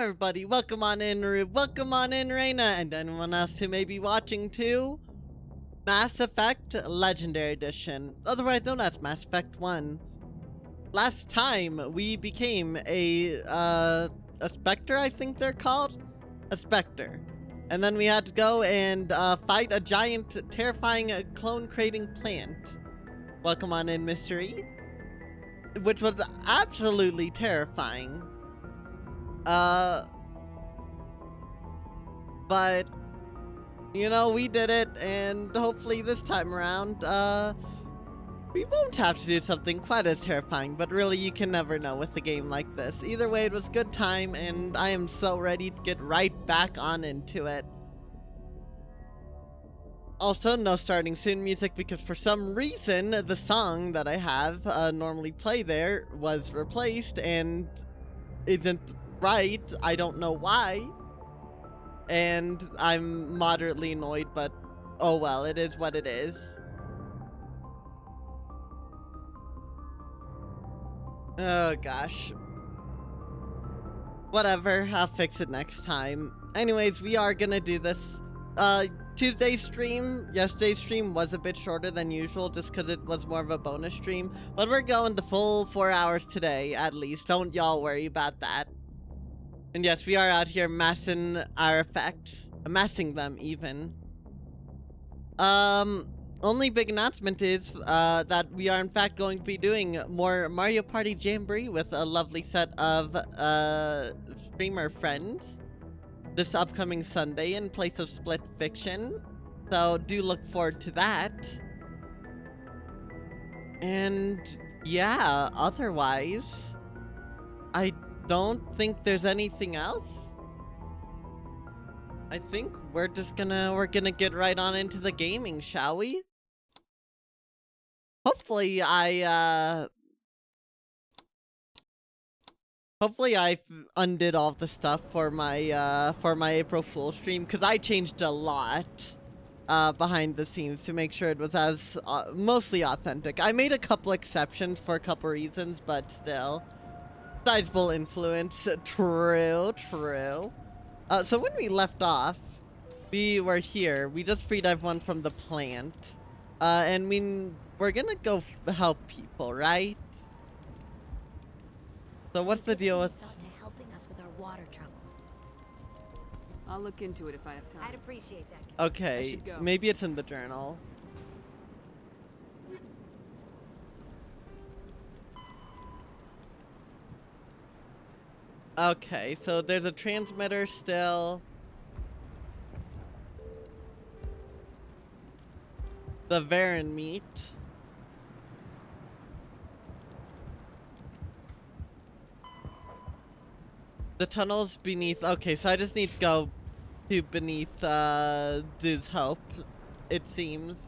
everybody, welcome on in, welcome on in, Reina, and anyone else who may be watching too. Mass Effect Legendary Edition, otherwise known as Mass Effect 1. Last time, we became a Spectre, I think they're called? A Spectre. And then we had to go and fight a giant, terrifying clone-creating plant. Welcome on in, Mystery. Which was absolutely terrifying. But, you know, we did it, and hopefully this time around, we won't have to do something quite as terrifying, but really you can never know with a game like this. Either way, it was good time, and I am so ready to get right back on into it. Also, no starting soon music because for some reason, the song that I have normally play there was replaced and isn't right. I don't know why. And I'm moderately annoyed, but oh well, it is what it is. Oh gosh. Whatever, I'll fix it next time. Anyways, we are gonna do this. Tuesday's stream, yesterday's stream was a bit shorter than usual just because it was more of a bonus stream. But we're going the full 4 hours today, at least. Don't y'all worry about that. And yes, we are out here massing our effects. Amassing them, even. Only big announcement is that we are in fact going to be doing more Mario Party Jamboree with a lovely set of streamer friends this upcoming Sunday in place of Split Fiction. So do look forward to that. And yeah, otherwise, I don't think there's anything else. I think we're gonna get right on into the gaming, shall we? Hopefully I undid all the stuff for my April Fool's stream, because I changed a lot behind the scenes to make sure it was as mostly authentic. I made a couple exceptions for a couple reasons, but still. Sizable influence. True. So when we left off, we were here. We just freed everyone from the plant. And we're gonna go help people, right? So what's the deal with... helping us with our water troubles. I'll look into it if I have time. I'd appreciate that. Okay, maybe it's in the journal. Okay, so there's a transmitter still. The Varen meat. The tunnels beneath. Okay, so I just need to go to beneath Zoo's help, it seems.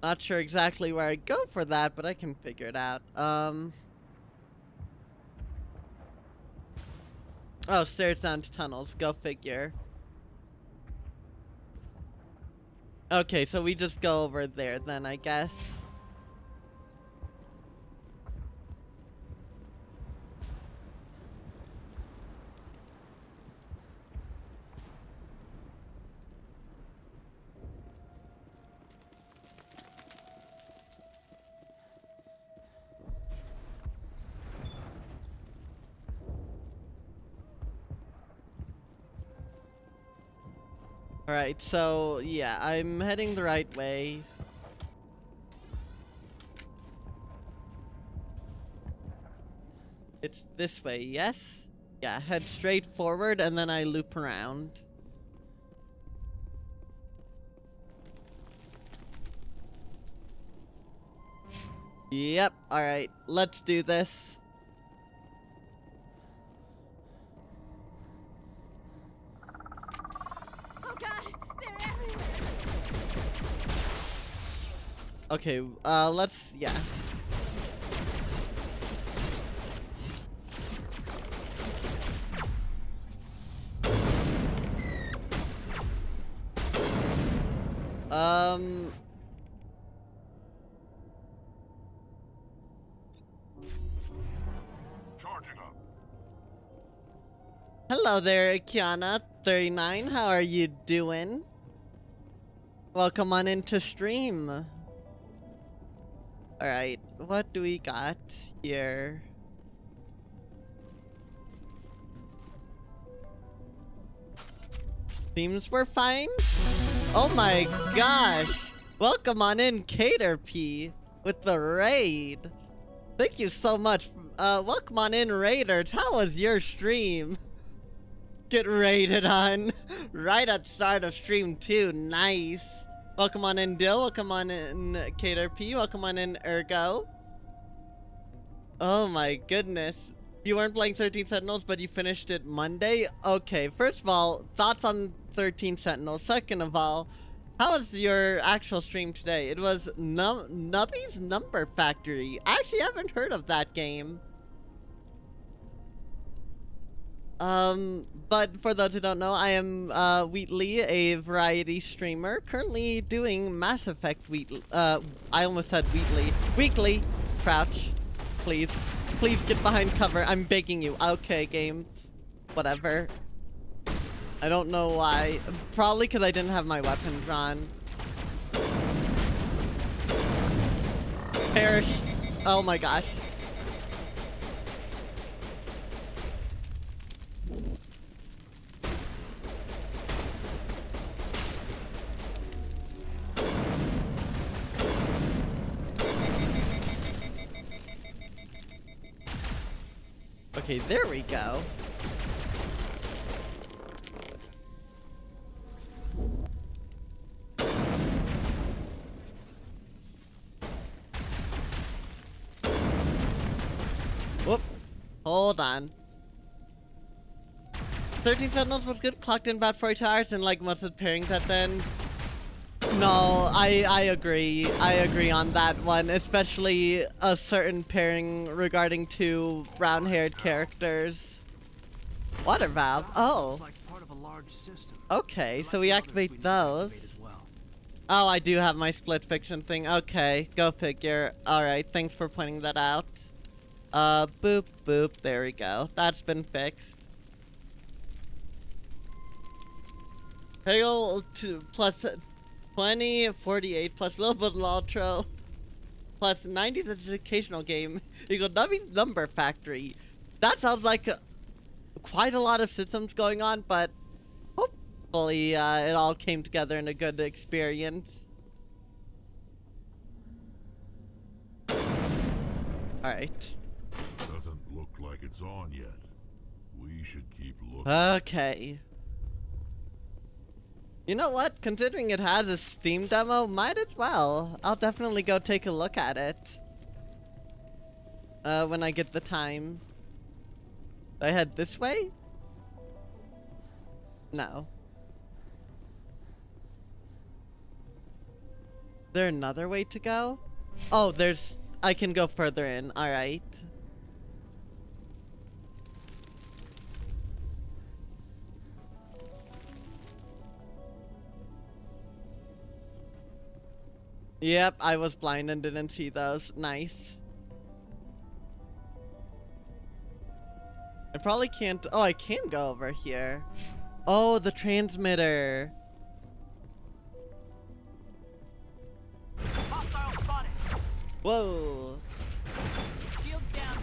Not sure exactly where I go for that, but I can figure it out. Oh, stairs down to tunnels. Go figure. Okay, so we just go over there then, I guess. Alright, so yeah, I'm heading the right way. It's this way, yes? Yeah, head straight forward and then I loop around. Yep, alright, let's do this. Okay, let's, yeah. Hello there, Kiana39. How are you doing? Welcome on into stream. Alright, what do we got here? Seems we're fine. Oh my gosh! Welcome on in, Caterpie, with the raid. Thank you so much. Welcome on in, Raiders. How was your stream? Get raided on right at start of stream 2. Nice. Welcome on in, Dill. Welcome on in, Caterpie. Welcome on in, Ergo. Oh my goodness. You weren't playing 13 Sentinels, but you finished it Monday? Okay, first of all, thoughts on 13 Sentinels. Second of all, how was your actual stream today? It was Nubby's Number Factory. I actually haven't heard of that game. But for those who don't know, I am Wheatley, a variety streamer, currently doing Mass Effect I almost said Wheatley. Weekly. Crouch. Please. Please get behind cover. I'm begging you. Okay, game. Whatever. I don't know why. Probably because I didn't have my weapon drawn. Perish. Oh my gosh. Okay, there we go. Whoop. Hold on. 13 Sentinels was good, clocked in about 40 hours, and like most of the pairings at then. No, I agree. I agree on that one, especially a certain pairing regarding two brown-haired characters. Water valve. Oh. Okay, so we activate those. Oh, I do have my split fiction thing. Okay, go figure. Alright, thanks for pointing that out. Boop, boop. There we go. That's been fixed. Hegel plus 20, 48, plus a little bit of Lotro, plus 90's educational game, equal Nubby's Number Factory. That sounds like quite a lot of systems going on, but hopefully it all came together in a good experience. Alright. Doesn't look like it's on yet. We should keep looking. Okay. You know what? Considering it has a Steam demo, might as well. I'll definitely go take a look at it. When I get the time. Do I head this way? No. Is there another way to go? Oh, I can go further in. Alright. Yep, I was blind and didn't see those. Nice. I probably can't. Oh, I can go over here. Oh, the transmitter. Hostile spotted. Whoa. Shields down.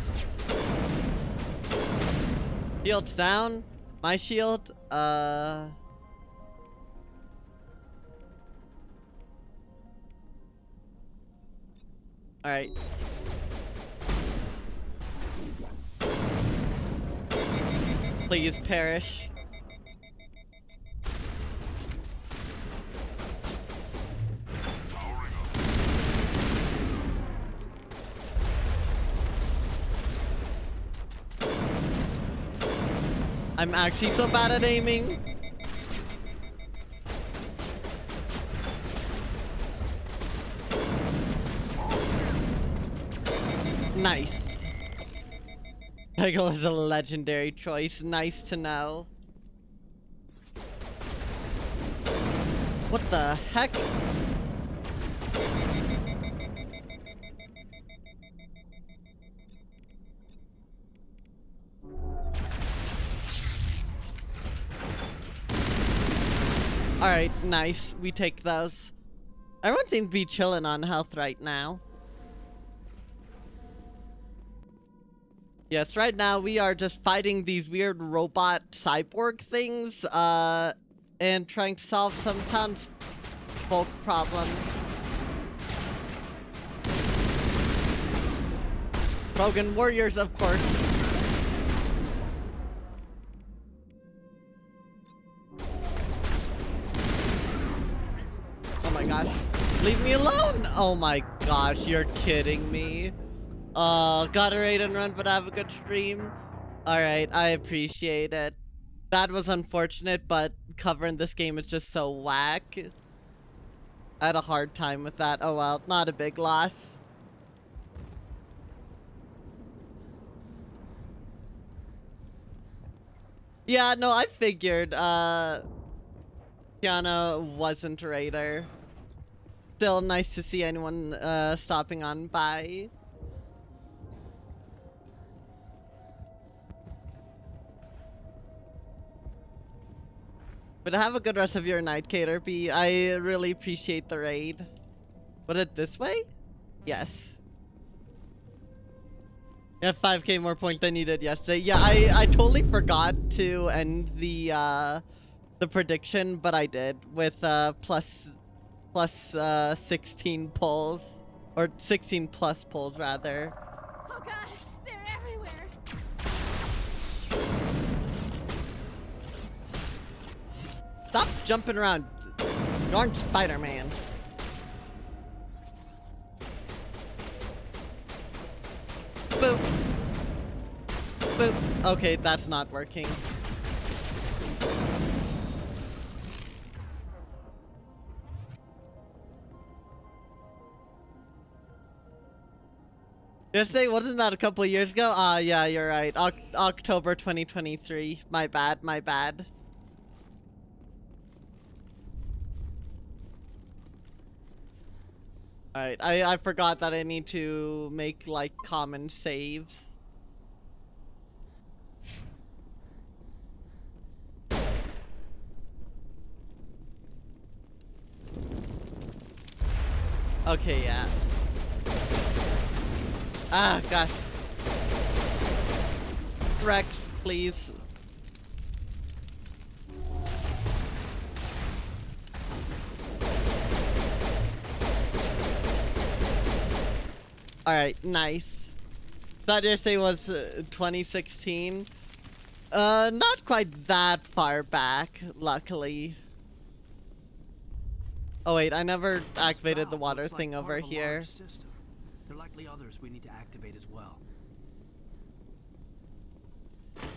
Shield's down. My shield. Alright. Please perish. I'm actually so bad at aiming. Nice. Peggle is a legendary choice. Nice to know. What the heck? Alright, nice. We take those. Everyone seems to be chilling on health right now. Yes, right now we are just fighting these weird robot cyborg things, and trying to solve some townsfolk problems. Broken warriors, of course. Oh my gosh. Leave me alone! Oh my gosh, you're kidding me. Gotta raid and run, but have a good stream. Alright, I appreciate it. That was unfortunate, but covering this game is just so whack. I had a hard time with that. Oh well, not a big loss. Yeah, no, I figured, Kiana wasn't a raider. Still nice to see anyone, stopping on by. But have a good rest of your night, Caterpie. I really appreciate the raid. Was it this way? Yes. Yeah, 5k more points than you did yesterday. Yeah, I totally forgot to end the prediction, but I did with plus 16 pulls, or 16 plus pulls rather. Oh god, they're everywhere. Stop jumping around. You aren't Spider-Man. Boop. Boop. Okay, that's not working. Yesterday, wasn't that a couple years ago? Ah, yeah, you're right. October 2023. My bad, my bad. Alright, I forgot that I need to make, like, common saves. Okay, yeah. Ah, gosh. Rex, please. Alright, nice. That yesterday was 2016. Not quite that far back, luckily. Oh wait, I never activated the water thing over here. There are likely others we need to activate as well.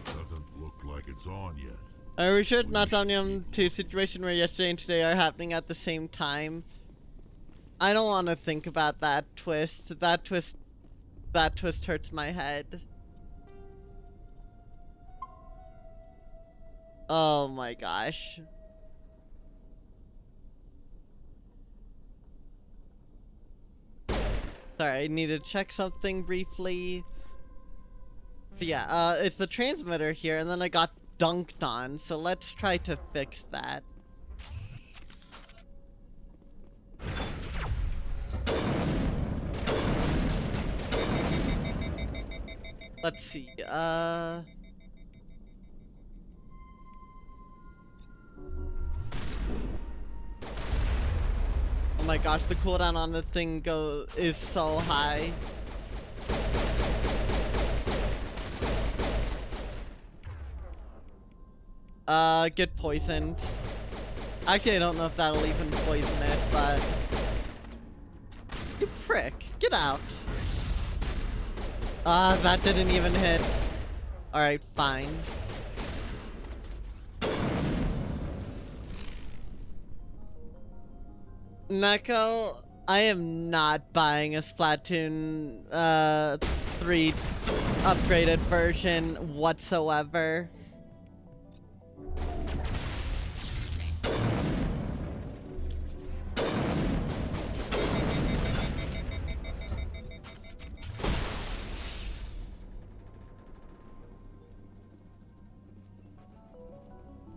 Doesn't look like it's on yet. Are we sure it's not Somnium 2 situation where yesterday and today are happening at the same time? I don't want to think about that twist. That twist hurts my head. Oh my gosh. Sorry, I need to check something briefly. Yeah, it's the transmitter here, and then I got dunked on, so let's try to fix that. Let's see, oh my gosh, the cooldown on the thing is so high. Get poisoned. Actually, I don't know if that'll even poison it, but... You prick. Get out. That didn't even hit. Alright, fine. Neko, I am not buying a Splatoon 3 upgraded version whatsoever.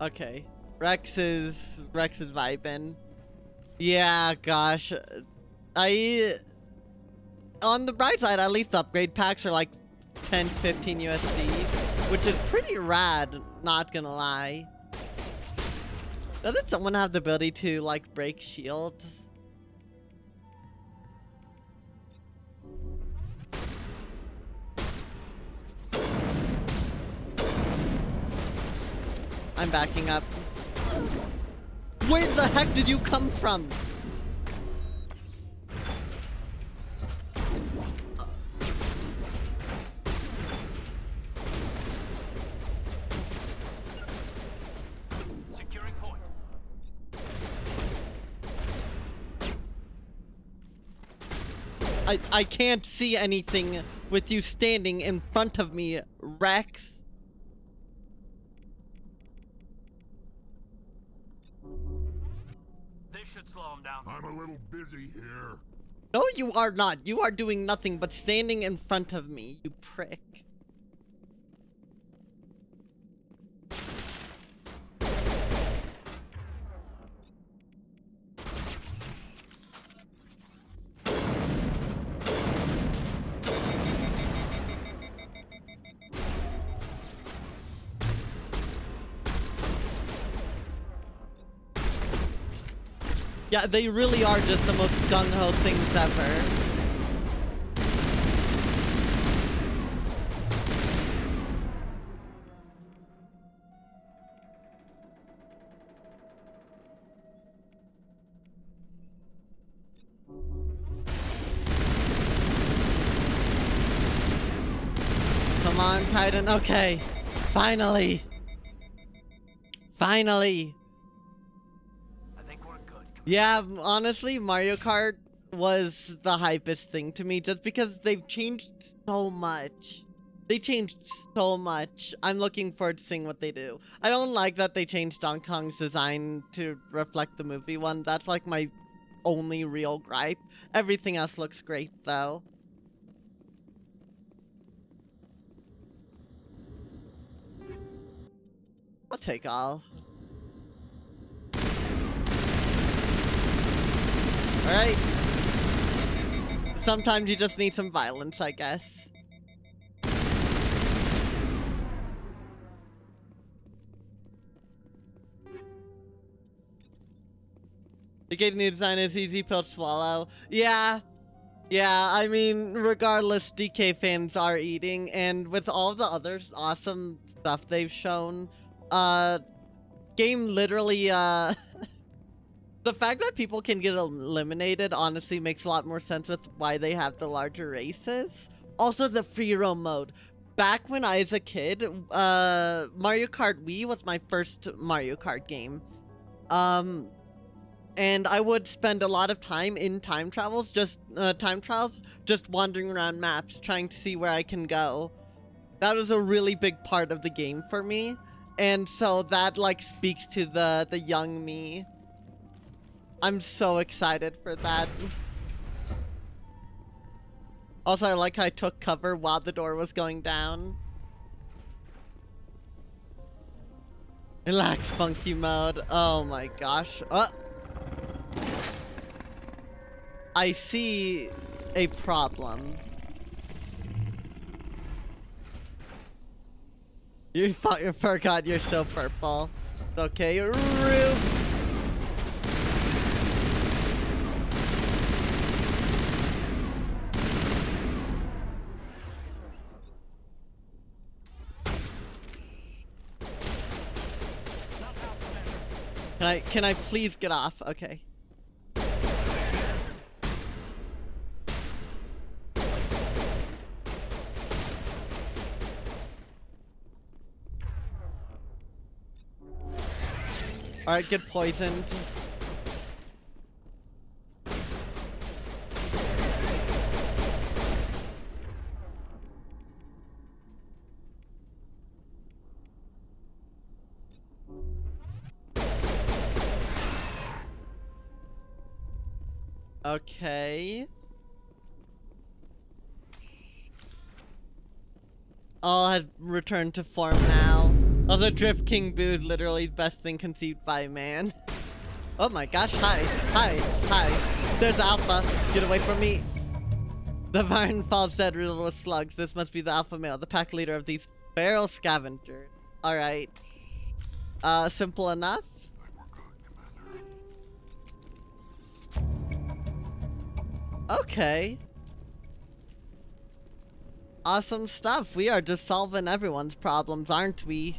Okay. Rex is vibing. Yeah, gosh. On the bright side, at least the upgrade packs are like 10, 15 USD, which is pretty rad, not gonna lie. Doesn't someone have the ability to, like, break shields? I'm backing up. Where the heck did you come from? Securing point. I can't see anything with you standing in front of me, Rex. This should slow him down. I'm a little busy here. No, you are not. You are doing nothing but standing in front of me, you prick. Yeah, they really are just the most gung-ho things ever. Come on, Titan. Okay. Finally. Finally. I think we're good. Yeah, honestly, Mario Kart was the hypest thing to me just because they've changed so much. They changed so much. I'm looking forward to seeing what they do. I don't like that they changed Donkey Kong's design to reflect the movie one. That's like my only real gripe. Everything else looks great though. I'll take all. Alright. Sometimes you just need some violence, I guess. The game new design is easy pill to swallow. Yeah. Yeah, I mean, regardless, DK fans are eating, and with all the other awesome stuff they've shown, game literally, the fact that people can get eliminated honestly makes a lot more sense with why they have the larger races. Also, the free roam mode. Back when I was a kid, Mario Kart Wii was my first Mario Kart game. And I would spend a lot of time in time trials, just wandering around maps, trying to see where I can go. That was a really big part of the game for me. And so that, like, speaks to the young me. I'm so excited for that. Also, I like how I took cover while the door was going down. Relax, funky mode. Oh my gosh. I see a problem. You forgot you're so purple. Okay, Roof. Can I please get off? Okay. Alright, get poisoned. Okay. All have returned to form now. Also, Drip King Boo is literally the best thing conceived by man. Oh my gosh, hi. There's Alpha. Get away from me. The barn falls dead riddled with slugs. This must be the alpha male, the pack leader of these feral scavengers. Alright. Simple enough. Okay. Awesome stuff. We are just solving everyone's problems, aren't we?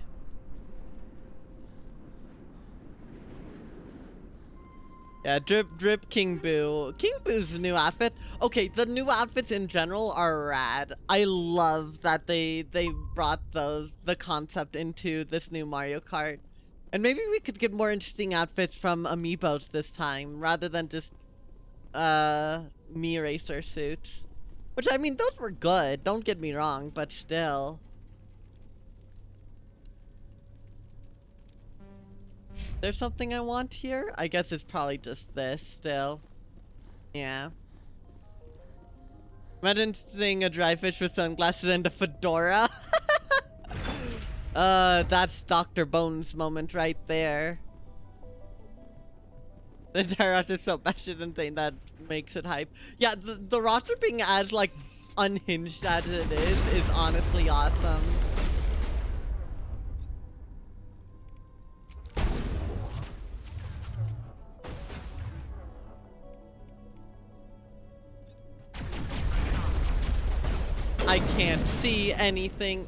Yeah, drip King Boo. King Boo's new outfit. Okay, the new outfits in general are rad. I love that they brought the concept into this new Mario Kart. And maybe we could get more interesting outfits from amiibos this time, rather than just Mii Racer suits. Which, I mean, those were good, don't get me wrong, but still. There's something I want here? I guess it's probably just this still. Yeah. Imagine seeing a dry fish with sunglasses and a fedora. That's Dr. Bones moment right there. The entire roster is so bashed and insane that makes it hype. Yeah, the roster being as, like, unhinged as it is honestly awesome. I can't see anything.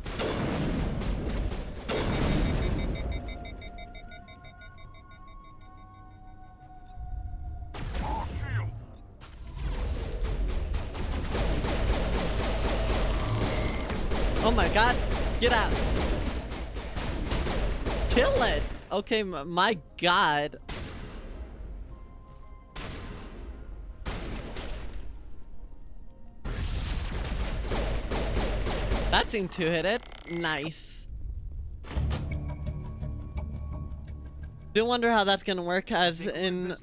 Oh my god, get out. Kill it. Okay, my god. That seemed to hit it. Nice. Do wonder how that's gonna work, as in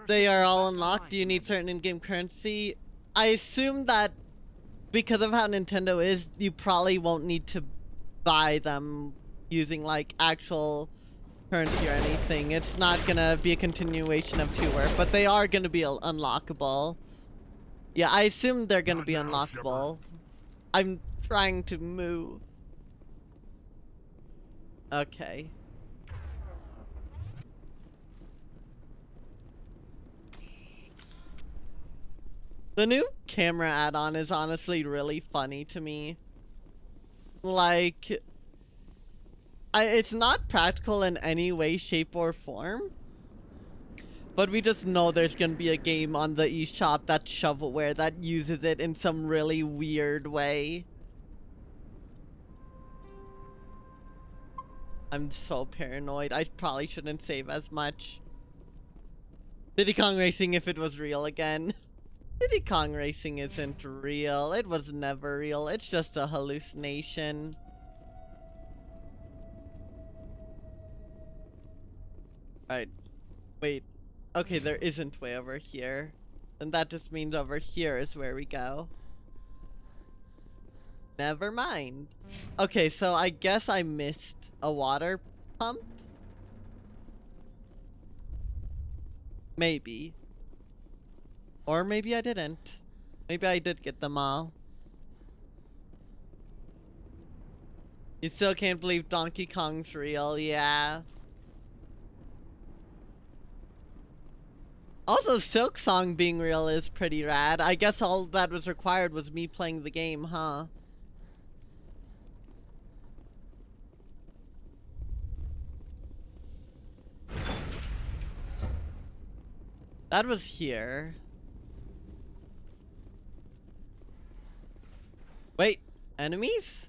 they are all unlocked. Do you need certain in-game currency? I assume that because of how Nintendo is, you probably won't need to buy them using like actual currency or anything. It's not gonna be a continuation of Tour, but they are gonna be unlockable. Yeah, I assume they're gonna be unlockable. I'm trying to move. Okay. The new camera add-on is honestly really funny to me. Like, it's not practical in any way, shape, or form. But we just know there's gonna be a game on the eShop that's shovelware that uses it in some really weird way. I'm so paranoid. I probably shouldn't save as much. Diddy Kong Racing if it was real again. Diddy Kong Racing isn't real. It was never real. It's just a hallucination. Alright. Wait. Okay, there isn't way over here. And that just means over here is where we go. Never mind. Okay, so I guess I missed a water pump? Maybe. Or maybe I didn't. Maybe I did get them all. You still can't believe Donkey Kong's real, yeah. Also, Silk Song being real is pretty rad. I guess all that was required was me playing the game, huh? That was here. Wait, enemies?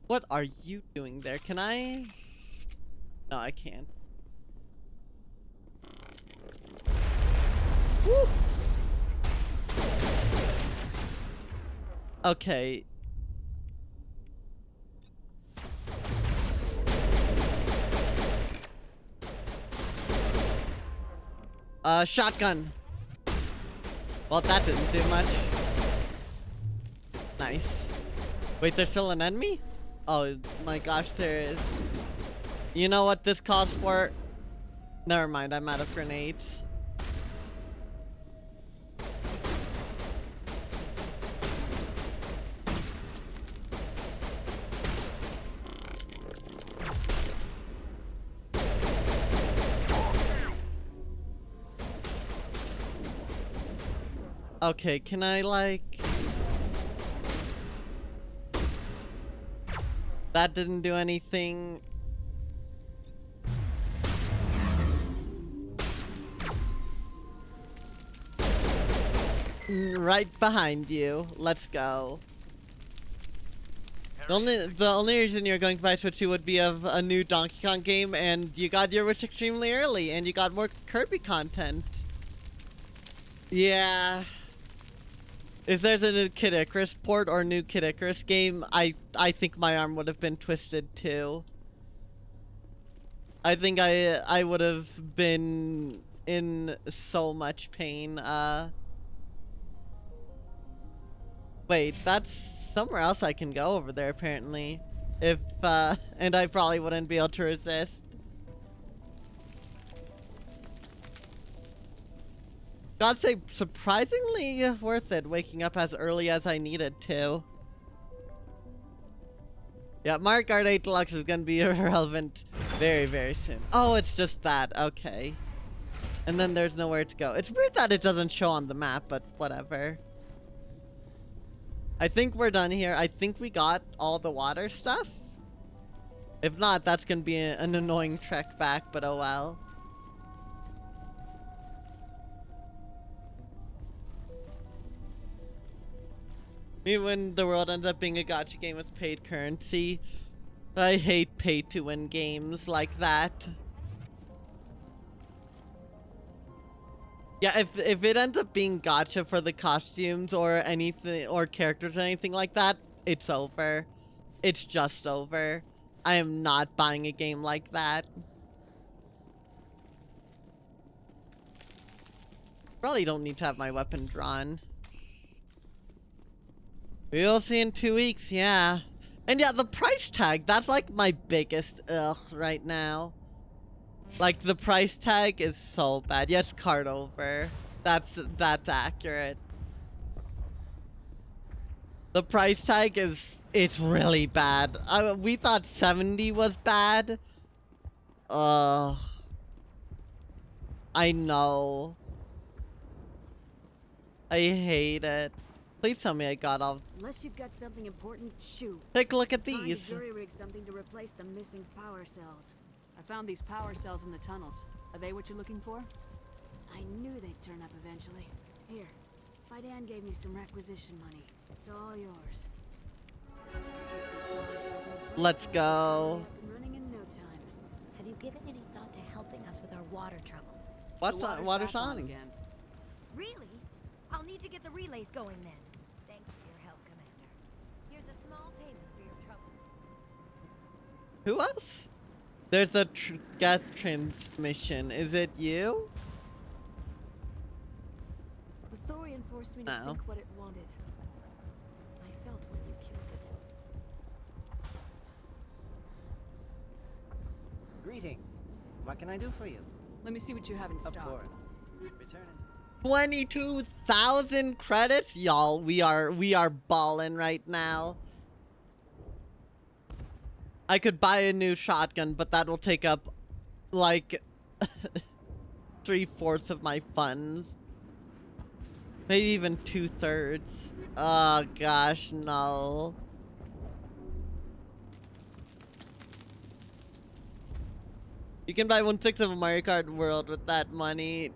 What are you doing there? Can I? No, I can't. Woo! Okay. Shotgun. Well, that didn't do much. Nice. Wait, there's still an enemy? Oh my gosh, there is. You know what this calls for? Never mind, I'm out of grenades. Okay, can I like... That didn't do anything. Right behind you. Let's go. The only reason you're going to buy Switch 2 would be of a new Donkey Kong game, and you got your wish extremely early, and you got more Kirby content. Yeah. If there's a new Kid Icarus port or new Kid Icarus game, I think my arm would have been twisted too. I think I would have been in so much pain. Wait, that's somewhere else I can go over there apparently. If and I probably wouldn't be able to resist. Gotta say, surprisingly worth it waking up as early as I needed to. Yeah, Mario Kart 8 Deluxe is gonna be irrelevant very, very soon. Oh, it's just that. Okay. And then there's nowhere to go. It's weird that it doesn't show on the map, but whatever. I think we're done here. I think we got all the water stuff. If not, that's gonna be an annoying trek back, but oh well. Maybe when the world ends up being a gacha game with paid currency. I hate pay-to-win games like that. Yeah, if it ends up being gacha for the costumes or anything, or characters or anything like that, it's over. It's just over. I am not buying a game like that. Probably don't need to have my weapon drawn. We'll see in 2 weeks, yeah. And yeah, the price tag, that's like my biggest ugh right now. Like, the price tag is so bad. Yes, card over. That's accurate. The price tag it's really bad. We thought 70 was bad. Ugh. I know. I hate it. Please tell me I got all. Unless you've got something important, shoot. Take a look at Trying to these. jury-rig something to replace the missing power cells. I found these power cells in the tunnels. Are they what you're looking for? I knew they'd turn up eventually. Here, Fidan gave me some requisition money. It's all yours. Let's go. Up and running in no time. Have you given any thought to helping us with our water troubles? What's The on? water's Water's back on. again. Really? I'll need to get the relays going then. Thanks for your help, Commander. Here's a small payment for your trouble. Who else? There's a gas transmission. Is it you? The Thorian forced me to No. think what it wanted. I felt when you killed it. Greetings. What can I do for you? Let me see what you have in Of stock. course. Returning. 22,000 credits, y'all. We are ballin' right now. I could buy a new shotgun, but that will take up like 3/4 of my funds. Maybe even 2/3. Oh gosh, no. You can buy 1/6 of a Mario Kart World with that money.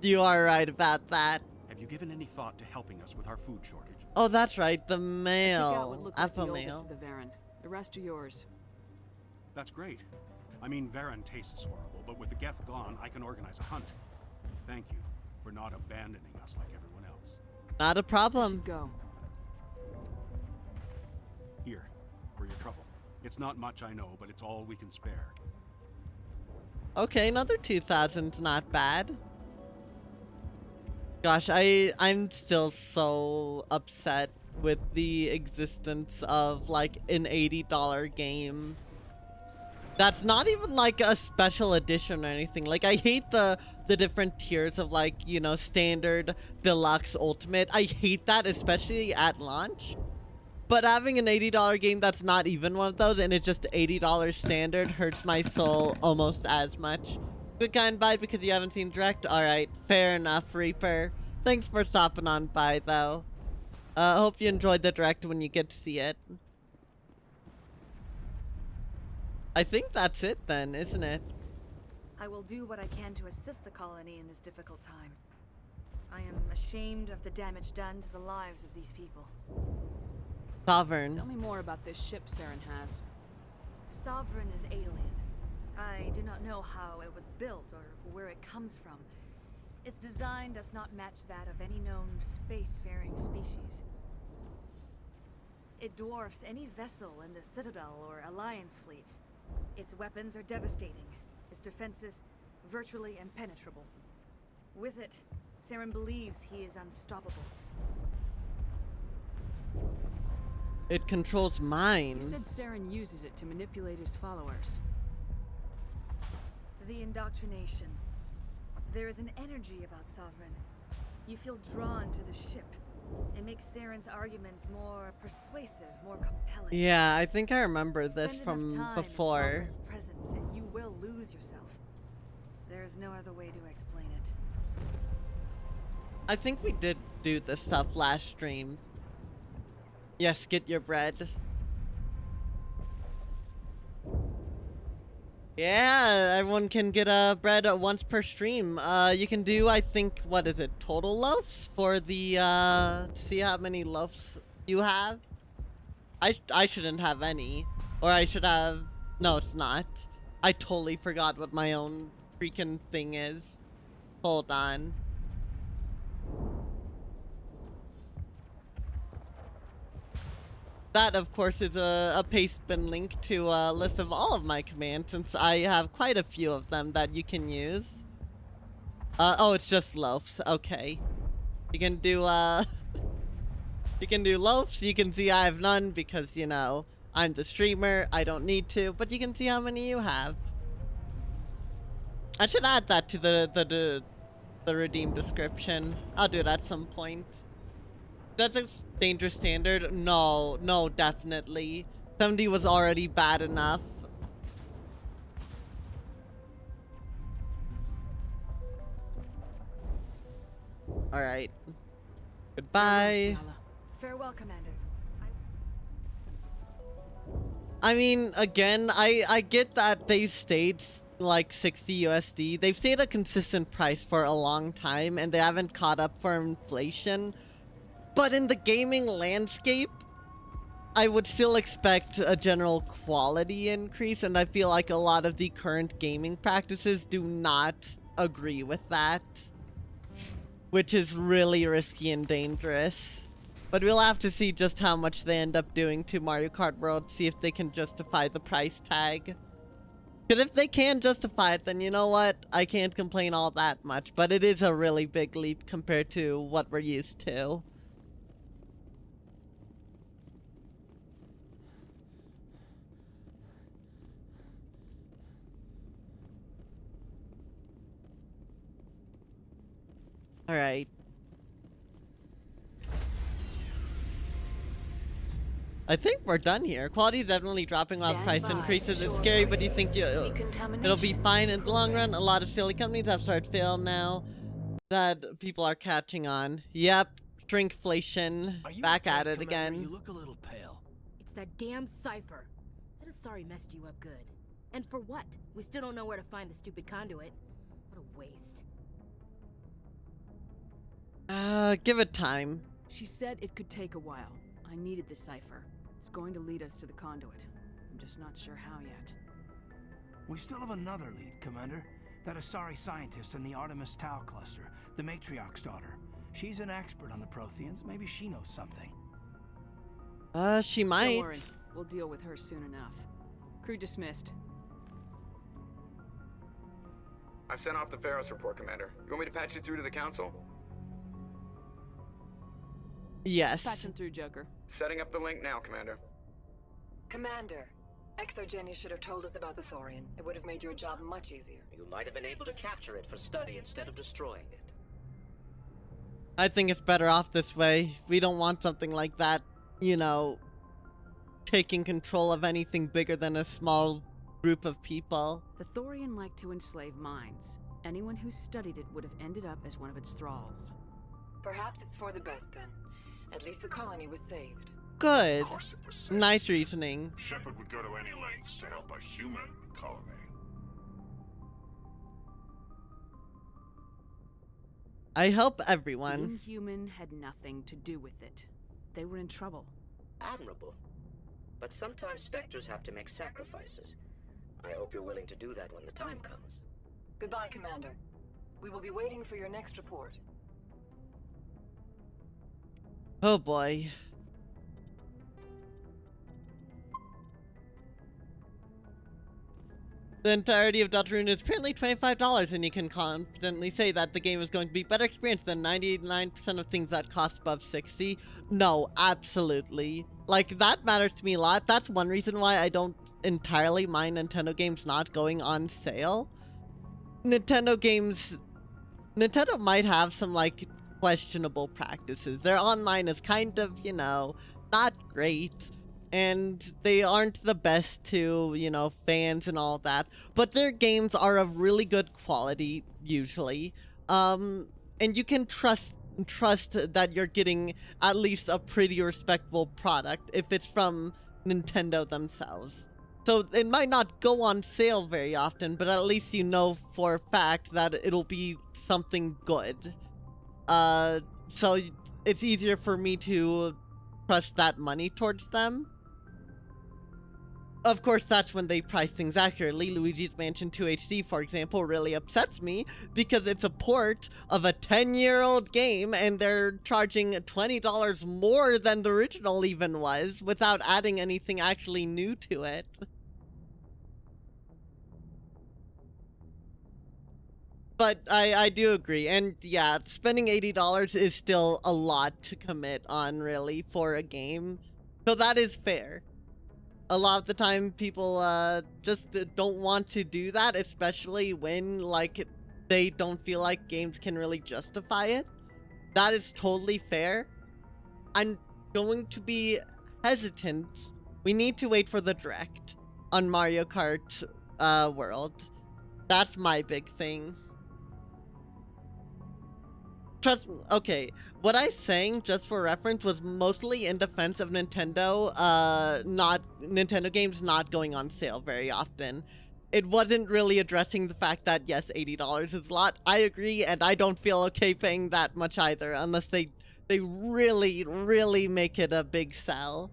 You are right about that. Have you given any thought to helping us with our food shortage? Oh, that's right, the Took out what mail. looked like the Apple oldest mail. of the Varen. The rest are yours. That's great. I mean, Varen tastes horrible, but with the Geth gone, I can organize a hunt. Thank you for not abandoning us like everyone else. Not a problem. Should go. Here, for your trouble. It's not much, I know, but it's all we can spare. Okay, another 2,000's not bad. Gosh, I'm still so upset with the existence of like an $80 game that's not even like a special edition or anything. Like, I hate the different tiers of, like, you know, standard, deluxe, ultimate. I hate that, especially at launch. But having an $80 game that's not even one of those and it's just $80 standard hurts my soul almost as much. Good kind by because you haven't seen Direct? Alright, fair enough, Reaper. Thanks for stopping on by, though. Hope you enjoyed the Direct when you get to see it. I think that's it then, isn't it? I will do what I can to assist the colony in this difficult time. I am ashamed of the damage done to the lives of these people. Sovereign. Tell me more about this ship Saren has. Sovereign is alien. I do not know how it was built or where it comes from. Its design does not match that of any known spacefaring species. It dwarfs any vessel in the Citadel or Alliance fleets. Its weapons are devastating. Its defenses virtually impenetrable. With it, Saren believes he is unstoppable. It controls You minds. said Saren uses it to manipulate his followers. The indoctrination. There is an energy about Sovereign. You feel drawn to the ship. It makes Saren's arguments more persuasive, more compelling. Yeah, I think I remember this Spend from enough time before. in Sovereign's presence and you will lose yourself. There's no other way to explain it. I think we did do this stuff last stream. Yes, get your bread. Yeah, everyone can get bread once per stream. You can do, I think, what is it, total loaves for the, see how many loaves you have? I shouldn't have any. Or I should have, no, it's not. I totally forgot what my own freaking thing is. Hold on. That, of course, is a paste bin link to a list of all of my commands, since I have quite a few of them that you can use. Oh, it's just loafs. Okay. You can do, you can do loafs. You can see I have none because, you know, I'm the streamer. I don't need to, but you can see how many you have. I should add that to the redeem description. I'll do it at some point. That's a dangerous standard? No, no, definitely. 70 was already bad enough. Alright. Goodbye. Farewell, Commander. I mean, again, I get that they've stayed like 60 USD. They've stayed a consistent price for a long time and they haven't caught up for inflation. But in the gaming landscape, I would still expect a general quality increase, and I feel like a lot of the current gaming practices do not agree with that. Which is really risky and dangerous. But we'll have to see just how much they end up doing to Mario Kart World, see if they can justify the price tag. Because if they can justify it, then you know what? I can't complain all that much, but it is a really big leap compared to what we're used to. Alright. I think we're done here. Quality is definitely dropping while price increases. It's scary, but you think it'll be fine in the long run. A lot of silly companies have started failing now that people are catching on. Yep, shrinkflation. Back at it again. You look a little pale. It's that damn cipher. That Asari messed you up good. And for what? We still don't know where to find the stupid conduit. What a waste. Give it time. She said it could take a while. I needed the cipher. It's going to lead us to the conduit. I'm just not sure how yet. We still have another lead, Commander. That Asari scientist in the Artemis Tau cluster, the Matriarch's daughter. She's an expert on the Protheans. Maybe she knows something. She might. Don't worry. We'll deal with her soon enough. Crew dismissed. I've sent off the Pharos report, Commander. You want me to patch you through to the Council? Yes. Patch him through, Joker. Setting up the link now, Commander. Commander, Exogeny should have told us about the Thorian. It would have made your job much easier. You might have been able to capture it for study instead of destroying it. I think it's better off this way. We don't want something like that, you know, taking control of anything bigger than a small group of people. The Thorian liked to enslave minds. Anyone who studied it would have ended up as one of its thralls. Perhaps it's for the best then. At least the colony was saved. Good. Of course it was saved. Nice reasoning. Shepard would go to any lengths to help a human colony. I help The everyone. Inhuman had nothing to do with it. They were in trouble. Admirable. But sometimes Spectres have to make sacrifices. I hope you're willing to do that when the time comes. Goodbye, Commander. We will be waiting for your next report. Oh boy. The entirety of Deltarune is apparently $25, and you can confidently say that the game is going to be better experience than 99% of things that cost above $60. No, absolutely. Like, that matters to me a lot. That's one reason why I don't entirely mind Nintendo games not going on sale. Nintendo might have some, like, questionable practices. Their online is kind of, you know, not great. And they aren't the best to, you know, fans and all that. But their games are of really good quality, usually. And you can trust that you're getting at least a pretty respectable product if it's from Nintendo themselves. So it might not go on sale very often, but at least you know for a fact that it'll be something good. So it's easier for me to trust that money towards them. Of course, that's when they price things accurately. Luigi's Mansion 2 HD, for example, really upsets me because it's a port of a 10-year-old game and they're charging $20 more than the original even was without adding anything actually new to it. But I do agree, and yeah, spending $80 is still a lot to commit on, really, for a game. So that is fair. A lot of the time, people just don't want to do that, especially when, like, they don't feel like games can really justify it. That is totally fair. I'm going to be hesitant. We need to wait for the Direct on Mario Kart World. That's my big thing. Trust me, okay, what I sang, just for reference, was mostly in defense of Nintendo games not going on sale very often. It wasn't really addressing the fact that, yes, $80 is a lot. I agree, and I don't feel okay paying that much either, unless they really, really make it a big sell.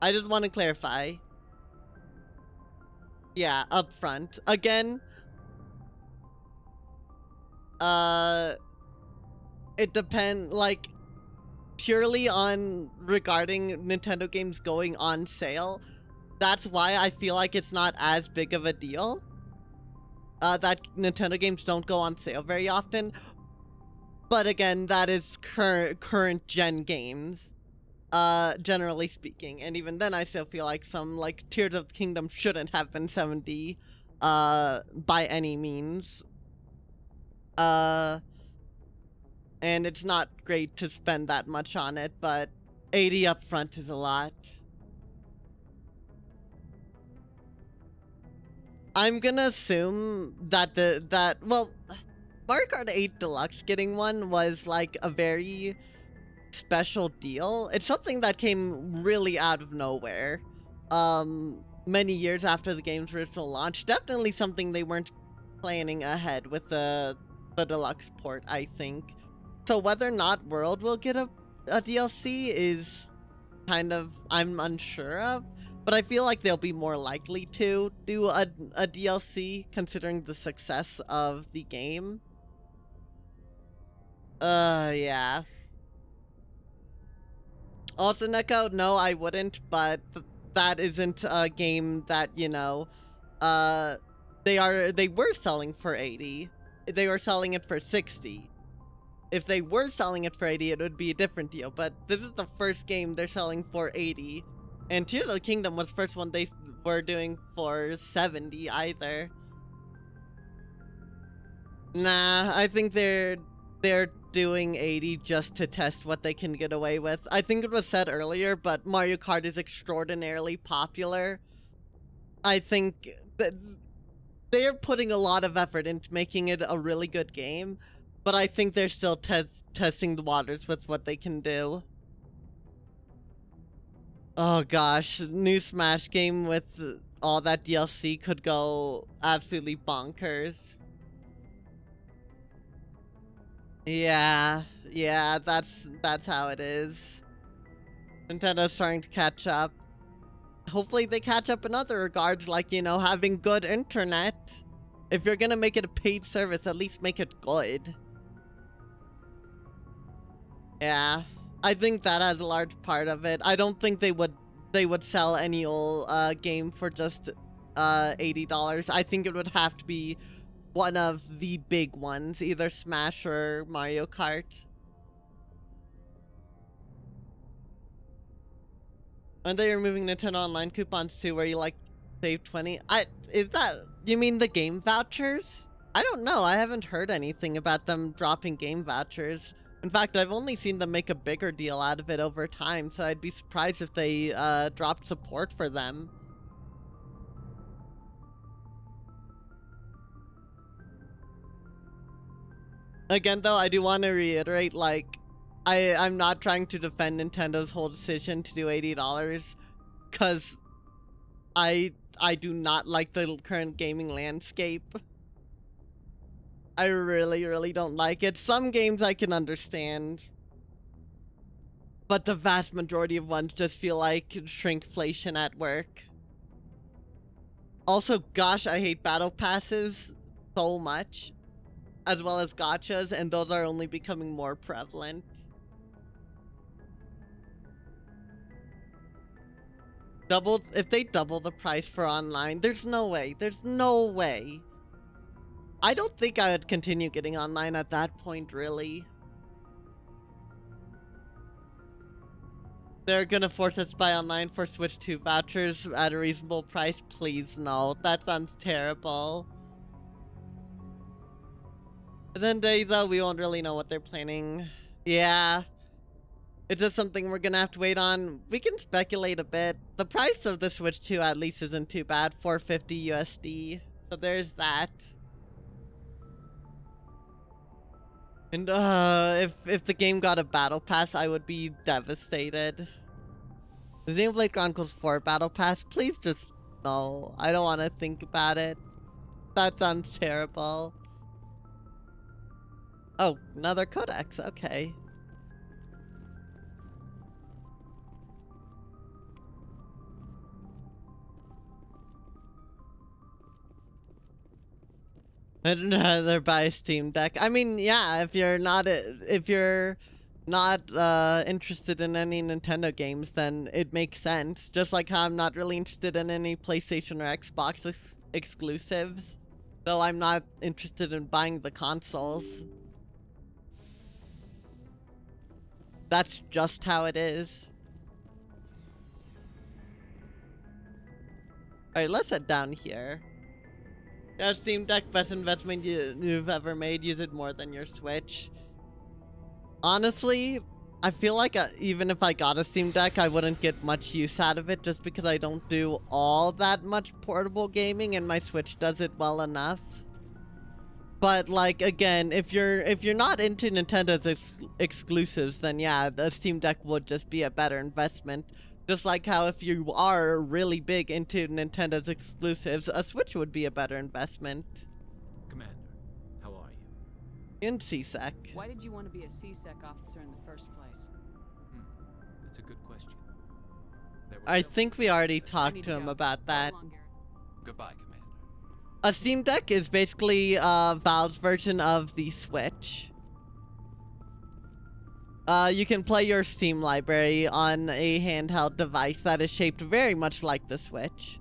I just want to clarify. Yeah, upfront. Again, it depends, like, purely on regarding Nintendo games going on sale. That's why I feel like it's not as big of a deal. That Nintendo games don't go on sale very often. But again, that is current gen games, generally speaking. And even then, I still feel like some, like, Tears of the Kingdom shouldn't have been $70, by any means. And it's not great to spend that much on it, but $80 up front is a lot. I'm gonna assume that well, Mario Kart 8 Deluxe getting one was like a very special deal. It's something that came really out of nowhere. Many years after the game's original launch. Definitely something they weren't planning ahead with the Deluxe port, I think. So whether or not World will get a DLC is kind of, I'm unsure of. But I feel like they'll be more likely to do a DLC, considering the success of the game. Yeah. Also, Neko, no, I wouldn't, but that isn't a game that, you know, they were selling for $80. They were selling it for $60. If they were selling it for 80, it would be a different deal. But this is the first game they're selling for 80. And Tears of the Kingdom was the first one they were doing for 70 either. Nah, I think they're doing 80 just to test what they can get away with. I think it was said earlier, but Mario Kart is extraordinarily popular. I think that they're putting a lot of effort into making it a really good game, but I think they're still testing the waters with what they can do. Oh gosh, new Smash game with all that DLC could go absolutely bonkers. Yeah, that's how it is. Nintendo's trying to catch up. Hopefully they catch up in other regards, like, you know, having good internet. If you're gonna make it a paid service, at least make it good. Yeah, I think that has a large part of it. I don't think they would sell any old game for just $80. I think it would have to be one of the big ones, either Smash or Mario Kart. Are they removing Nintendo Online coupons too, where you like save 20? You mean the game vouchers? I don't know. I haven't heard anything about them dropping game vouchers. In fact, I've only seen them make a bigger deal out of it over time, so I'd be surprised if they dropped support for them. Again, though, I do want to reiterate, like, I'm not trying to defend Nintendo's whole decision to do $80, because I do not like the current gaming landscape. I really don't like it. Some games I can understand, but the vast majority of ones just feel like shrinkflation at work. Also, gosh, I hate battle passes so much, as well as gachas, and those are only becoming more prevalent. If they double the price for online, there's no way. There's no way. I don't think I would continue getting online at that point, really. They're gonna force us to buy online for Switch 2 vouchers at a reasonable price? Please, no. That sounds terrible. And then though, we won't really know what they're planning. Yeah. It's just something we're gonna have to wait on. We can speculate a bit. The price of the Switch 2 at least isn't too bad, $450 USD. So there's that. And if the game got a battle pass, I would be devastated. Xenoblade Chronicles 4 battle pass? Please just no. I don't want to think about it. That sounds terrible. Oh, another codex. Okay. I'd rather buy a Steam Deck. I mean, yeah, if you're not interested in any Nintendo games, then it makes sense. Just like how I'm not really interested in any PlayStation or Xbox exclusives, though I'm not interested in buying the consoles. That's just how it is. Alright, let's head down here. Yeah, Steam Deck, best investment you've ever made. Use it more than your Switch. Honestly, I feel like even if I got a Steam Deck, I wouldn't get much use out of it just because I don't do all that much portable gaming and my Switch does it well enough. But like, again, if you're not into Nintendo's exclusives, then yeah, the Steam Deck would just be a better investment. Just like how if you are really big into Nintendo's exclusives, a Switch would be a better investment. Commander, how are you? In C-Sec. Why did you want to be a C-Sec officer in the first place? That's a good question. I think we already talked to him about that. Goodbye, Commander. A Steam Deck is basically Valve's version of the Switch. You can play your Steam library on a handheld device that is shaped very much like the Switch,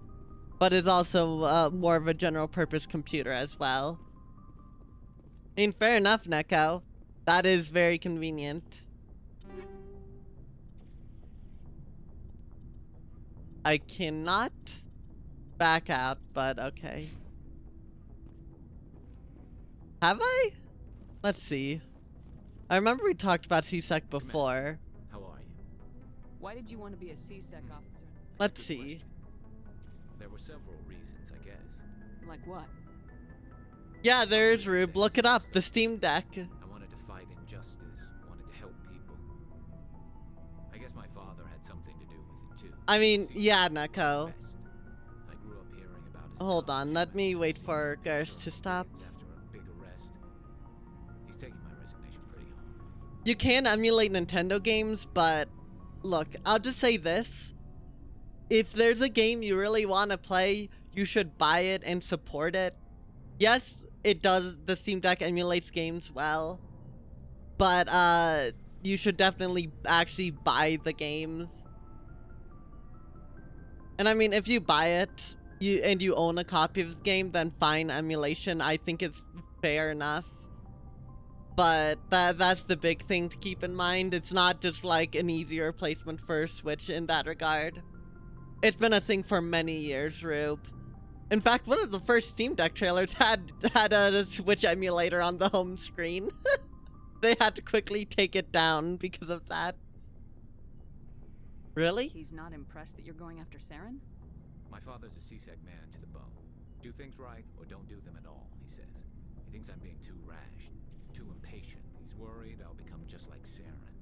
but is also more of a general purpose computer as well. I mean, fair enough, Neko. That is very convenient. I cannot back out, but okay. Have I? Let's see. I remember we talked about CSEC before. How are you? Why did you want to be a CSEC officer? Let's see. There were several reasons, I guess. Like what? Yeah, there's Rube. Look it up. The Steam Deck. I wanted to fight injustice, wanted to help people. I guess my father had something to do with it too. I mean, yeah, Neko. I grew up hearing about his Hold on, let me wait for Garrus to stop. after a big arrest. He's taking my resignation pretty hard. You can emulate Nintendo games, but look, I'll just say this. If there's a game you really want to play, you should buy it and support it. Yes, it does, the Steam Deck emulates games well, but you should definitely actually buy the games. And I mean, if you buy it, you own a copy of the game, then fine, emulation, I think it's fair enough. But that's the big thing to keep in mind. It's not just like an easy replacement for a Switch in that regard. It's been a thing for many years, Rube. In fact, one of the first Steam Deck trailers had a Switch emulator on the home screen. They had to quickly take it down because of that. Really? He's not impressed that you're going after Saren? My father's a CSEC man to the bone. Do things right or don't do them at all, he says. He thinks I'm being too rash, too impatient. He's worried I'll become just like Saren.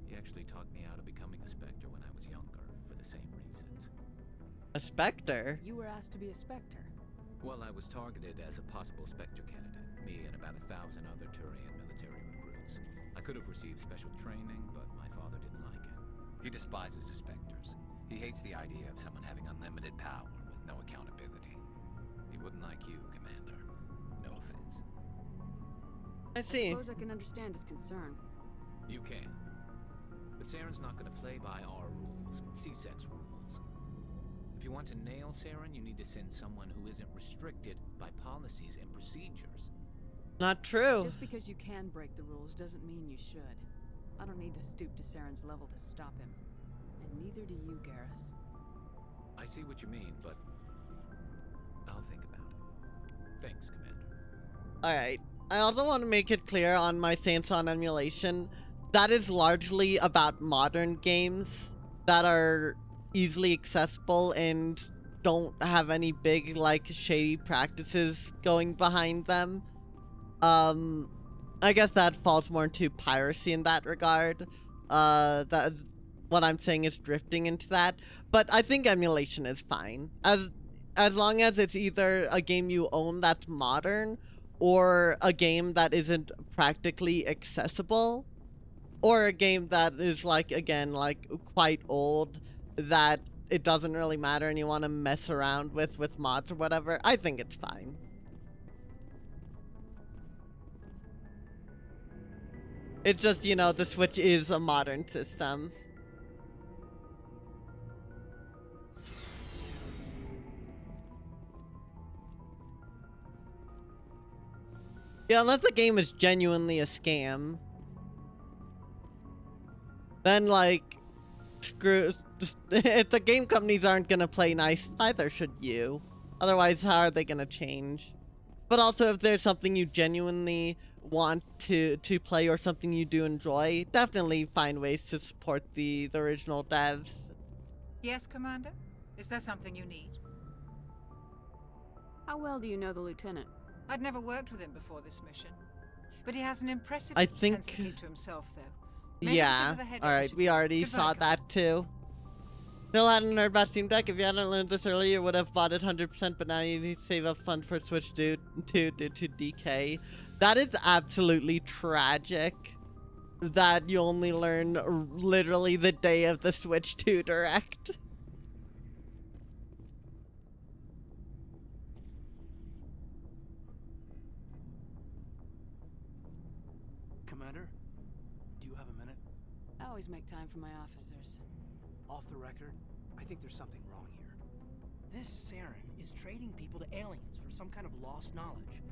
He actually talked me out of becoming a Spectre when I was younger, for the same reasons. A Spectre? You were asked to be a Spectre. Well, I was targeted as a possible Spectre candidate, me and about 1,000 other Turian military recruits. I could have received special training, but my father didn't like it. He despises the Spectres. He hates the idea of someone having unlimited power with no accountability. He wouldn't like you, Commander. No offense. I see. I suppose I can understand his concern. You can. But Saren's not going to play by our rules, CSEC's rules. If you want to nail Saren, you need to send someone who isn't restricted by policies and procedures. Not true. Just because you can break the rules doesn't mean you should. I don't need to stoop to Saren's level to stop him. And neither do you, Garrus. I see what you mean, but I'll think about it. Thanks, Commander. Alright. I also want to make it clear on my stance on emulation. That is largely about modern games that are easily accessible and don't have any big, like, shady practices going behind them. I guess that falls more into piracy in that regard. That what I'm saying is drifting into that. But I think emulation is fine. As long as it's either a game you own that's modern, or a game that isn't practically accessible, or a game that is, like, again, like, quite old, that it doesn't really matter and you want to mess around with mods or whatever, I think it's fine. It's just, you know, the Switch is a modern system. Yeah, unless the game is genuinely a scam. Then, like, screw... if the game companies aren't gonna play nice, neither should you. Otherwise, how are they gonna change? But also, if there's something you genuinely want to play or something you do enjoy, definitely find ways to support the original devs. Yes, Commander? Is there something you need? How well do you know the Lieutenant? I'd never worked with him before this mission. But he has an impressive I defense to think... keep to himself, though. Maybe yeah, because of the headache alright, we already Goodbye, saw Commander. that too. Still hadn't heard about Steam Deck. If you hadn't learned this earlier, you would have bought it 100%, but now you need to save up funds for Switch due to DK. That is absolutely tragic. That you only learn literally the day of the Switch 2 Direct. Commander, do you have a minute? I always make time for my officers. Off the record, I think there's something wrong here. This Saren is trading people to aliens for some kind of lost knowledge,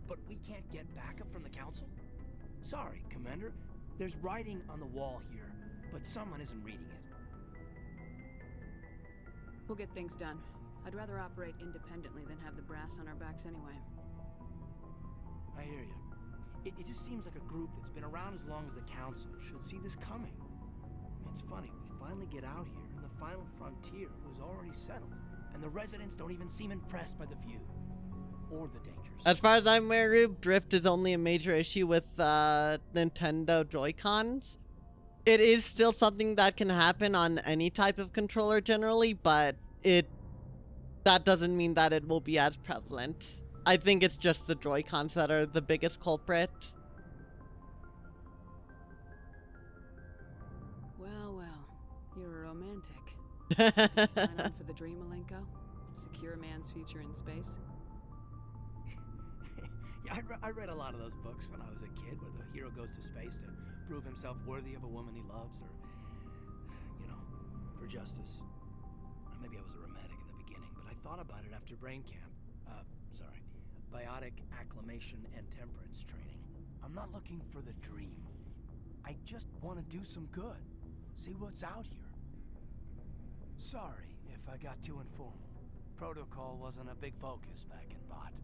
but we can't get backup from the Council? Sorry, Commander. There's writing on the wall here, but someone isn't reading it. We'll get things done. I'd rather operate independently than have the brass on our backs anyway. I hear you. It just seems like a group that's been around as long as the Council should see this coming. It's funny, we finally get out here, and the final frontier was already settled. And the residents don't even seem impressed by the view. Or the dangers. As far as I'm aware, Rube, drift is only a major issue with Nintendo Joy-Cons. It is still something that can happen on any type of controller generally, but that doesn't mean that it will be as prevalent. I think it's just the Joy-Cons that are the biggest culprit. Well, well, you're a romantic. Did you sign on for the dream, Malenko? Secure a man's future in space? Yeah, I read a lot of those books when I was a kid, where the hero goes to space to prove himself worthy of a woman he loves, or, for justice. Maybe I was a romantic in the beginning, but I thought about it after brain camp. Biotic acclimation and temperance training. I'm not looking for the dream. I just want to do some good. See what's out here. Sorry if I got too informal. Protocol wasn't a big focus back in Bot.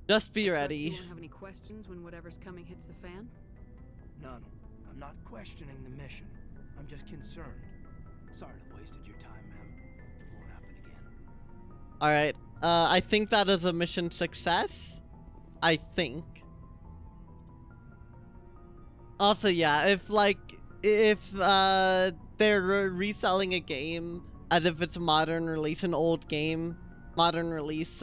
Just be ready. You won't have any questions when whatever's coming hits the fan? None. I'm not questioning the mission. I'm just concerned. Sorry to have wasted your time, ma'am. It won't happen again. Alright. I think that is a mission success. I think. Also, yeah, if they're reselling a game as if it's a modern release, an old game, modern release,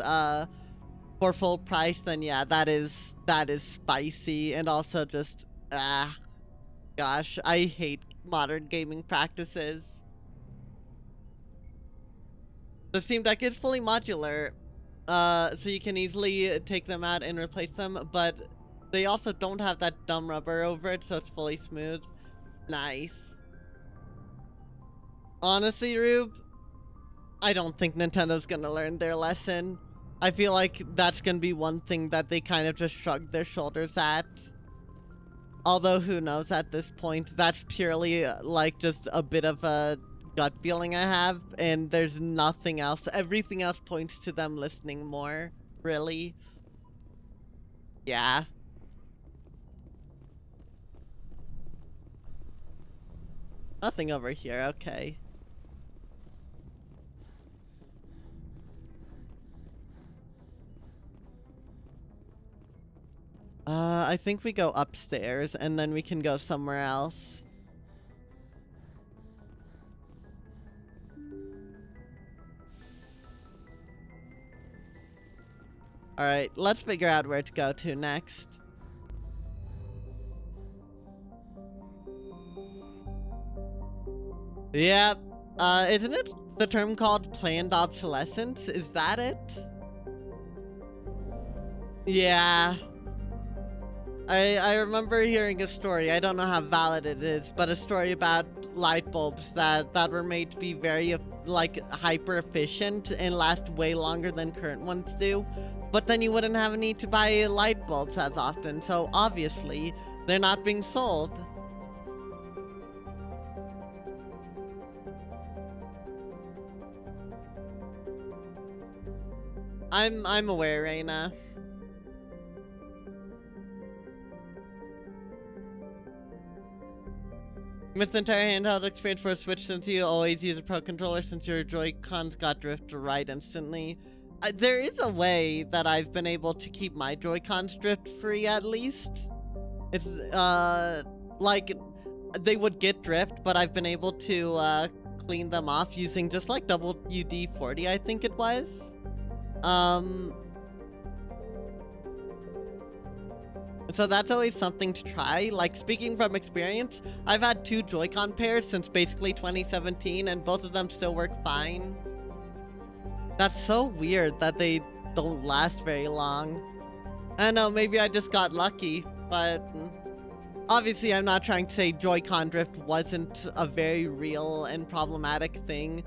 for full price, then yeah, that is spicy. And also just, gosh, I hate modern gaming practices. The Steam Deck is fully modular, so you can easily take them out and replace them, but they also don't have that dumb rubber over it, so it's fully smooth. Nice. Honestly, Rube, I don't think Nintendo's gonna learn their lesson. I feel like that's gonna be one thing that they kind of just shrug their shoulders at. Although, who knows at this point? That's purely, just a bit of a gut feeling I have, and there's nothing else. Everything else points to them listening more, really. Yeah. Nothing over here, okay. I think we go upstairs, and then we can go somewhere else. Alright, let's figure out where to go to next. Yep. Isn't it the term called planned obsolescence? Is that it? Yeah. I remember hearing a story, I don't know how valid it is, but a story about light bulbs that were made to be very, hyper efficient and last way longer than current ones do. But then you wouldn't have a need to buy light bulbs as often, so obviously, they're not being sold. I'm aware, Reina. Miss the entire handheld experience for a Switch since you always use a Pro Controller since your Joy-Cons got drift right instantly. There is a way that I've been able to keep my Joy-Cons drift-free at least. It's, they would get drift, but I've been able to, clean them off using just WD-40, I think it was. So that's always something to try. Speaking from experience, I've had 2 Joy-Con pairs since basically 2017, and both of them still work fine. That's so weird that they don't last very long. I don't know, maybe I just got lucky, but obviously I'm not trying to say Joy-Con drift wasn't a very real and problematic thing,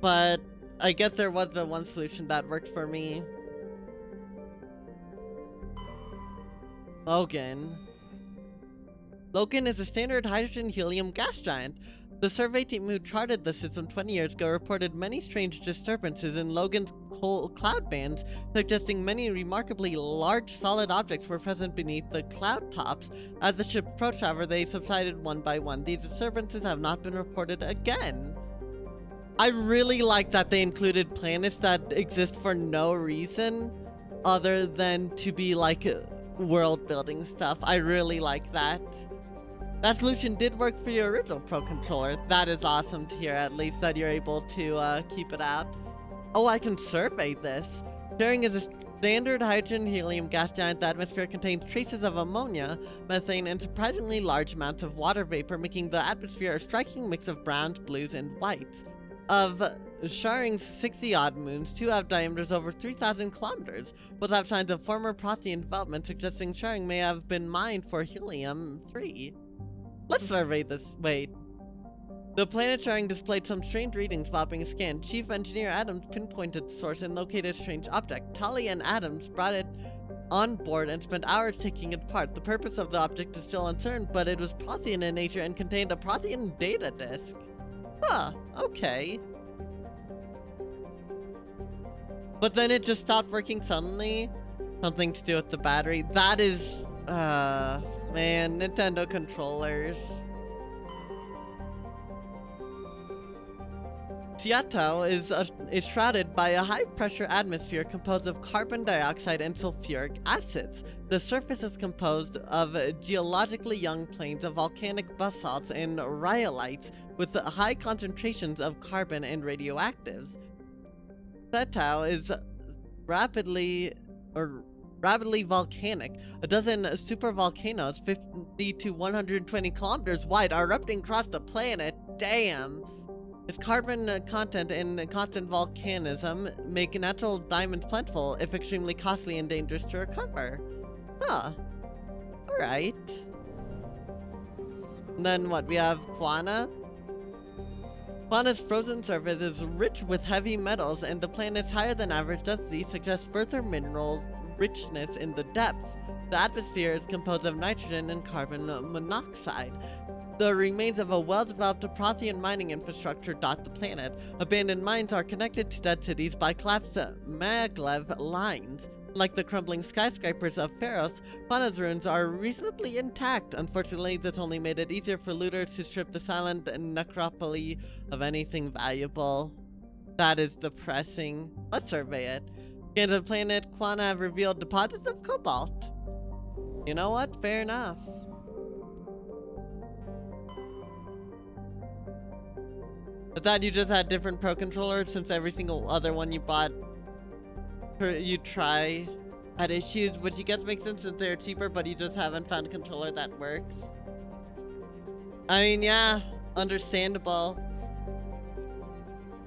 but I guess there was the one solution that worked for me. Logan. Logan is a standard hydrogen-helium gas giant. The survey team who charted the system 20 years ago reported many strange disturbances in Logan's cloud bands, suggesting many remarkably large solid objects were present beneath the cloud tops. As the ship approached, however, they subsided one by one. These disturbances have not been reported again. I really like that they included planets that exist for no reason other than to be like world building stuff. I really like that. That solution did work for your original Pro Controller. That is awesome to hear, at least that you're able to keep it out. Oh, I can survey this. Sharing is a standard hydrogen-helium gas giant. The atmosphere contains traces of ammonia, methane, and surprisingly large amounts of water vapor, making the atmosphere a striking mix of browns, blues, and whites. Of Sharing's 60-odd moons, 2 have diameters over 3,000 kilometers. Both have signs of former Prothean development, suggesting Sharing may have been mined for helium-3. Let's survey this. Wait. The planet Sharing displayed some strange readings while being scanned. Chief Engineer Adams pinpointed the source and located a strange object. Tali and Adams brought it on board and spent hours taking it apart. The purpose of the object is still uncertain, but it was Prothean in nature and contained a Prothean data disk. Huh, okay. But then it just stopped working suddenly. Something to do with the battery. That is, man, Nintendo controllers. Seattle is shrouded by a high-pressure atmosphere composed of carbon dioxide and sulfuric acids. The surface is composed of geologically young plains of volcanic basalts and rhyolites with high concentrations of carbon and radioactives. Seattle is rapidly volcanic. A dozen supervolcanoes, 50 to 120 kilometers wide, are erupting across the planet. Damn! Its carbon content and constant volcanism make natural diamonds plentiful, if extremely costly and dangerous to recover. Huh. Alright. And then what? We have Quana. Quana's frozen surface is rich with heavy metals, and the planet's higher than average density suggests further mineral richness in the depths. The atmosphere is composed of nitrogen and carbon monoxide. The remains of a well-developed Prothean mining infrastructure dot the planet. Abandoned mines are connected to dead cities by collapsed maglev lines. Like the crumbling skyscrapers of Pharos, Quana's ruins are reasonably intact. Unfortunately, this only made it easier for looters to strip the silent necropoli of anything valuable. That is depressing. Let's survey it. Scans of the planet Quana have revealed deposits of cobalt. You know what? Fair enough. I thought you just had different Pro Controllers since every single other one you bought you try had issues, which you guess makes sense since they're cheaper, but you just haven't found a controller that works. I mean, yeah, understandable.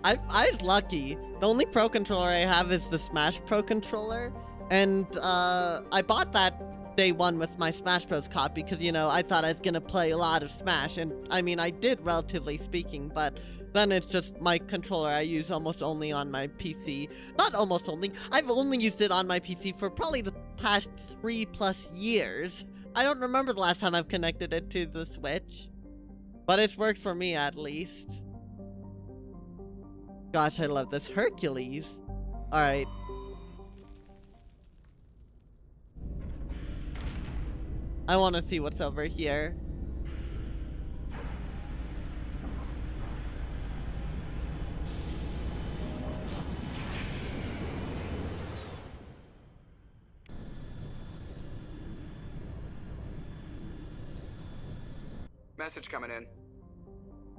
I was lucky. The only Pro Controller I have is the Smash Pro Controller, and I bought that day one with my Smash Bros copy because, you know, I thought I was gonna play a lot of Smash, and I mean, I did, relatively speaking, but then it's just my controller I use almost only on my PC. Not almost only, I've only used it on my PC for probably the past 3+ years. I don't remember the last time I've connected it to the Switch, but it's worked for me at least. Gosh, I love this. Hercules. Alright. I want to see what's over here. Message coming in.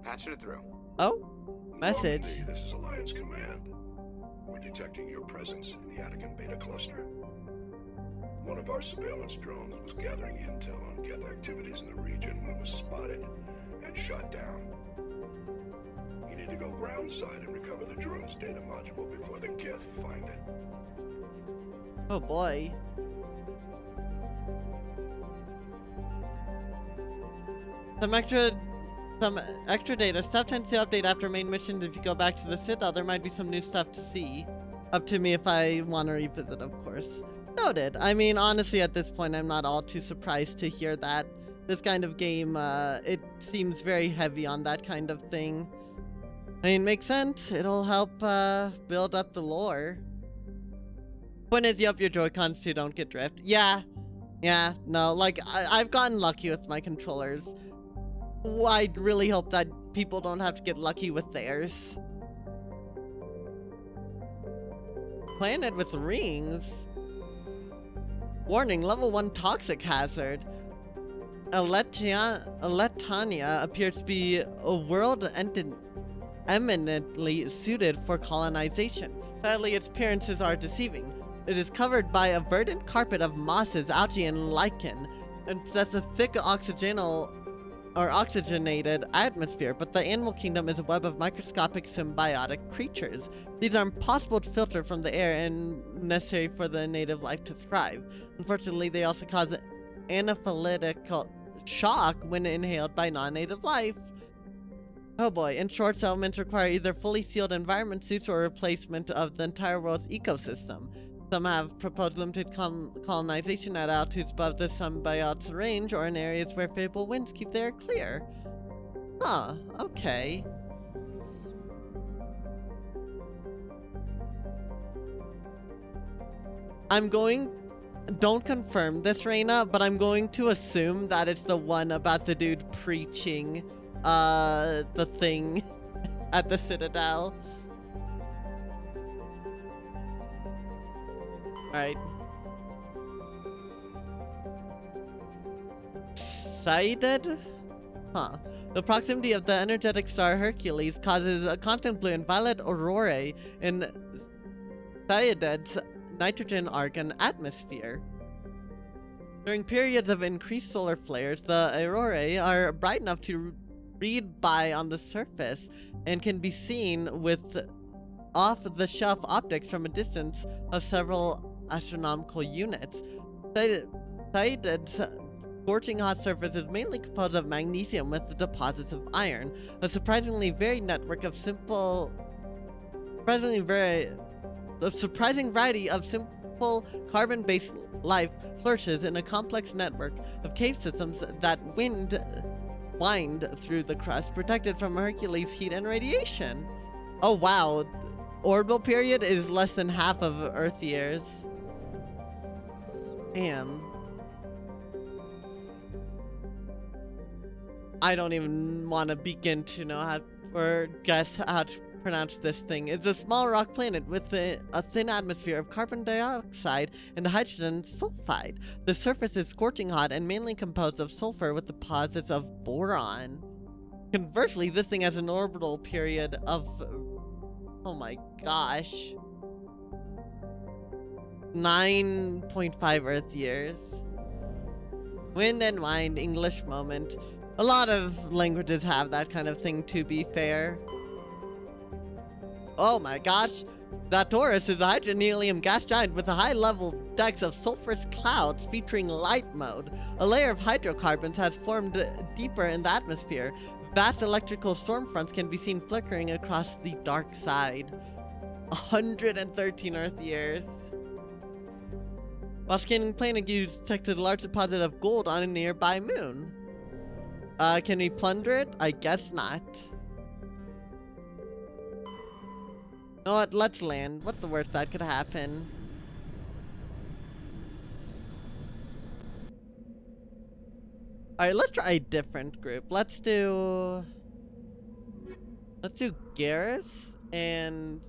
Patching it through. Oh, message. Normandy, this is Alliance Command. We're detecting your presence in the Attican Beta Cluster. One of our surveillance drones was gathering intel on Geth activities in the region when it was spotted and shot down. You need to go groundside and recover the drone's data module before the Geth find it. Oh boy. Some extra data. Stuff tends to update after main missions. If you go back to the Citadel, there might be some new stuff to see. Up to me if I want to revisit, of course. Noted. I mean, honestly, at this point, I'm not all too surprised to hear that. This kind of game, it seems very heavy on that kind of thing. I mean, makes sense. It'll help, build up the lore. Point is, you hope your Joy-Cons too don't get drift. Yeah. Yeah, no, like, I've gotten lucky with my controllers. I really hope that people don't have to get lucky with theirs. Planet with rings? Warning, level 1 toxic hazard. Eletania appears to be a world eminently suited for colonization. Sadly, its appearances are deceiving. It is covered by a verdant carpet of mosses, algae, and lichen, and possesses a thick oxygenated atmosphere, but the animal kingdom is a web of microscopic symbiotic creatures. These are impossible to filter from the air and necessary for the native life to thrive. Unfortunately, they also cause anaphylactic shock when inhaled by non-native life. Oh boy, in short, settlements require either fully sealed environment suits or replacement of the entire world's ecosystem. Some have proposed limited colonization at altitudes above the symbiote's range or in areas where favorable winds keep the air clear. Huh, okay. Don't confirm this, Reina, but I'm going to assume that it's the one about the dude preaching, the thing at the Citadel. Alright. Sighted? Huh. The proximity of the energetic star Hercules causes a constant blue and violet aurorae in Sayaded's nitrogen-argon atmosphere. During periods of increased solar flares, the aurorae are bright enough to read by on the surface and can be seen with off-the-shelf optics from a distance of several astronomical units. Sayaded's scorching hot surface is mainly composed of magnesium with deposits of iron. A surprising variety of simple carbon-based life flourishes in a complex network of cave systems that wind through the crust, protected from Hercules' heat and radiation. Oh wow, orbital period is less than half of Earth years. Damn. I don't even want to begin to know how or guess how to pronounce this thing. It's a small rock planet with a thin atmosphere of carbon dioxide and hydrogen sulfide. The surface is scorching hot and mainly composed of sulfur with deposits of boron. Conversely, this thing has an orbital period of, oh my gosh, 9.5 Earth years. Wind and wind, English moment. A lot of languages have that kind of thing, to be fair. Oh my gosh, that Taurus is a hydrogen helium gas giant with a high-level decks of sulfurous clouds featuring light mode. A layer of hydrocarbons has formed deeper in the atmosphere. Vast electrical storm fronts can be seen flickering across the dark side. 113 Earth years. While scanning the planet, you detected a large deposit of gold on a nearby moon. Can we plunder it? I guess not. You know what? Let's land. What's the worst that could happen? Alright, let's try a different group. Let's do Garrus, and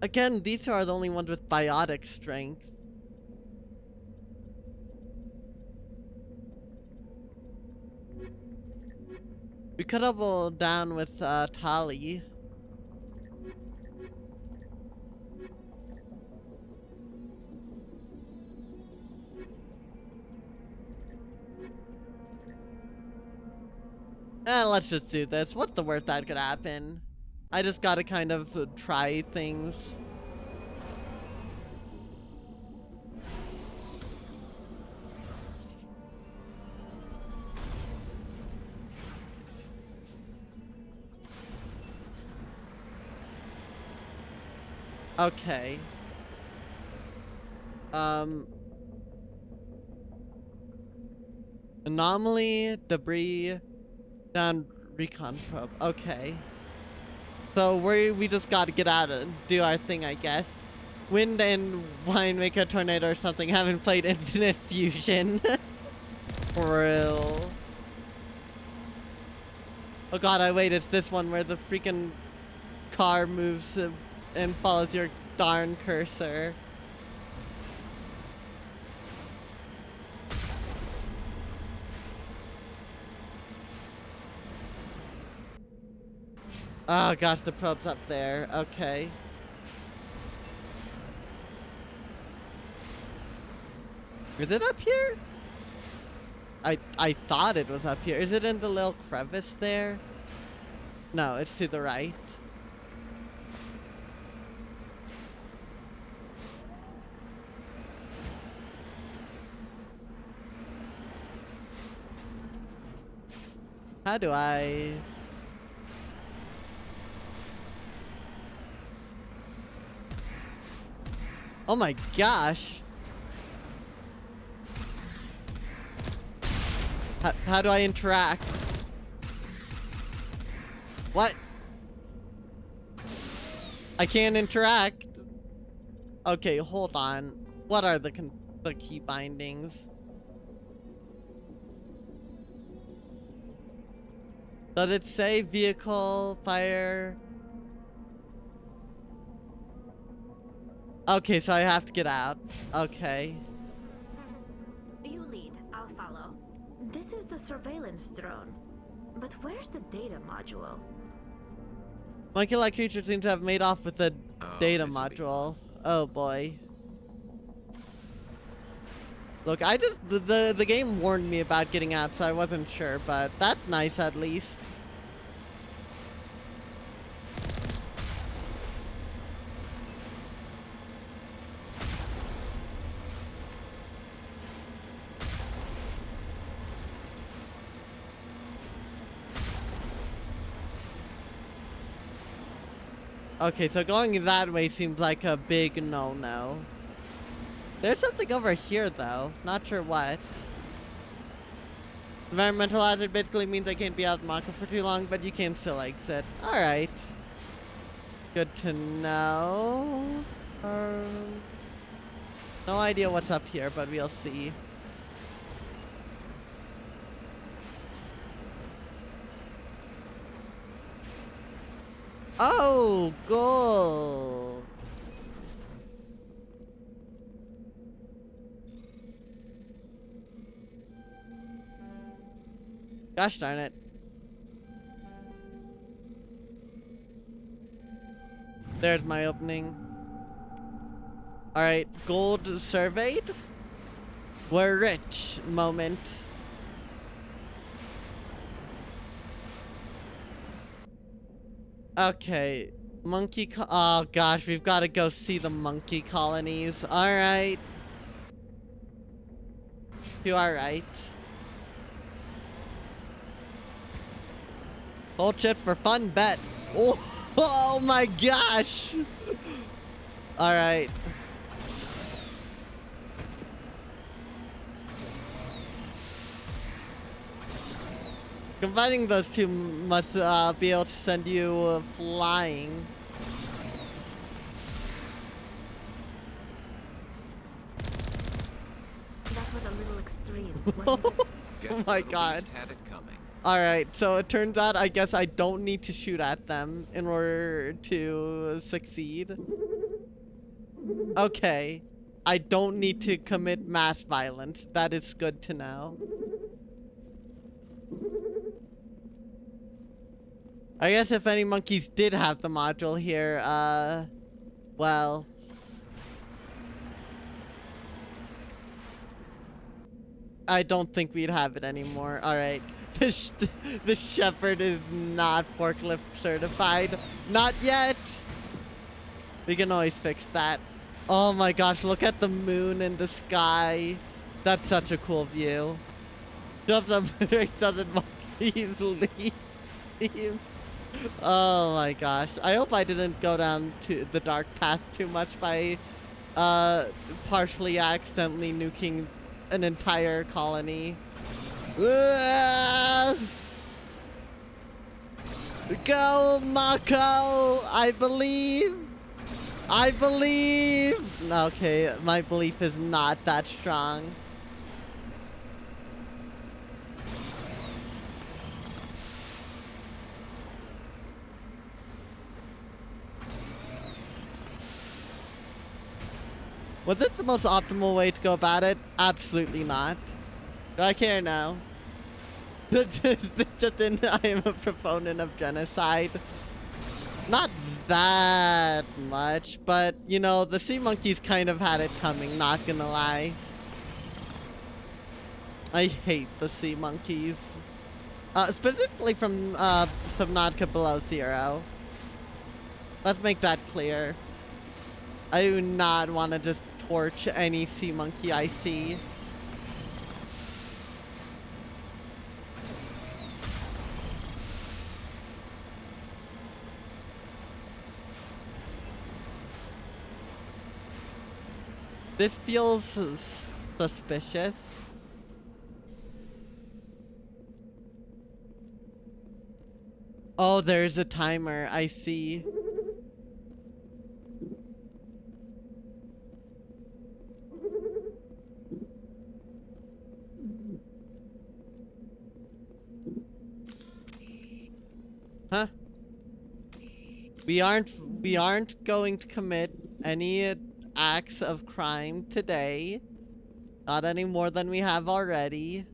again, these two are the only ones with biotic strength. We could double down with Tali. Let's just do this. What's the worst that could happen? I just gotta kind of try things. Okay. Anomaly, debris, down recon probe. Okay. So we just gotta get out and do our thing, I guess. Wind and wine make a tornado or something. Haven't played Infinite Fusion. For real. Oh god, wait, it's this one where the freaking car moves and follows your darn cursor. Oh gosh, the probe's up there. Okay. Is it up here? I thought it was up here. Is it in the little crevice there? No, it's to the right. How do I... Oh my gosh. How do I interact? What? I can't interact. Okay, hold on. What are the key bindings? Does it say vehicle, fire? Okay, so I have to get out. Okay. You lead, I'll follow. This is the surveillance drone. But where's the data module? Monkey-like creatures seem to have made off with the data module. Oh boy. Look, the game warned me about getting out, so I wasn't sure, but that's nice at least. Okay, so going that way seems like a big no-no. There's something over here, though. Not sure what. Environmental hazard basically means I can't be out of the market for too long, but you can still exit. Alright. Good to know. No idea what's up here, but we'll see. Oh, gold. Gosh darn it. There's my opening. Alright, gold surveyed. We're rich moment. Okay, oh gosh, we've got to go see the monkey colonies. Alright. You alright? Hold shit for fun, bet. Oh my gosh! Alright. Combining those two must be able to send you flying. That was a little extreme, wasn't it? Oh my god. Had it coming. Alright, so it turns out I guess I don't need to shoot at them in order to succeed. Okay. I don't need to commit mass violence. That is good to know. I guess if any monkeys did have the module here, well... I don't think we'd have it anymore. Alright. The shepherd is not forklift certified. Not yet! We can always fix that. Oh my gosh, look at the moon in the sky. That's such a cool view. Just the southern monkeys leaves. Oh my gosh. I hope I didn't go down to the dark path too much by uh, partially accidentally nuking an entire colony. Go, Mako! I believe! I believe! Okay, my belief is not that strong. Was this the most optimal way to go about it? Absolutely not. Do I care now? Just in, I am a proponent of genocide. Not that much, but you know, the sea monkeys kind of had it coming, not gonna lie. I hate the sea monkeys. Specifically from Subnautica Below Zero. Let's make that clear. I do not want to just torch any sea monkey I see. This feels suspicious. Oh, there's a timer. I see. Huh? We aren't going to commit any acts of crime today. Not any more than we have already.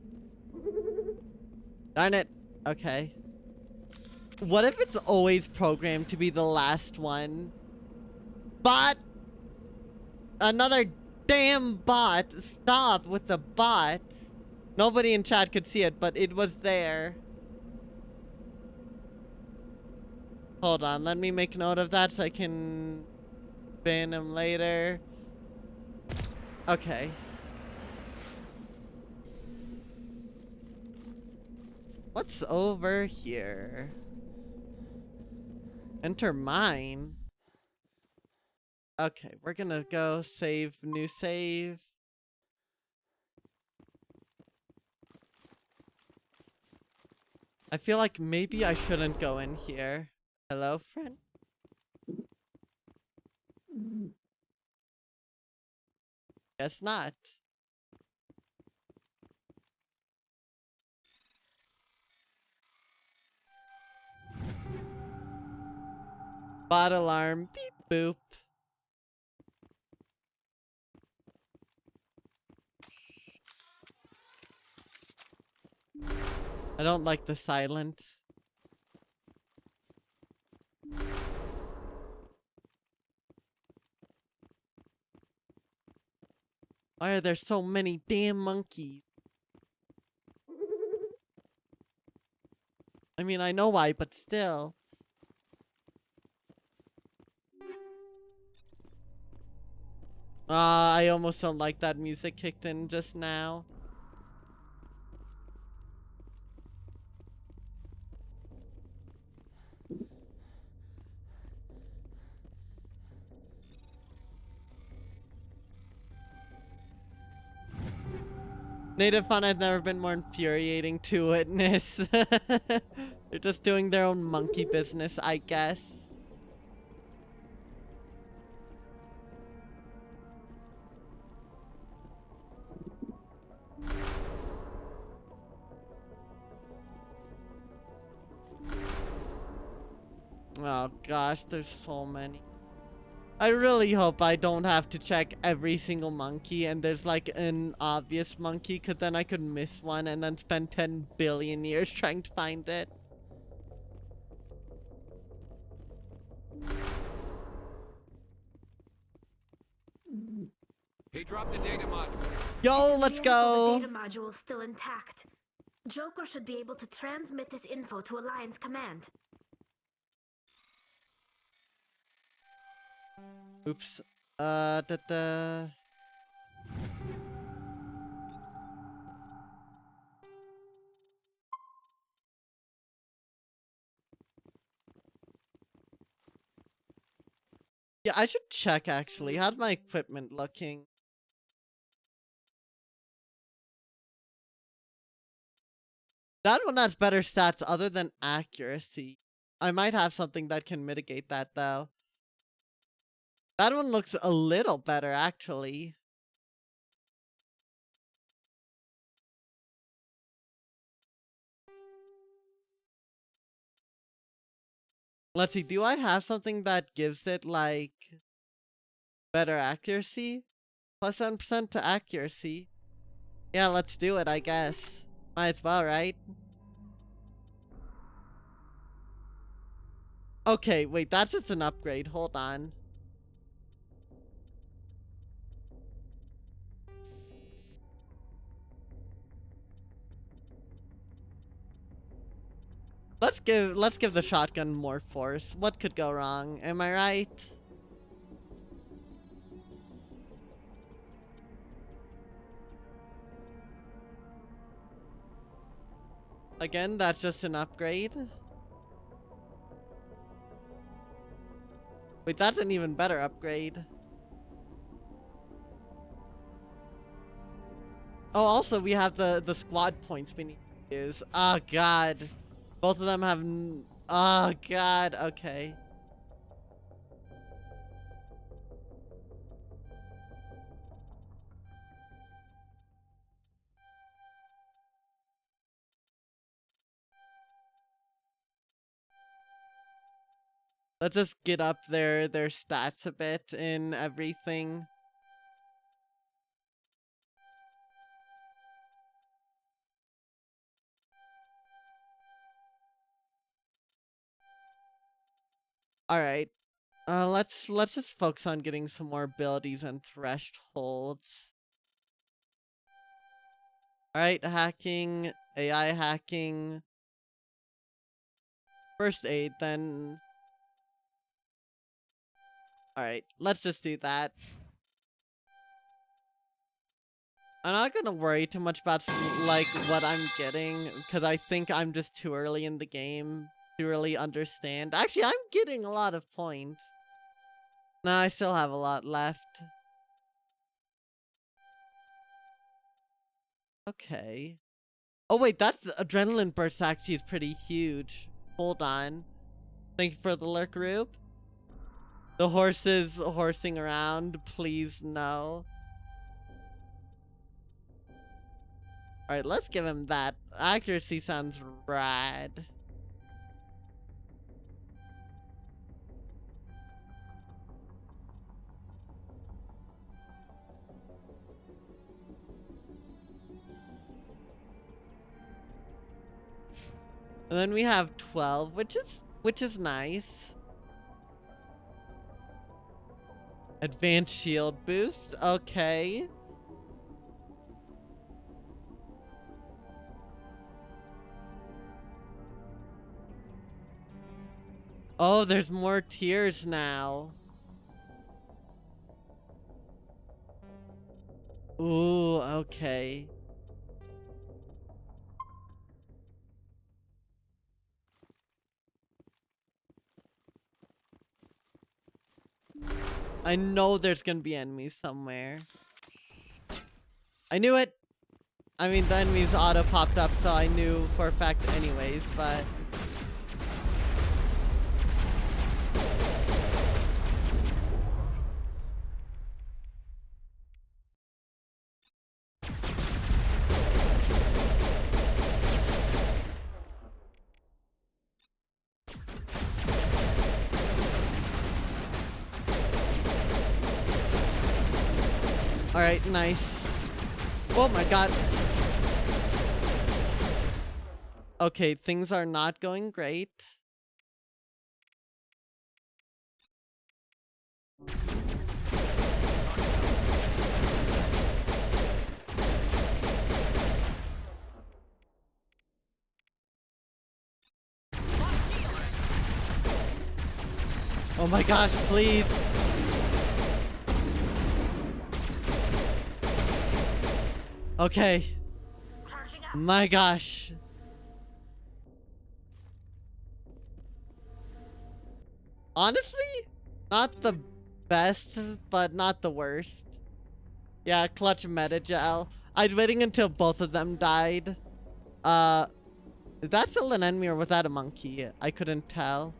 Darn it. Okay. What if it's always programmed to be the last one? Bot! Another damn bot! Stop with the bots! Nobody in chat could see it, but it was there. Hold on, let me make note of that so I can ban him later. Okay. What's over here? Enter mine. Okay, we're gonna go save, new save. I feel like maybe I shouldn't go in here. Hello, friend? Guess not. Bot alarm. Beep boop. I don't like the silence. Why are there so many damn monkeys? I mean, I know why, but still. I almost don't like that music kicked in just now. Native fauna has never been more infuriating to witness. They're just doing their own monkey business, I guess. Oh gosh, there's so many. I really hope I don't have to check every single monkey and there's like an obvious monkey, cause then I could miss one and then spend 10 billion years trying to find it. He dropped the data module. Yo, let's go. The data module is still intact. Joker should be able to transmit this info to Alliance Command. Oops. Yeah, I should check actually. How's my equipment looking? That one has better stats other than accuracy. I might have something that can mitigate that though. That one looks a little better actually. Let's see, do I have something that gives it like better accuracy? Plus 7% to accuracy. Yeah, let's do it, I guess. Might as well, right? Okay, wait, that's just an upgrade. Hold on. Let's give the shotgun more force. What could go wrong? Am I right? Again, that's just an upgrade. Wait, that's an even better upgrade. Oh, also we have the squad points we need to use. Oh god. Both of them have oh god, okay. Let's just get up their stats a bit in everything. All right. Let's just focus on getting some more abilities and thresholds. All right, hacking, AI hacking, first aid, then. All right, let's just do that. I'm not gonna worry too much about like what I'm getting because I think I'm just too early in the game to really understand. Actually, I'm getting a lot of points. No, I still have a lot left. Okay. Oh wait, that's adrenaline burst actually is pretty huge. Hold on. Thank you for the lurk, Rube. The horse is horsing around. Please no. Alright, let's give him that. Accuracy sounds rad. And then we have 12, which is nice. Advanced shield boost. Okay. Oh, there's more tiers now. Ooh, okay. I know there's gonna be enemies somewhere. I knew it! I mean, the enemies auto popped up, so I knew for a fact anyways, but... Alright, nice. Oh my god. Okay, things are not going great. Oh my gosh, please. Okay. My gosh. Honestly, not the best, but not the worst. Yeah, clutch meta gel. I was waiting until both of them died. Is that still an enemy or was that a monkey? I couldn't tell.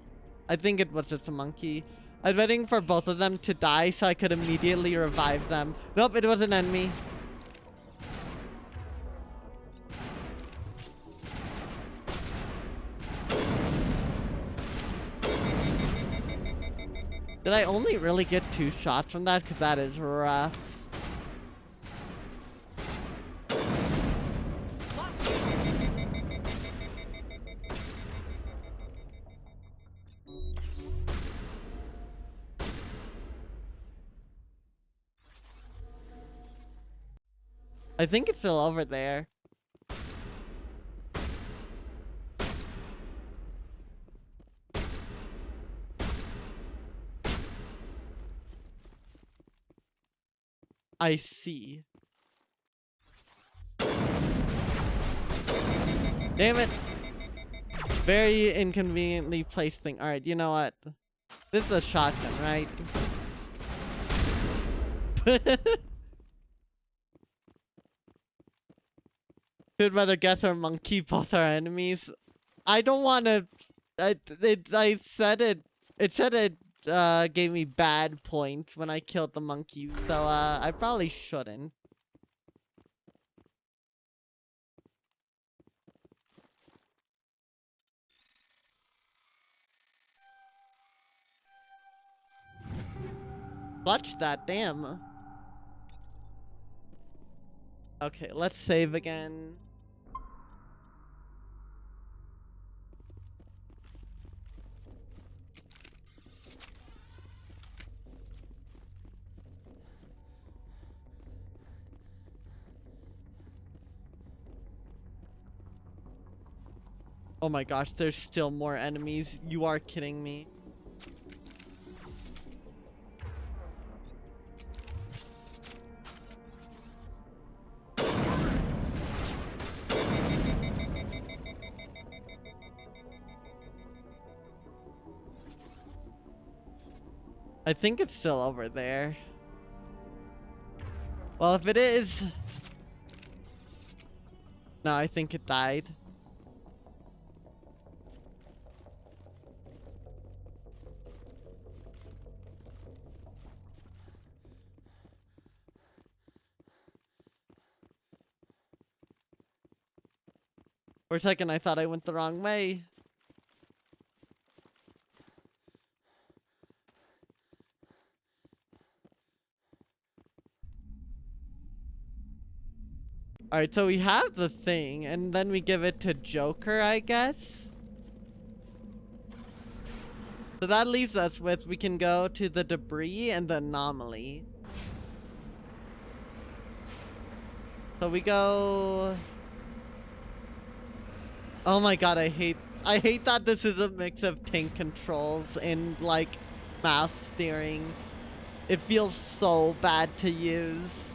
I think it was just a monkey. I was waiting for both of them to die so I could immediately revive them. Nope, it was an enemy. Did I only really get 2 shots from that? Because that is rough. I think it's still over there. I see. Damn it. Very inconveniently placed thing. Alright, you know what? This is a shotgun, right? Could rather guess or monkey both our enemies. I don't want to. I said it. It said it gave me bad points when I killed the monkeys, so I probably shouldn't. Clutch that, damn. Okay, let's save again. Oh my gosh, there's still more enemies. You are kidding me. I think it's still over there. Well, if it is... No, I think it died. For a second, I thought I went the wrong way. Alright, so we have the thing, and then we give it to Joker, I guess? So that leaves us with, we can go to the debris and the anomaly. So we go... Oh my god, I hate that this is a mix of tank controls and, like, mouse steering. It feels so bad to use.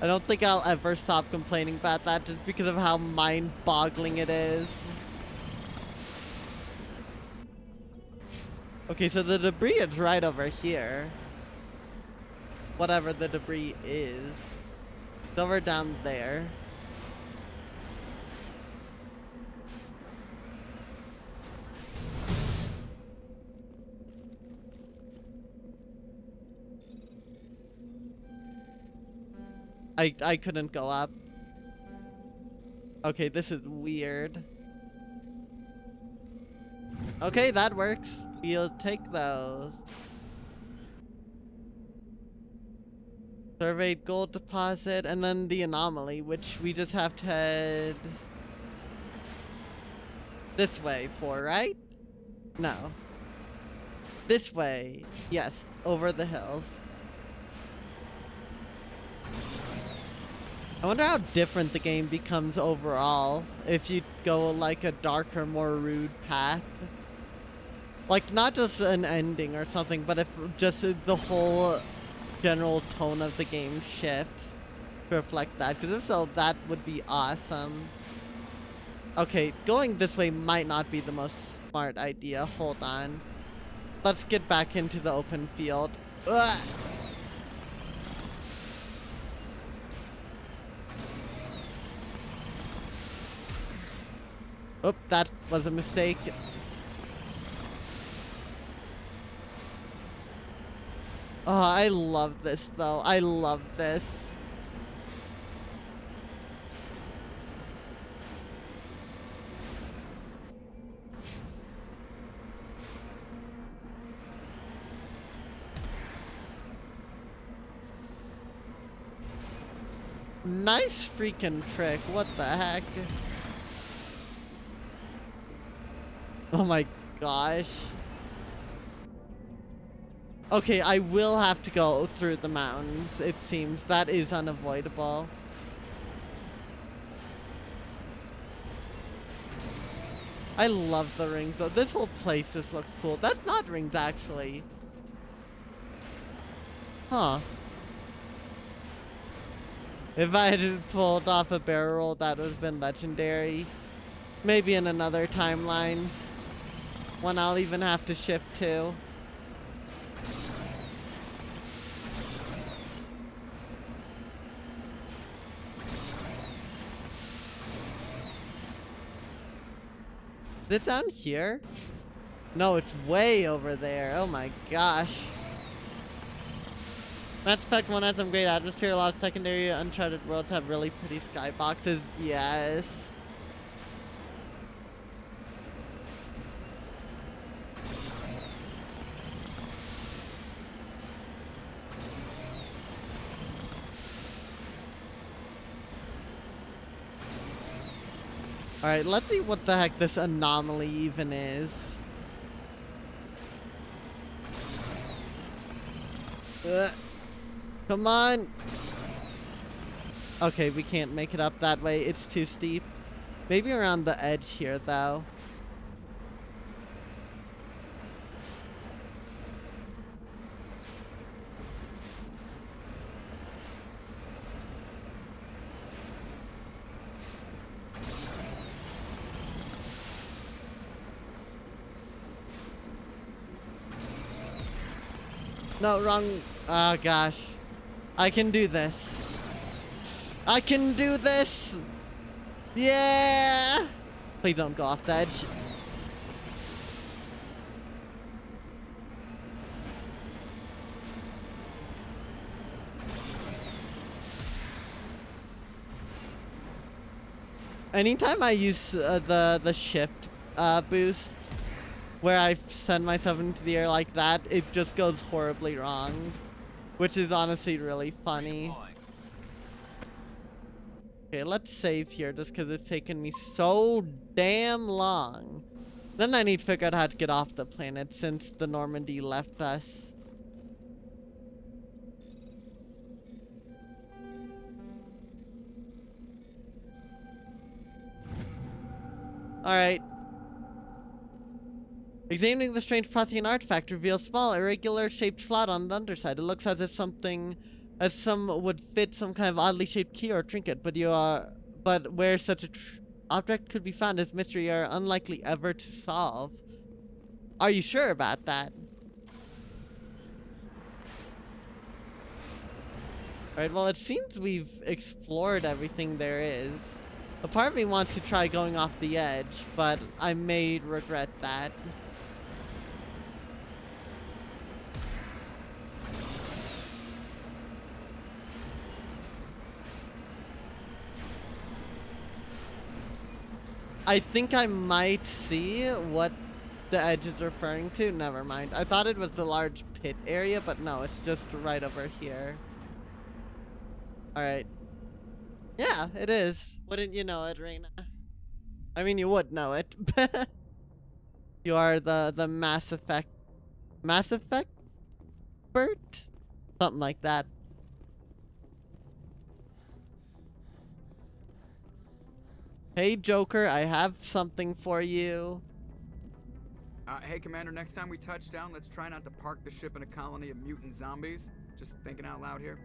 I don't think I'll ever stop complaining about that just because of how mind-boggling it is. Okay, so the debris is right over here. Whatever the debris is. It's over down there. I couldn't go up. Okay, this is weird. Okay, that works. We'll take those. Surveyed gold deposit, and then the anomaly, which we just have to head this way for, right? No. This way. Yes, over the hills. I wonder how different the game becomes overall if you go like a darker, more rude path. Like, not just an ending or something, but if just the whole general tone of the game shifts to reflect that, because if so, that would be awesome. Okay, going this way might not be the most smart idea. Hold on. Let's get back into the open field. Ugh. Oop, that was a mistake. Oh, I love this though. I love this. Nice freaking trick. What the heck? Oh my gosh. Okay, I will have to go through the mountains, it seems. That is unavoidable. I love the rings though. This whole place just looks cool. That's not rings actually. Huh. If I had pulled off a barrel roll, that would have been legendary. Maybe in another timeline. One I'll even have to shift to. Is it down here? No, it's way over there. Oh my gosh. Mass Effect 1 had some great atmosphere. A lot of secondary uncharted worlds have really pretty skyboxes. Yes. Alright, let's see what the heck this anomaly even is. Come on! Okay, we can't make it up that way. It's too steep. Maybe around the edge here, though. No, wrong. Oh, gosh. I can do this. I can do this! Yeah! Please don't go off the edge. Anytime I use the shift boost, where I send myself into the air like that, it just goes horribly wrong. Which is honestly really funny. Okay, let's save here just because it's taken me so damn long. Then I need to figure out how to get off the planet since the Normandy left us. Alright. Examining the strange processing artifact reveals small, irregular shaped slot on the underside. It looks as if some would fit some kind of oddly shaped key or trinket, but where such a object could be found is mystery are unlikely ever to solve. Are you sure about that? Alright, well it seems we've explored everything there is. A part of me wants to try going off the edge, but I may regret that. I think I might see what the edge is referring to. Never mind. I thought it was the large pit area, but no, it's just right over here. Alright. Yeah, it is. Wouldn't you know it, Reina? I mean, you would know it. You are the Mass Effect Bert? Something like that. Hey, Joker, I have something for you. Hey, Commander, next time we touch down, let's try not to park the ship in a colony of mutant zombies. Just thinking out loud here.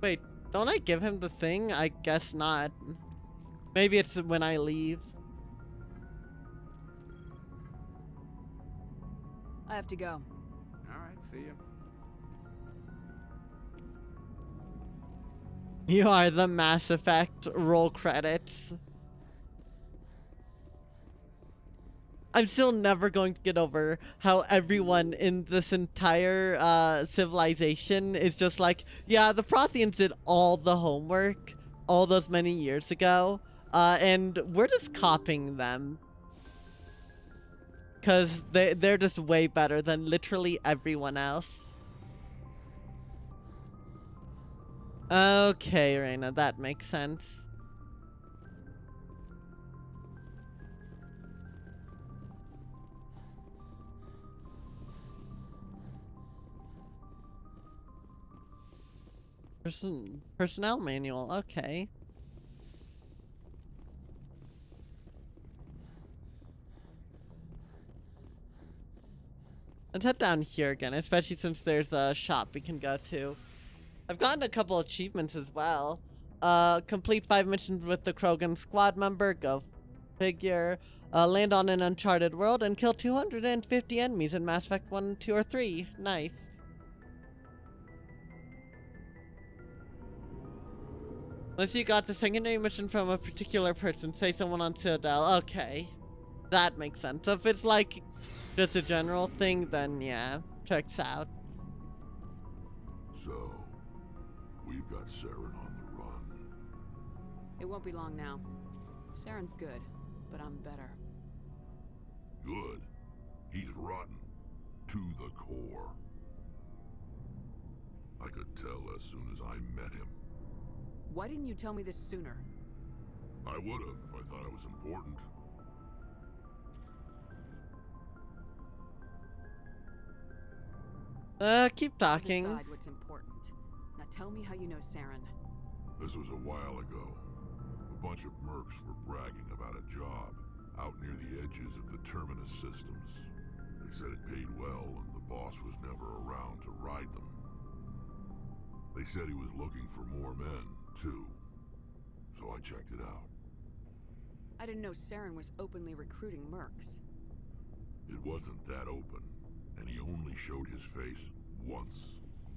Wait, don't I give him the thing? I guess not. Maybe it's when I leave. I have to go. Alright, see you. You are the Mass Effect roll credits. I'm still never going to get over how everyone in this entire civilization is just like, yeah, the Protheans did all the homework all those many years ago, and we're just copying them. Because they're just way better than literally everyone else. Okay, Reina, that makes sense. Personnel manual, okay. Let's head down here again, especially since there's a shop we can go to. I've gotten a couple achievements as well. Complete 5 missions with the Krogan squad member, go figure. Land on an uncharted world and kill 250 enemies in Mass Effect 1, 2, or 3. Nice. Unless you got the secondary mission from a particular person, say someone on Citadel. Okay. That makes sense. So if it's like just a general thing, then yeah, checks out. So, we've got Saren on the run. It won't be long now. Saren's good, but I'm better. Good. He's rotten. To the core. I could tell as soon as I met him. Why didn't you tell me this sooner? I would have if I thought it was important. Keep talking. Decide what's important. Now tell me how you know Saren. This was a while ago. A bunch of mercs were bragging about a job out near the edges of the Terminus systems. They said it paid well and the boss was never around to ride them. They said he was looking for more men, too. So I checked it out. I didn't know Saren was openly recruiting mercs. It wasn't that open, and he only showed his face once.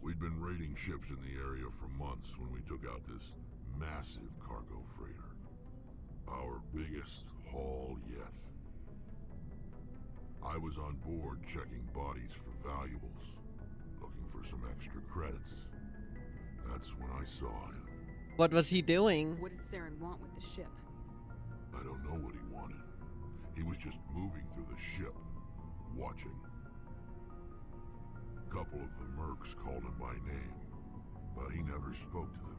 We'd been raiding ships in the area for months when we took out this massive cargo freighter. Our biggest haul yet. I was on board checking bodies for valuables, looking for some extra credits. That's when I saw him. What was he doing? What did Saren want with the ship? I don't know what he wanted. He was just moving through the ship, watching. A couple of the mercs called him by name, but he never spoke to them.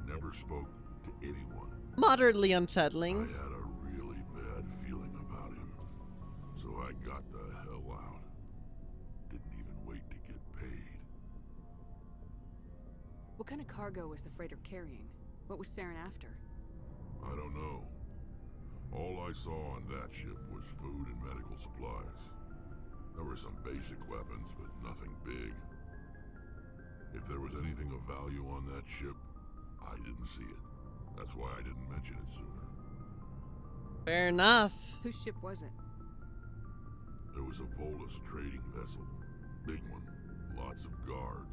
Never spoke to anyone. Moderately unsettling. I had a really bad feeling about him, so I got the hell out. Didn't even wait to get paid. What kind of cargo was the freighter carrying? What was Saren after? I don't know. All I saw on that ship was food and medical supplies. There were some basic weapons, but nothing big. If there was anything of value on that ship, I didn't see it. That's why I didn't mention it sooner. Fair enough. Whose ship was it? There was a Volus trading vessel. Big one. Lots of guards.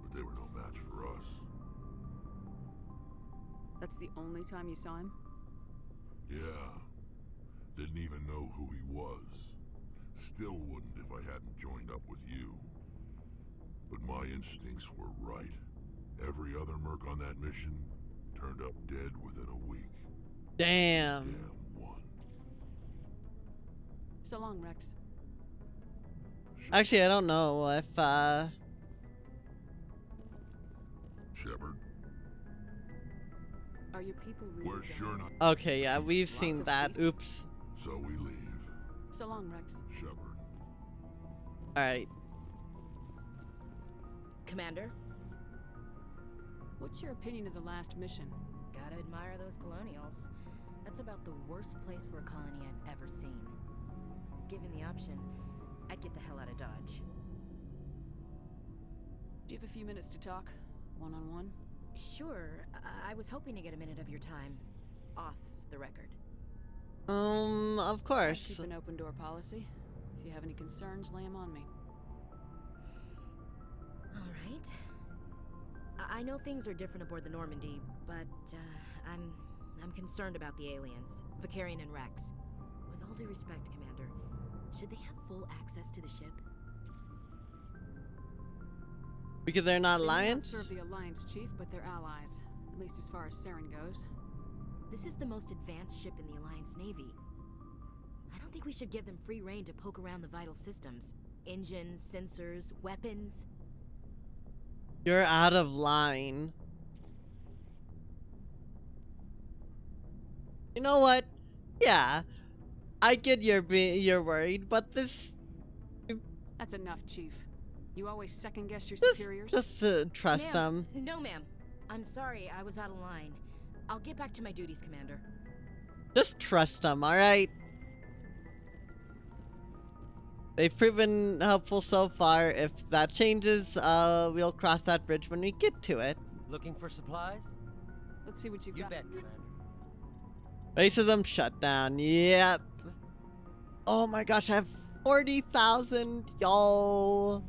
But they were no match for us. That's the only time you saw him? Yeah. Didn't even know who he was. Still wouldn't if I hadn't joined up with you. But my instincts were right. Every other merc on that mission turned up dead within a week. Damn. Damn one. So long, Rex. Actually, I don't know if, Shepard? Are your people really We're sure not. Okay, yeah, we've seen that. Oops. So we leave. So long, Rex. Shepard. Alright. Commander? What's your opinion of the last mission? Gotta admire those colonials. That's about the worst place for a colony I've ever seen. given the option, I'd get the hell out of Dodge. Do you have a few minutes to talk? One-on-one? Sure. I was hoping to get a minute of your time. Off the record. Of I course. keep an open door policy. If you have any concerns, lay them on me. Alright. I know things are different aboard the Normandy, but, I'm concerned about the aliens. Vicarian and Rex. With all due respect, Commander, should they have full access to the ship? Because they're not They may not Alliance? serve the Alliance, Chief, but they're allies. At least as far as Saren goes. This is the most advanced ship in the Alliance Navy. I don't think we should give them free rein to poke around the vital systems. Engines, sensors, weapons. You're out of line. You know what? Yeah, I get you're worried, but this That's enough, Chief. You always second-guess your just superiors. trust them. No, ma'am. I'm sorry, I was out of line. I'll get back to my duties, Commander. Just trust them, all right? They've proven helpful so far. If that changes, we'll cross that bridge when we get to it. Looking for supplies? Let's see what you You got. bet, Commander. Racism shut down. Yep. Oh my gosh, I have 40,000. Yo.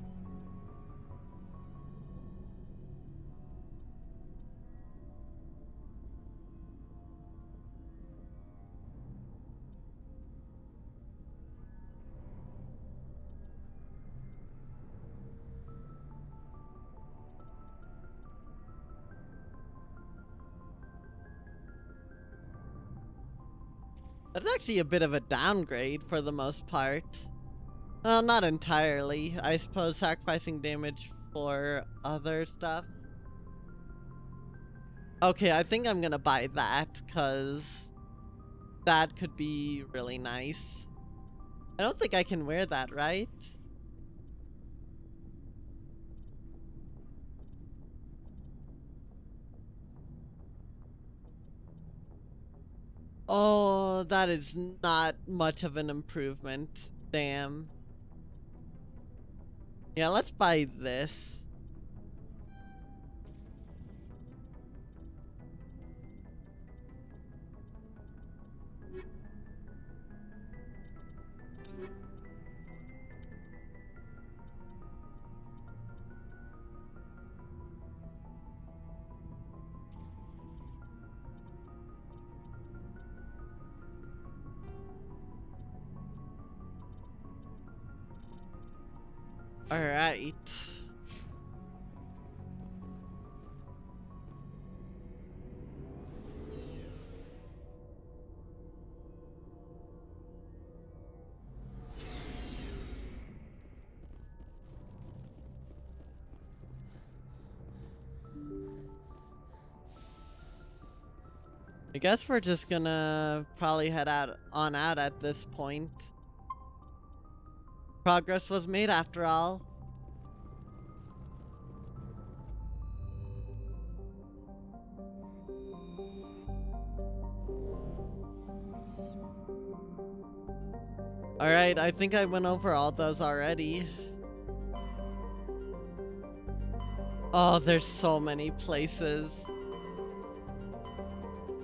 That's actually a bit of a downgrade for the most part. Well, not entirely. I suppose sacrificing damage for other stuff. Okay, I think I'm gonna buy that, because that could be really nice. I don't think I can wear that, right? Oh, that is not much of an improvement. Damn. Yeah, let's buy this. All right. I guess we're just gonna probably head out at this point. Progress was made after all. Alright, I think I went over all those already. Oh, there's so many places.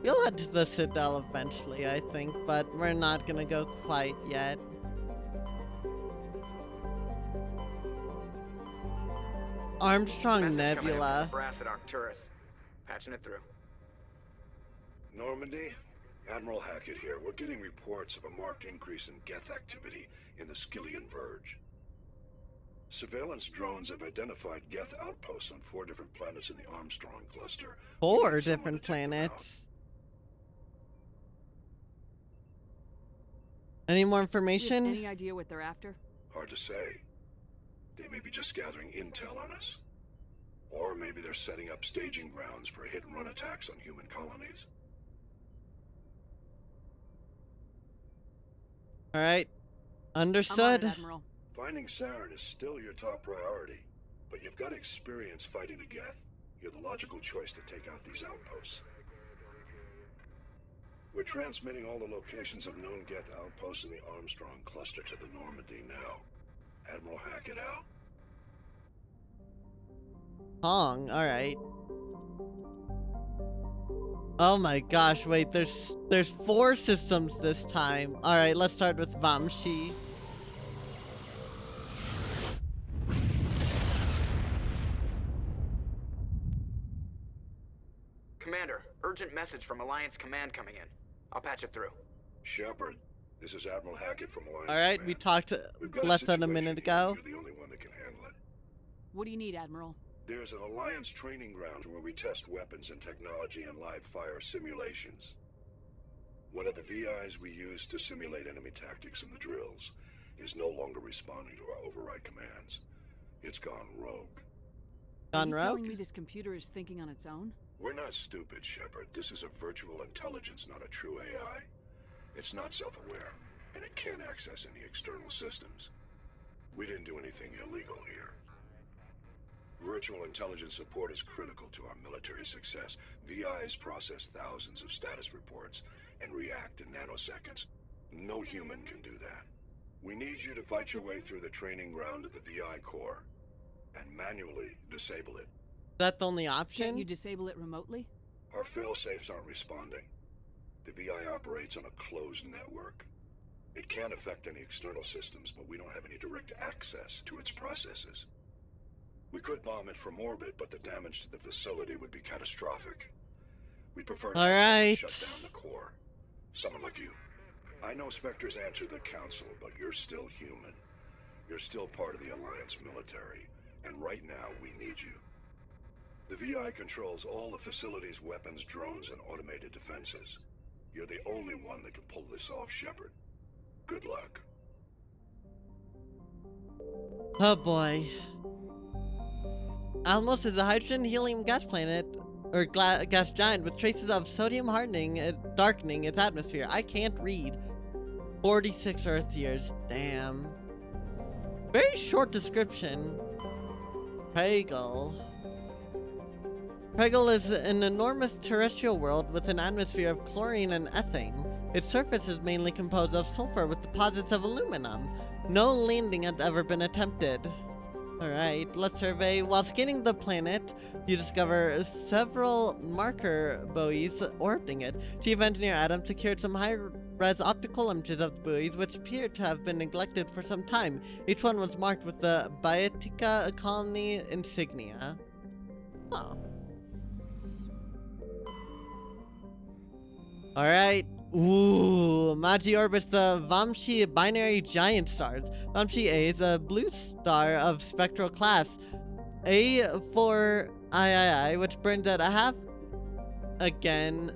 We'll head to the Citadel eventually, I think, but we're not gonna go quite yet. Armstrong Message coming in from Nebula. the brass at Arcturus. Patching it through. Normandy? Admiral Hackett here. We're getting reports of a marked increase in Geth activity in the Skyllian Verge. Surveillance drones have identified Geth outposts on 4 different planets in the Armstrong cluster. 4 different planets. Any more Do you have information? any idea what they're after? Hard to say. They may be just gathering intel on us. Or maybe they're setting up staging grounds for hit-and-run attacks on human colonies. Alright. I'm on Understood. it, Admiral. Finding Saren is still your top priority, but you've got experience fighting the Geth. You're the logical choice to take out these outposts. We're transmitting all the locations of known Geth outposts in the Armstrong cluster to the Normandy now. Admiral Hackett out. Hong, alright. Oh my gosh, wait, there's 4 systems this time. Alright, let's start with Vamshi. Commander, urgent message from Alliance Command coming in. I'll patch it through. Shepard, this is Admiral Hackett from Alliance Alright, Command. we talked less than a minute ago. You're the only one that can handle it. What do you need, Admiral? There's an Alliance training ground where we test weapons and technology in live fire simulations. One of the VIs we use to simulate enemy tactics in the drills is no longer responding to our override commands. It's gone rogue. Are you telling me this computer is thinking on its own? We're not stupid, Shepard. This is a virtual intelligence, not a true AI. It's not self-aware, and it can't access any external systems. We didn't do anything illegal here. Virtual intelligence support is critical to our military success. VIs process thousands of status reports and react in nanoseconds. No human can do that. We need you to fight your way through the training ground of the VI core and manually disable it. That's the only option? Can't you disable it remotely? Our fail-safes aren't responding. The VI operates on a closed network. It can't affect any external systems, but we don't have any direct access to its processes. We could bomb it from orbit, but the damage to the facility would be catastrophic. We'd prefer to shut down the core. Someone like you. I know Spectres answer the Council, but you're still human. You're still part of the Alliance military, and right now we need you. The VI controls all the facility's weapons, drones, and automated defenses. You're the only one that can pull this off, Shepard. Good luck. Oh boy. Almos is a hydrogen helium gas planet, or gas giant with traces of sodium hardening and darkening its atmosphere. I can't read. 46 Earth years. Damn. Very short description. Pregel. Pregel is an enormous terrestrial world with an atmosphere of chlorine and ethane. Its surface is mainly composed of sulfur with deposits of aluminum. No landing has ever been attempted. Alright, let's survey. While scanning the planet, you discover several marker buoys orbiting it. Chief Engineer Adam secured some high-res optical images of the buoys, which appear to have been neglected for some time. Each one was marked with the Biotica colony insignia. Oh. Alright. Ooh, Magi orbits the Vamshi binary giant stars. Vamshi A is a blue star of spectral class A4 III, which burns at a half again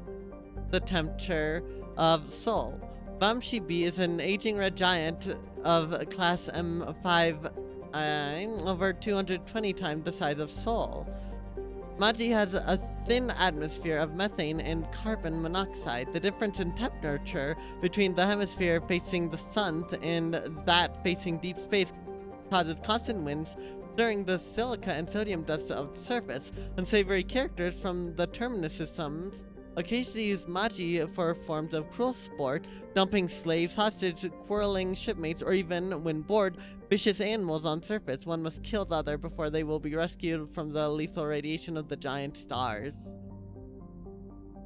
the temperature of Sol. Vamshi B is an aging red giant of class M5 II, over 220 times the size of Sol. Magi has a thin atmosphere of methane and carbon monoxide. The difference in temperature between the hemisphere facing the sun and that facing deep space causes constant winds, stirring the silica and sodium dust of the surface. Unsavory characters from the terminus systems occasionally use Magi for forms of cruel sport, dumping slaves, hostage, quarreling shipmates, or even, when bored, vicious animals on surface. One must kill the other before they will be rescued from the lethal radiation of the giant stars.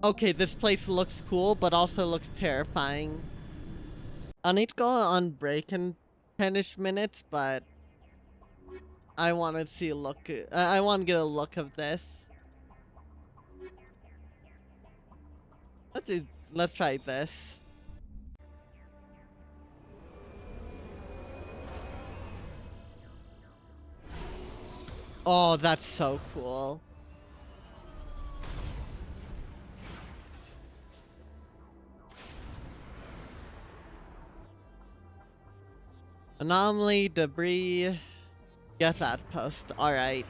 Okay, this place looks cool, but also looks terrifying. I'll need to go on break in 10-ish minutes, but I want to see a look. I want to get a look of this. Let's try this. Oh, that's so cool. Anomaly, debris, get that post. Alright.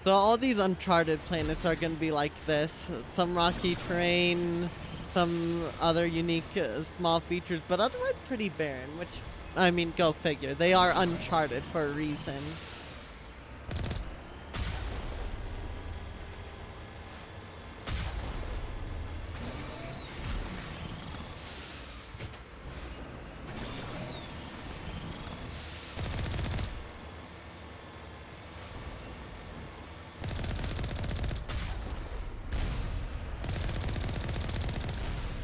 So all these uncharted planets are going to be like this. Some rocky terrain, some other unique small features, but otherwise pretty barren, which I mean, go figure. They are uncharted for a reason.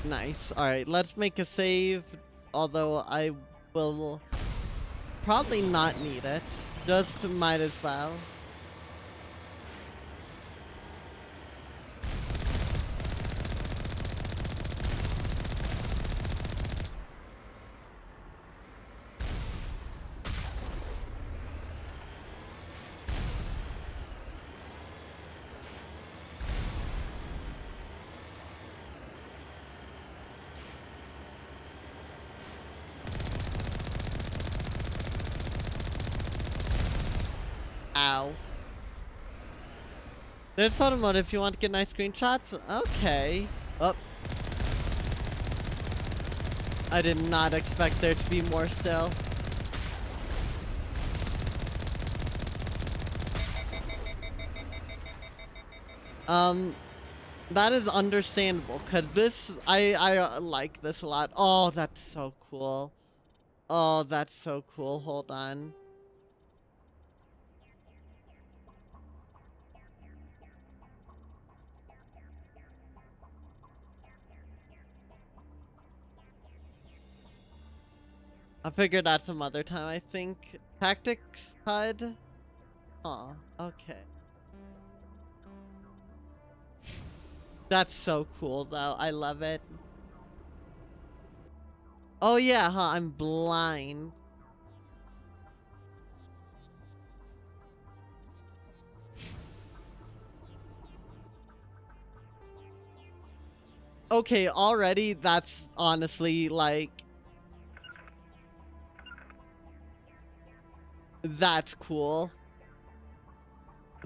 Nice. Alright, let's make a save. Although I will probably not need it. Just might as well. Ow. There's photo mode if you want to get nice screenshots. Okay. Oh. I did not expect there to be more still. That is understandable, cause this, I like this a lot. Oh, that's so cool. Oh, that's so cool. Hold on. I'll figure it out some other time, I think. Tactics HUD? Aw, okay. That's so cool, though. I love it. Oh, yeah, huh? I'm blind. Okay, already, that's honestly, like... That's cool.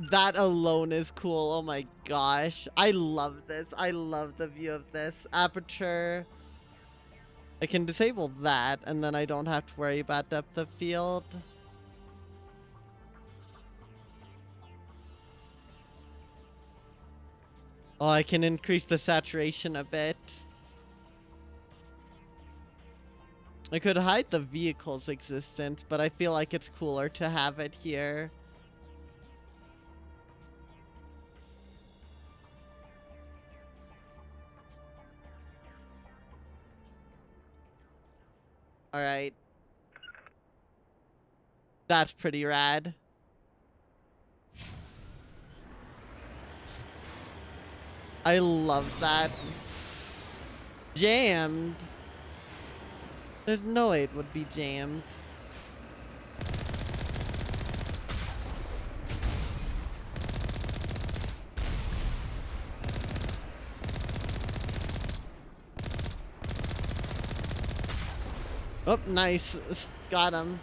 That alone is cool. Oh my gosh. I love this. I love the view of this. Aperture. I can disable that, and then I don't have to worry about depth of field. Oh, I can increase the saturation a bit. I could hide the vehicle's existence, but I feel like it's cooler to have it here. Alright. That's pretty rad. I love that. Jammed. There's no way it would be jammed. Oh, nice. Got him.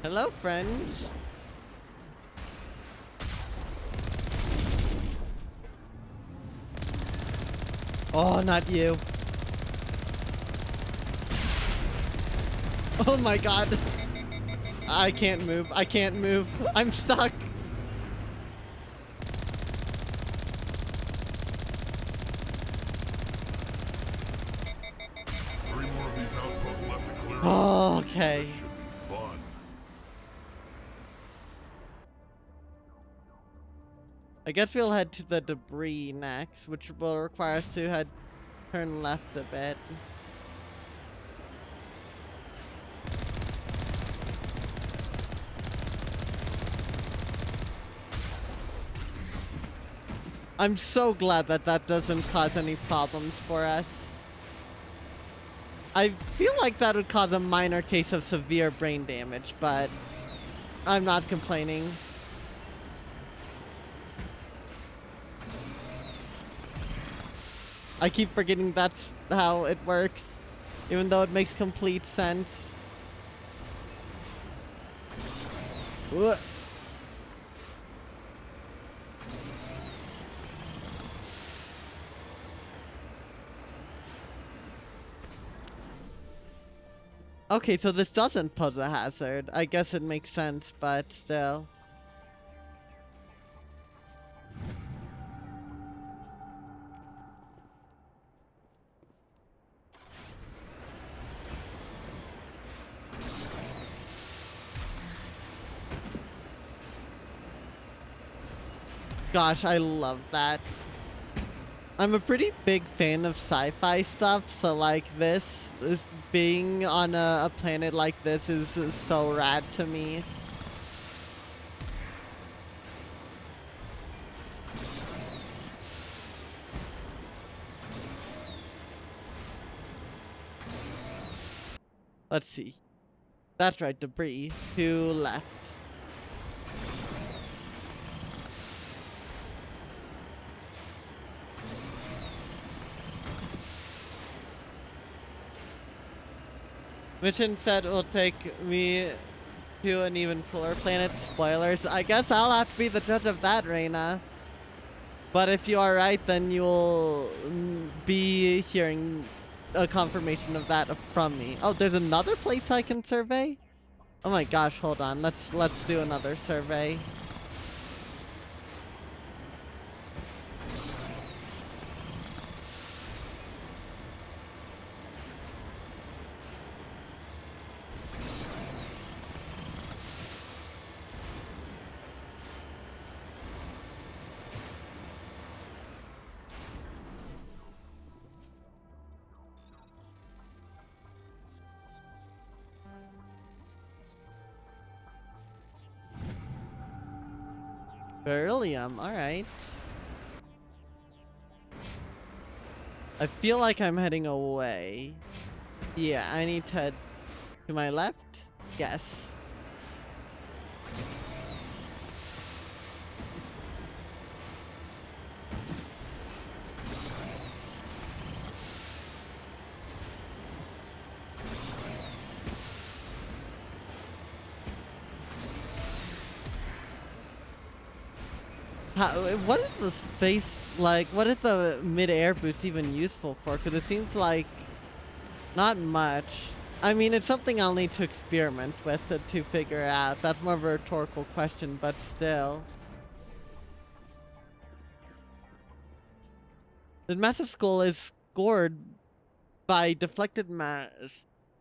Hello, friends. Oh, not you. Oh my god. I can't move. I can't move. I'm stuck. Oh, okay. This should be fun. I guess we'll head to the debris next, which will require us to turn left a bit. I'm so glad that that doesn't cause any problems for us. I feel like that would cause a minor case of severe brain damage, but I'm not complaining. I keep forgetting that's how it works, even though it makes complete sense. Ugh. Okay, so this doesn't pose a hazard. I guess it makes sense, but still. Gosh, I love that. I'm a pretty big fan of sci-fi stuff, so like this being on a planet like this is so rad to me. Let's see. That's right, debris. Two left. Mission said will take me to an even cooler planet. Spoilers. I guess I'll have to be the judge of that, Reina. But if you are right, then you'll be hearing a confirmation of that from me. Oh, there's another place I can survey? Oh my gosh, hold on. Let's do another survey. Beryllium, alright. I feel like I'm heading away. Yeah, I need to head to my left? Yes. What is the space, like, what is the mid-air boost even useful for? Because it seems like not much. I mean, it's something I'll need to experiment with to figure out. That's more of a rhetorical question, but still. The massive skull is scored by deflected mass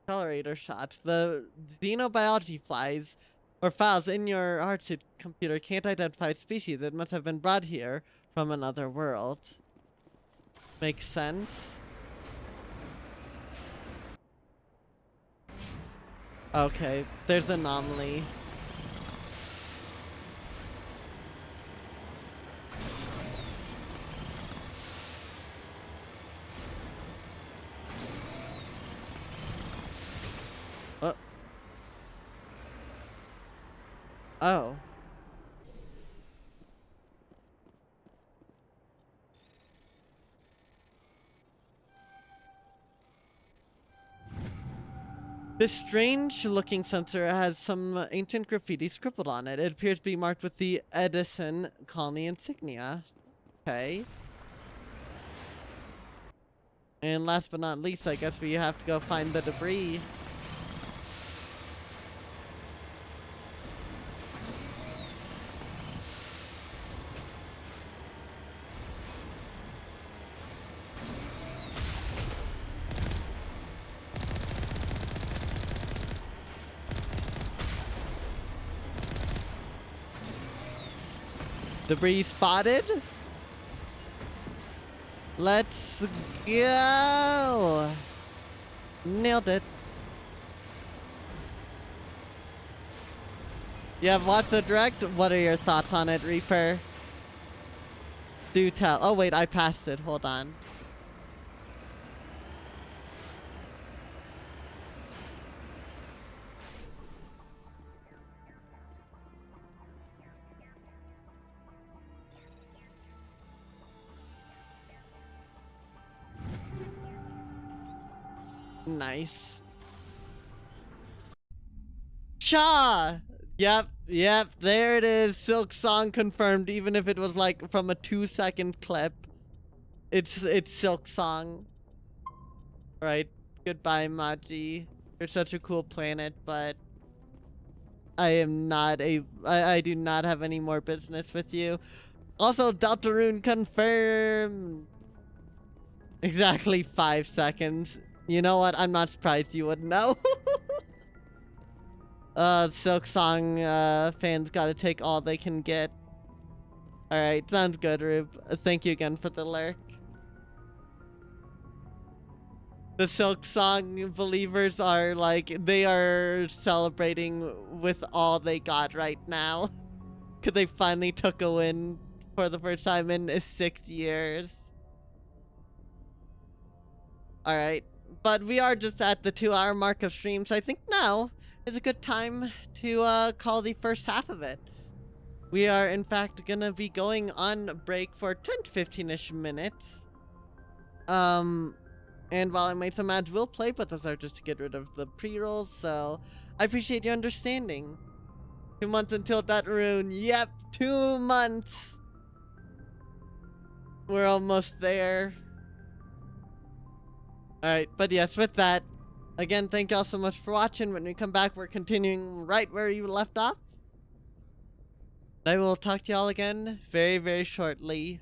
accelerator shots. The xenobiology flies or files in your hardsuit computer can't identify species. It must have been brought here from another world. Makes sense. Okay, there's an anomaly. Oh. This strange-looking sensor has some ancient graffiti scribbled on it. It appears to be marked with the Edison colony insignia. Okay. And last but not least, I guess we have to go find the debris. Debris spotted. Let's go. Nailed it. You have watched the direct? What are your thoughts on it, Reaper? Do tell. Oh wait, I passed it. Hold on. Nice. Shaw! Yep, there it is. Silk Song confirmed, even if it was like from a 2-second clip. It's Silk Song. Right. Goodbye, Maji. You're such a cool planet, but I do not have any more business with you. Also, Deltarune confirmed. Exactly 5 seconds. You know what? I'm not surprised you wouldn't know. Silk Song fans gotta take all they can get. Alright, sounds good, Rube. Thank you again for the lurk. The Silk Song believers are like, they are celebrating with all they got right now. Because they finally took a win for the first time in 6 years. Alright, but we are just at the 2-hour mark of stream, so I think now is a good time to call the first half of it. We are in fact gonna be going on break for 10 to 15-ish minutes. And while I made some ads, we'll play, but those are just to get rid of the pre-rolls, so I appreciate your understanding. 2 months until that rune. Yep, 2 months. We're almost there. Alright, but yes, with that, again, thank y'all so much for watching. When we come back, we're continuing right where you left off. I will talk to y'all again very, very shortly.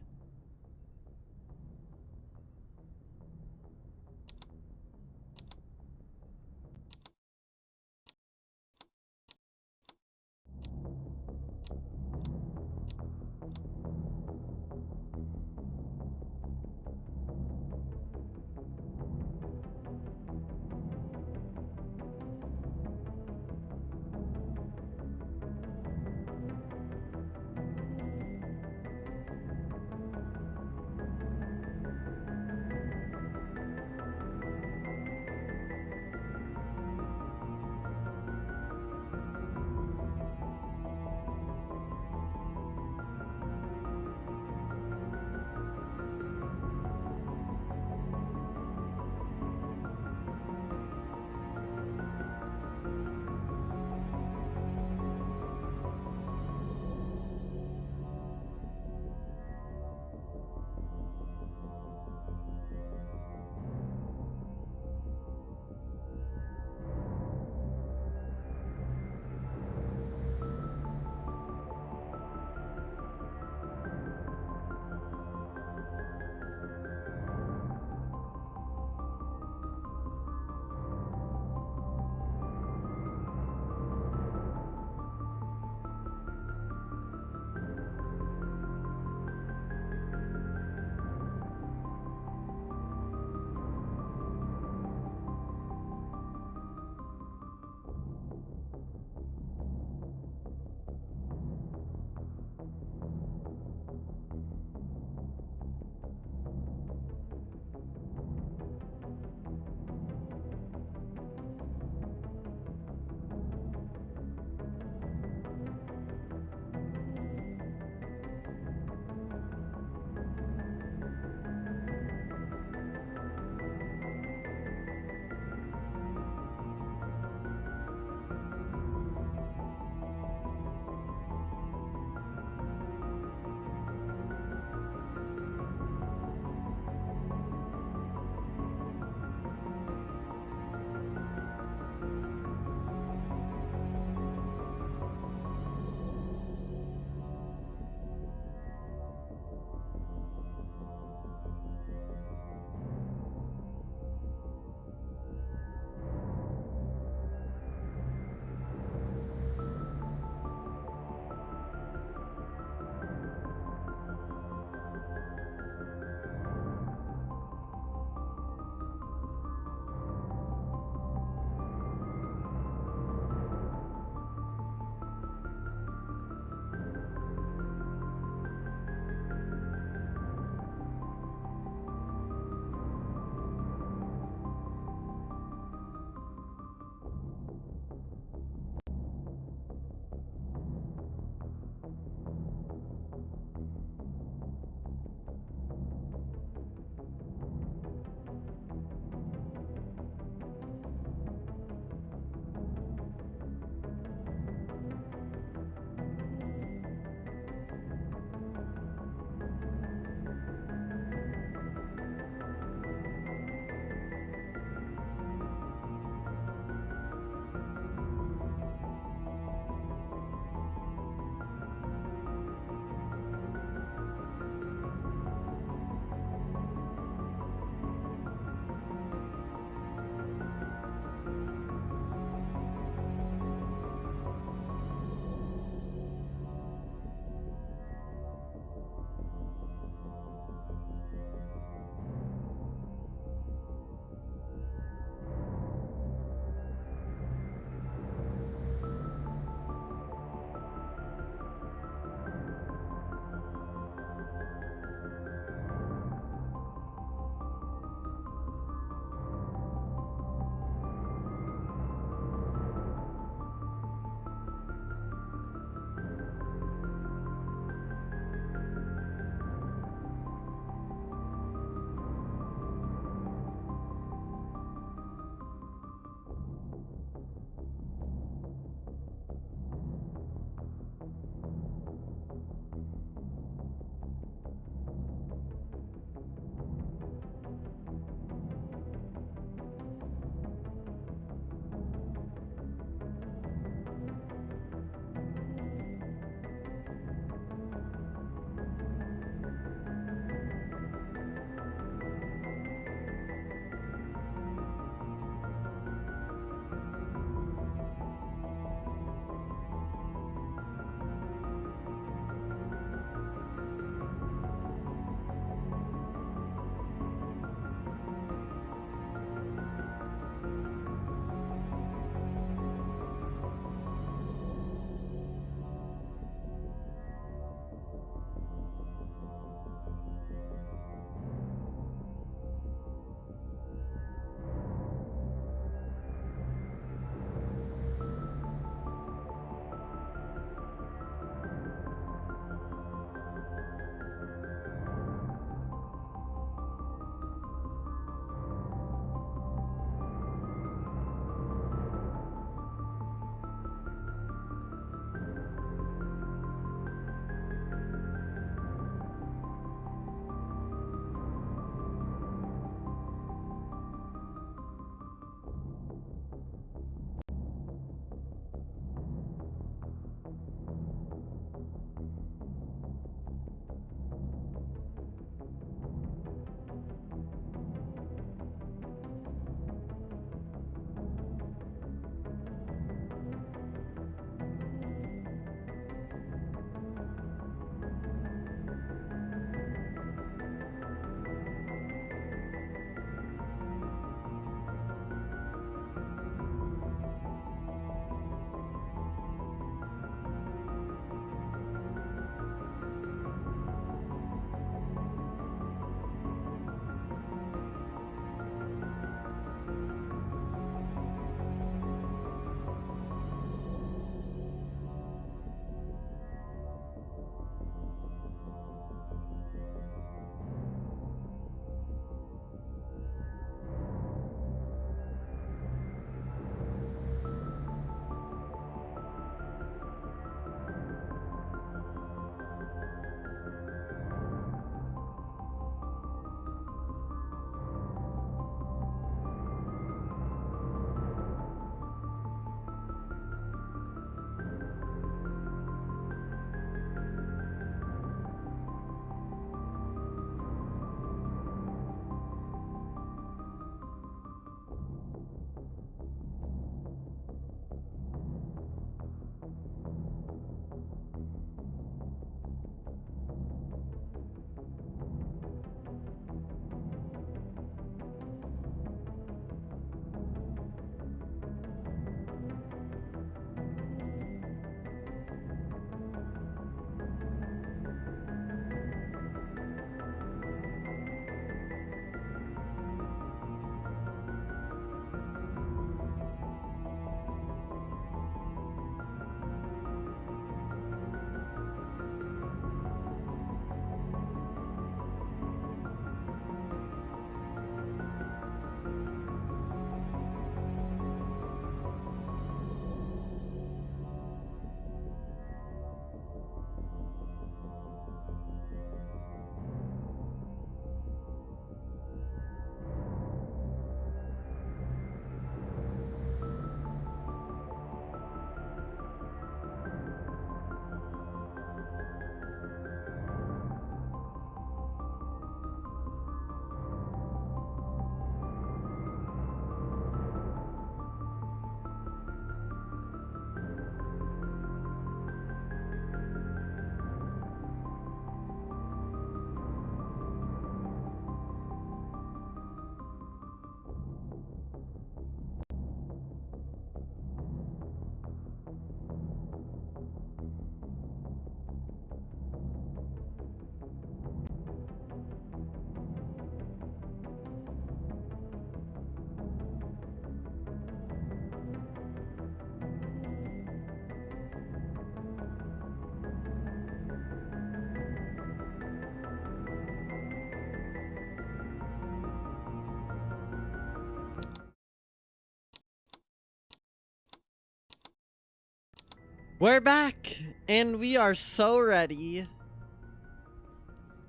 We're back, and we are so ready to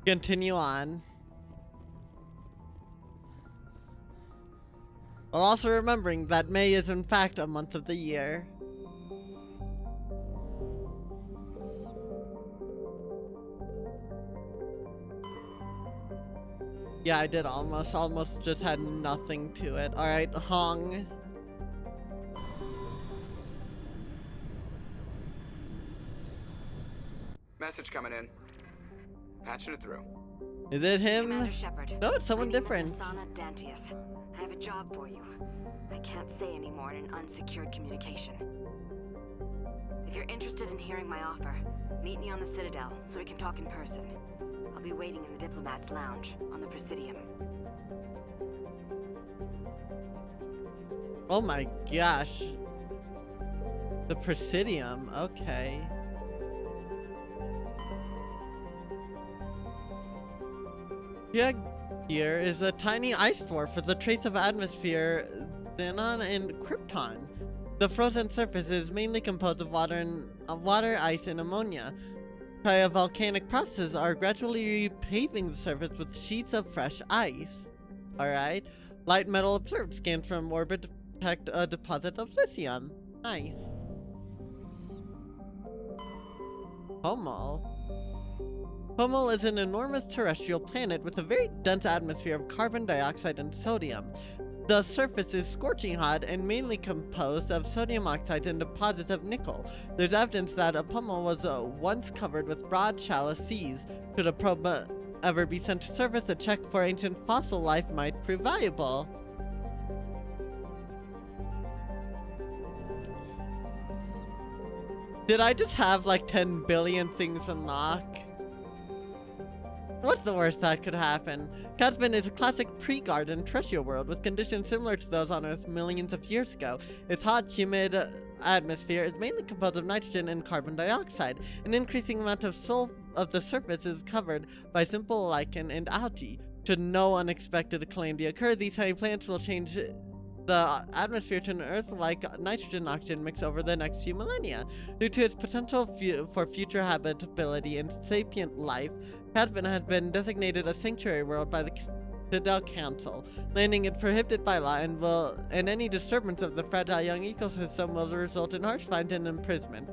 continue on. While also remembering that May is in fact a month of the year. Yeah, I did almost just had nothing to it. Alright, Hong. Message coming in. Patching it through. Is it him? Commander Shepard. No, it's someone My name different. is Asana Dantius. I have a job for you. I can't say anymore in an unsecured communication. If you're interested in hearing my offer, meet me on the Citadel so we can talk in person. I'll be waiting in the Diplomat's Lounge on the Presidium. Oh my gosh. The Presidium, okay. Here is a tiny ice dwarf with a trace of atmosphere, xenon, and krypton. The frozen surface is mainly composed of water, ice, and ammonia. Cryovolcanic processes are gradually repaving the surface with sheets of fresh ice. Alright. Light metal observed. Scans from orbit to detect a deposit of lithium. Nice. Homol. Homol is an enormous terrestrial planet with a very dense atmosphere of carbon dioxide and sodium. The surface is scorching hot and mainly composed of sodium oxides and deposits of nickel. There's evidence that Homol was once covered with broad, shallow seas. Should a probe ever be sent to surface, a check for ancient fossil life might prove valuable. Did I just have like 10 billion things unlock? What's the worst that could happen? Caspian is a classic pre-garden terrestrial world with conditions similar to those on Earth millions of years ago. Its hot, humid atmosphere is mainly composed of nitrogen and carbon dioxide. An increasing amount of the surface is covered by simple lichen and algae. Should no unexpected calamity occur, these tiny plants will change the atmosphere to an Earth-like nitrogen-oxygen mix over the next few millennia. Due to its potential for future habitability and sapient life, Caspian had been designated a sanctuary world by the Citadel Council. Landing is prohibited by law, and any disturbance of the fragile young ecosystem will result in harsh fines and imprisonment.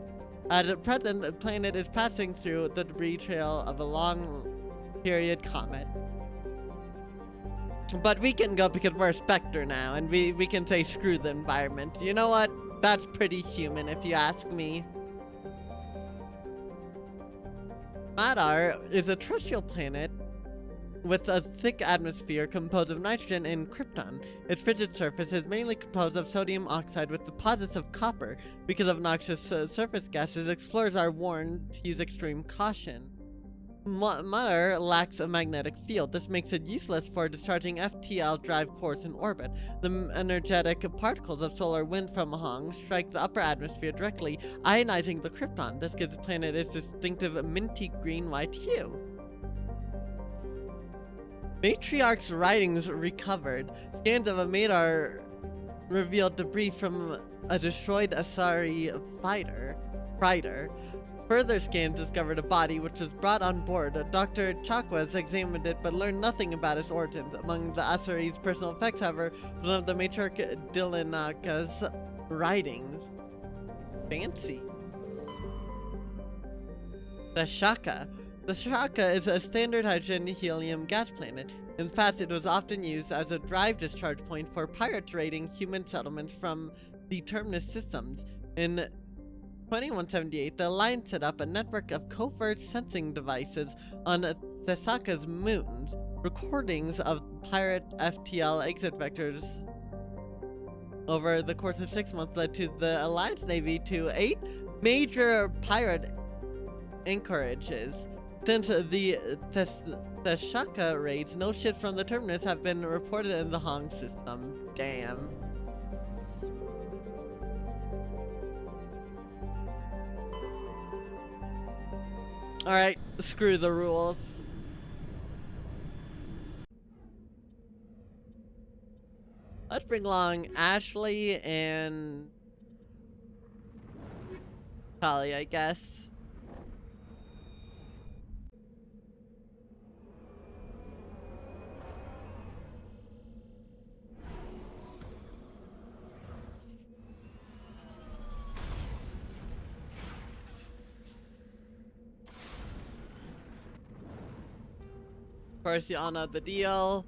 At present, the planet is passing through the debris trail of a long-period comet. But we can go because we're a Spectre now, and we can say screw the environment. You know what? That's pretty human if you ask me. Madar is a terrestrial planet with a thick atmosphere composed of nitrogen and krypton. Its frigid surface is mainly composed of sodium oxide with deposits of copper. Because of noxious surface gases, explorers are warned to use extreme caution. Madar lacks a magnetic field. This makes it useless for discharging FTL drive cores in orbit. The energetic particles of solar wind from Hong strike the upper atmosphere directly, ionizing the krypton. This gives the planet its distinctive minty green-white hue. Matriarch's writings recovered. Scans of a Madar revealed debris from a destroyed Asari fighter. Further scans discovered a body which was brought on board. Dr. Chakwas examined it but learned nothing about its origins. Among the Asari's personal effects, however, was one of the matriarch Dilanaka's writings. Fancy. The Shaka. The Shaka is a standard hydrogen helium gas planet. In the past, it was often used as a drive discharge point for pirates raiding human settlements from the Terminus systems. In 2178, the Alliance set up a network of covert sensing devices on Thesaka's moons. Recordings of pirate FTL exit vectors over the course of 6 months led to the Alliance Navy to 8 major pirate anchorages. Since the Thesaka raids, no ships from the Terminus have been reported in the Hong system. Damn. Alright, screw the rules. Let's bring along Ashley and Probably, I guess. Of course, you all know the deal.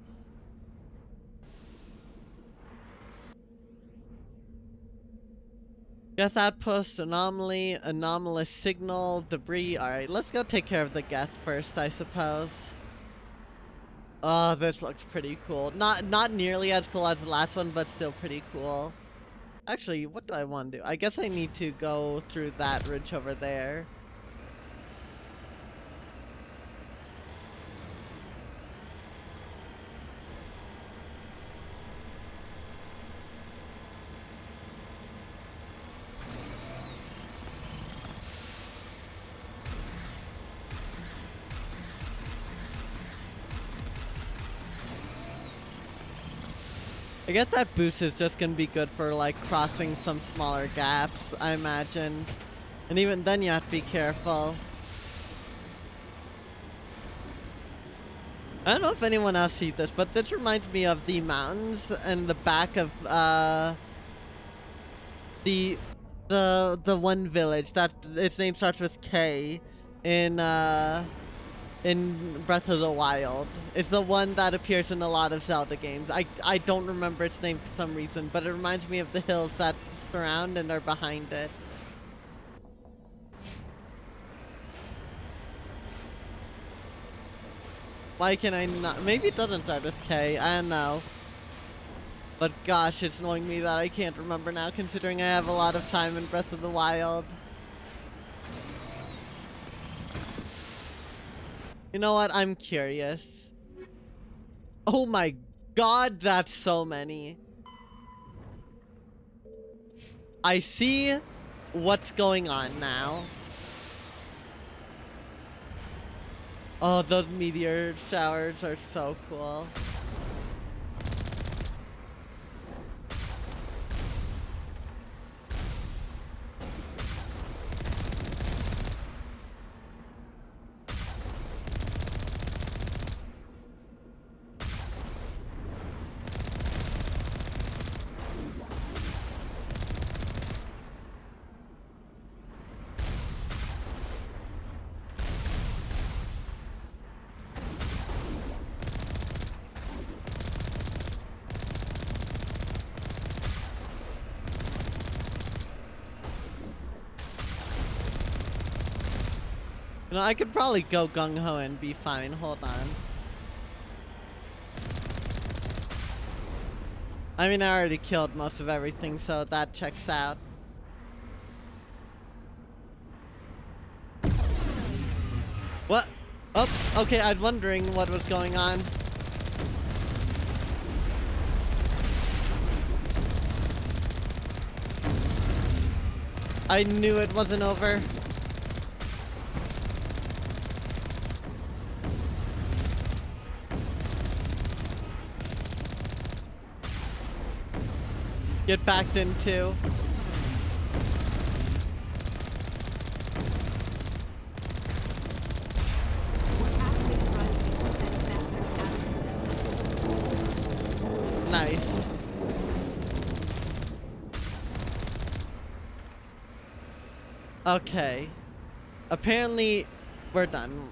Geth outpost, anomaly, anomalous signal, debris. Alright, let's go take care of the Geth first, I suppose. Oh, this looks pretty cool. Not nearly as cool as the last one, but still pretty cool. Actually, what do I want to do? I guess I need to go through that ridge over there. I guess that boost is just gonna be good for like crossing some smaller gaps, I imagine. And even then you have to be careful. I don't know if anyone else sees this, but this reminds me of the mountains and the back of the one village that its name starts with K in Breath of the Wild. It's the one that appears in a lot of Zelda games. I don't remember its name for some reason, but it reminds me of the hills that surround and are behind it. Why can I not? Maybe it doesn't start with K. I don't know. But gosh, it's annoying me that I can't remember now, considering I have a lot of time in Breath of the Wild. You know what? I'm curious. Oh my god, that's so many. I see what's going on now. Oh, those meteor showers are so cool. You know, I could probably go gung-ho and be fine. Hold on. I mean, I already killed most of everything, so that checks out. What? Oh, okay, I was wondering what was going on. I knew it wasn't over. Get backed into. Nice. Okay. Apparently, we're done.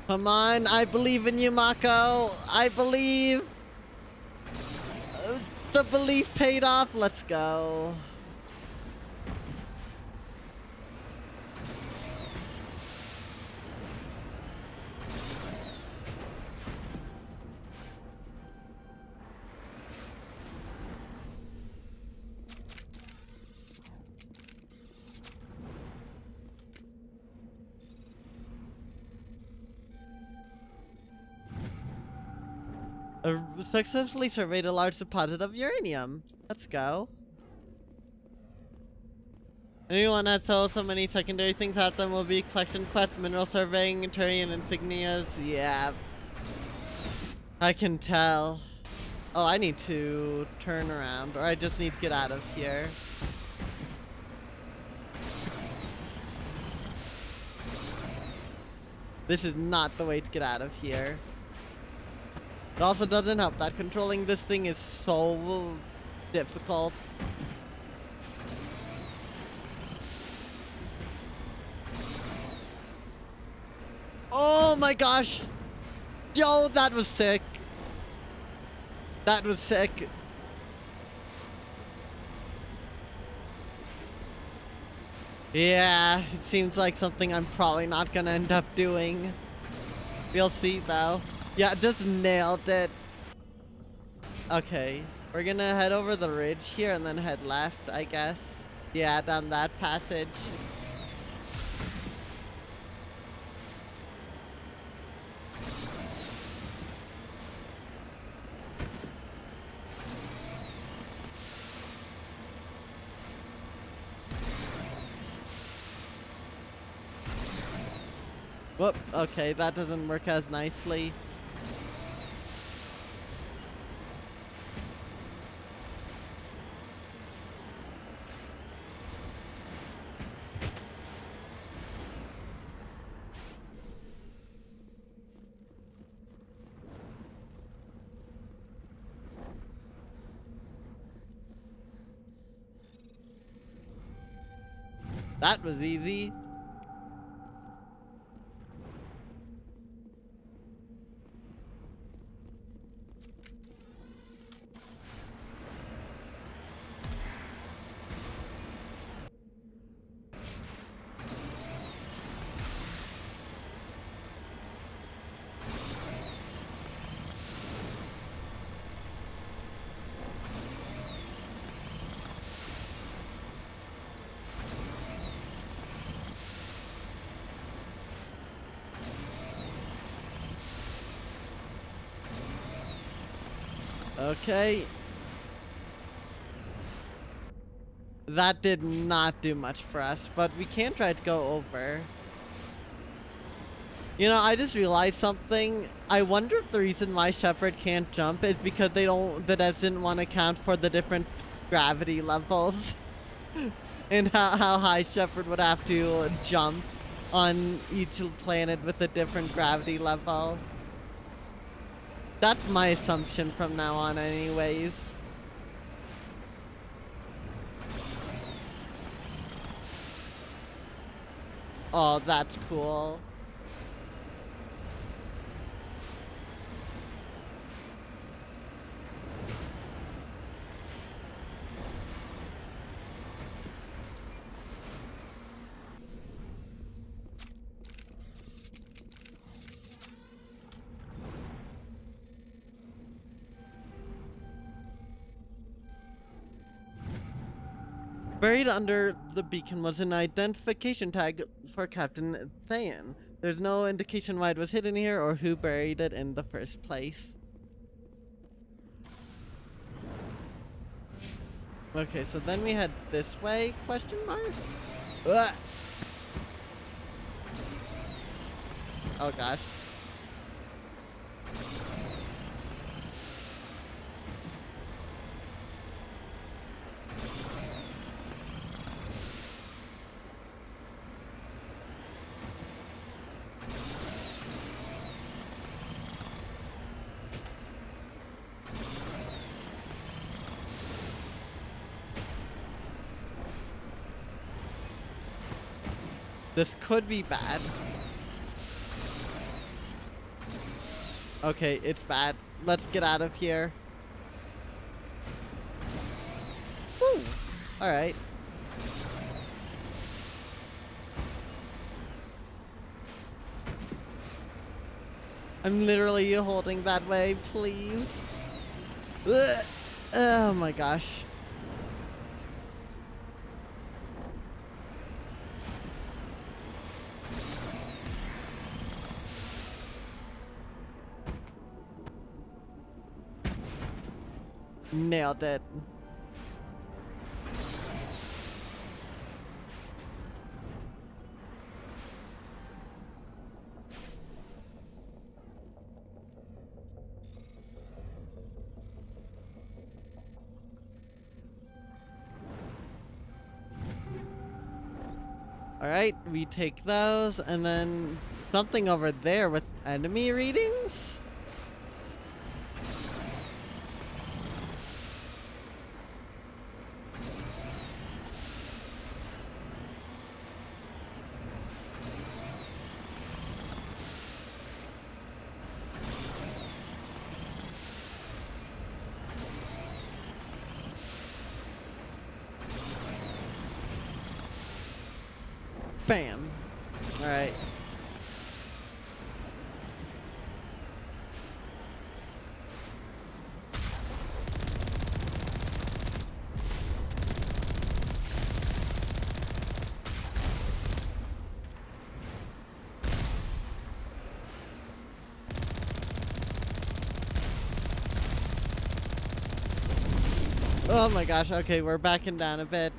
Come on, I believe in you, Mako. I believe. The belief paid off. Let's go. Successfully surveyed a large deposit of uranium. Let's go. Anyone that sells so many secondary things out them will be collection quests, mineral surveying, Turian insignias. Yeah. I can tell. Oh, I need to turn around, or I just need to get out of here. This is not the way to get out of here. It also doesn't help that controlling this thing is so difficult. Oh my gosh! Yo, that was sick. That was sick. Yeah, it seems like something I'm probably not gonna end up doing. We'll see though. Yeah, just nailed it. Okay, we're gonna head over the ridge here and then head left, I guess. Yeah, down that passage. Whoop, okay, that doesn't work as nicely. That was easy. Okay. That did not do much for us, but we can try to go over. You know, I just realized something. I wonder if the reason why Shepard can't jump is because they don't, the devs didn't want to account for the different gravity levels. And how high Shepard would have to jump on each planet with a different gravity level. That's my assumption from now on anyways. Oh, that's cool. Buried under the beacon was an identification tag for Captain Thayan. There's no indication why it was hidden here or who buried it in the first place. Okay, so then we head this way, question mark? Ugh. Oh gosh. This could be bad. Okay, it's bad. Let's get out of here. Woo! Alright. I'm literally holding that way, please. Ugh. Oh my gosh. Nailed it. Alright, we take those, and then something over there with enemy readings? Bam. Alright. Oh my gosh, okay, we're backing down a bit.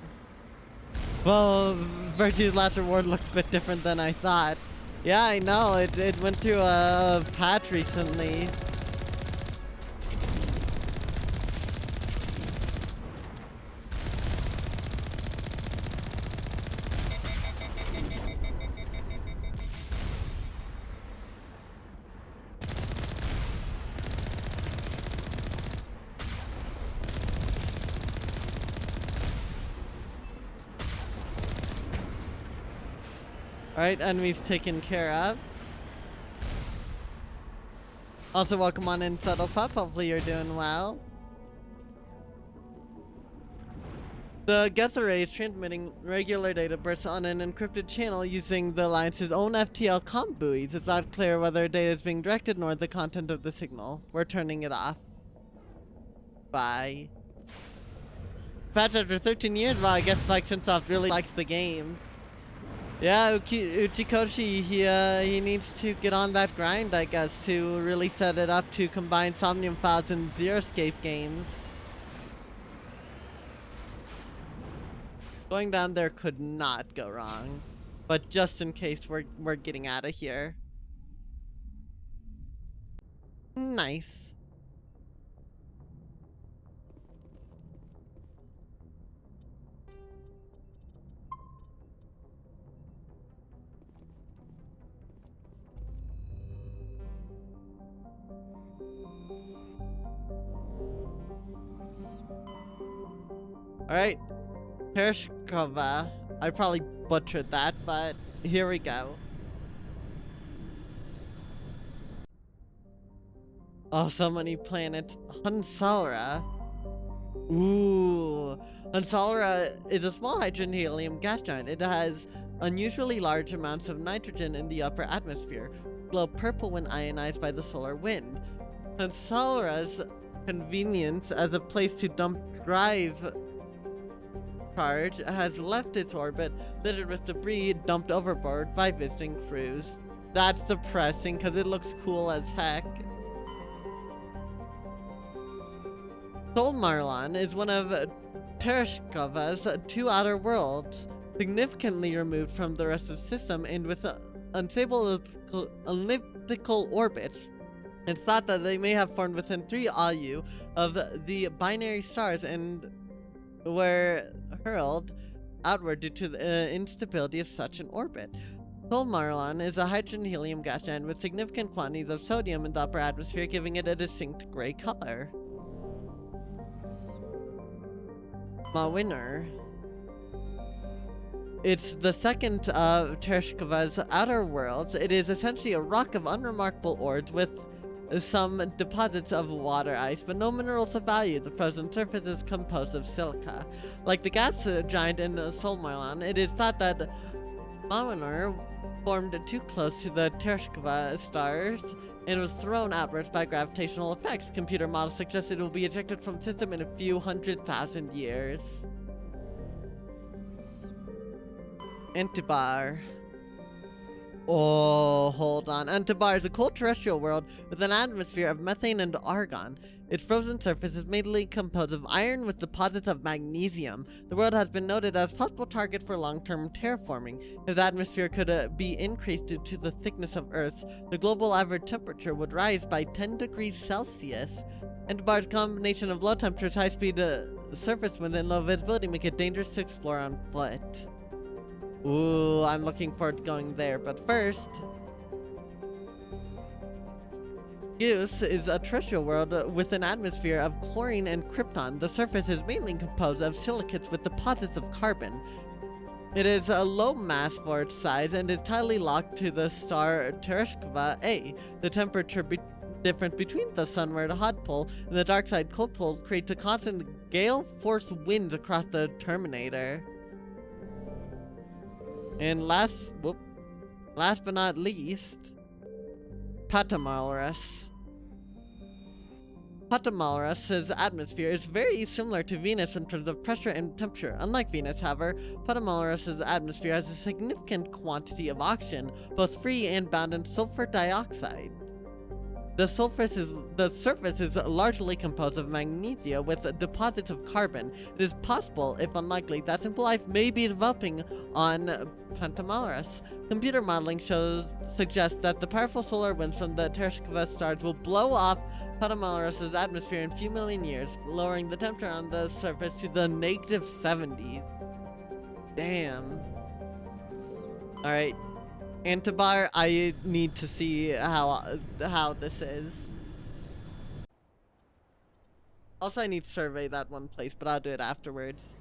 Well, Virtue's Last Reward looks a bit different than I thought. Yeah, I know, it went through a patch recently. Alright, enemies taken care of. Also, welcome on in, Subtle Pup. Hopefully you're doing well. The Geth Array is transmitting regular data bursts on an encrypted channel using the Alliance's own FTL comm buoys. It's not clear whether data is being directed nor the content of the signal. We're turning it off. Bye. Patch after 13 years, well, I guess Chunsoft really likes the game. Yeah, Uchikoshi, he needs to get on that grind, I guess, to really set it up to combine Somnium Files and Xeriscape games. Going down there could not go wrong, but just in case, we're getting out of here. Nice. Alright, Tereshkova. I probably butchered that, but here we go. Oh, so many planets. Hunsalra. Ooh. Hunsalra is a small hydrogen helium gas giant. It has unusually large amounts of nitrogen in the upper atmosphere, glow purple when ionized by the solar wind. Hunsalra's convenience as a place to dump drive charge has left its orbit littered with debris dumped overboard by visiting crews. That's depressing because it looks cool as heck. Sol Marlon is one of Tereshkova's two outer worlds, significantly removed from the rest of the system and with unstable elliptical orbits. It's thought that they may have formed within 3 AU of the binary stars and were hurled outward due to the instability of such an orbit. Sol Marlon is a hydrogen helium gas giant with significant quantities of sodium in the upper atmosphere, giving it a distinct gray color. My winner. It's the second of Tereshkova's outer worlds. It is essentially a rock of unremarkable ores with some deposits of water ice, but no minerals of value. The frozen surface is composed of silica. Like the gas giant in Sol Marlon, it is thought that Mawiner formed too close to the Tereshkova stars and was thrown outwards by gravitational effects. Computer models suggest it will be ejected from the system in a few 100,000 years. Antibar. Oh, hold on. Antibar is a cold terrestrial world with an atmosphere of methane and argon. Its frozen surface is mainly composed of iron with deposits of magnesium. The world has been noted as a possible target for long-term terraforming. If the atmosphere could be increased due to the thickness of Earth, the global average temperature would rise by 10 degrees Celsius. Antibar's combination of low temperatures, high-speed surface wind, and low visibility make it dangerous to explore on foot. Ooh, I'm looking forward to going there, but first... Goose is a terrestrial world with an atmosphere of chlorine and krypton. The surface is mainly composed of silicates with deposits of carbon. It is a low mass for its size and is tightly locked to the star Tereshkova A. The temperature difference between the sunward hot pole and the dark side cold pole creates a constant gale force winds across the Terminator. And last but not least, Patamalras. Patamalras' atmosphere is very similar to Venus in terms of pressure and temperature. Unlike Venus, however, Patamalras' atmosphere has a significant quantity of oxygen, both free and bound in sulfur dioxide. The surface is largely composed of magnesia with deposits of carbon. It is possible, if unlikely, that simple life may be developing on Pentamalras. Computer modeling suggests that the powerful solar winds from the Tereshkova stars will blow off Pentamalras' atmosphere in a few million years, lowering the temperature on the surface to the -70s. Damn. Alright. Antibar, I need to see how this is. Also, I need to survey that one place, but I'll do it afterwards.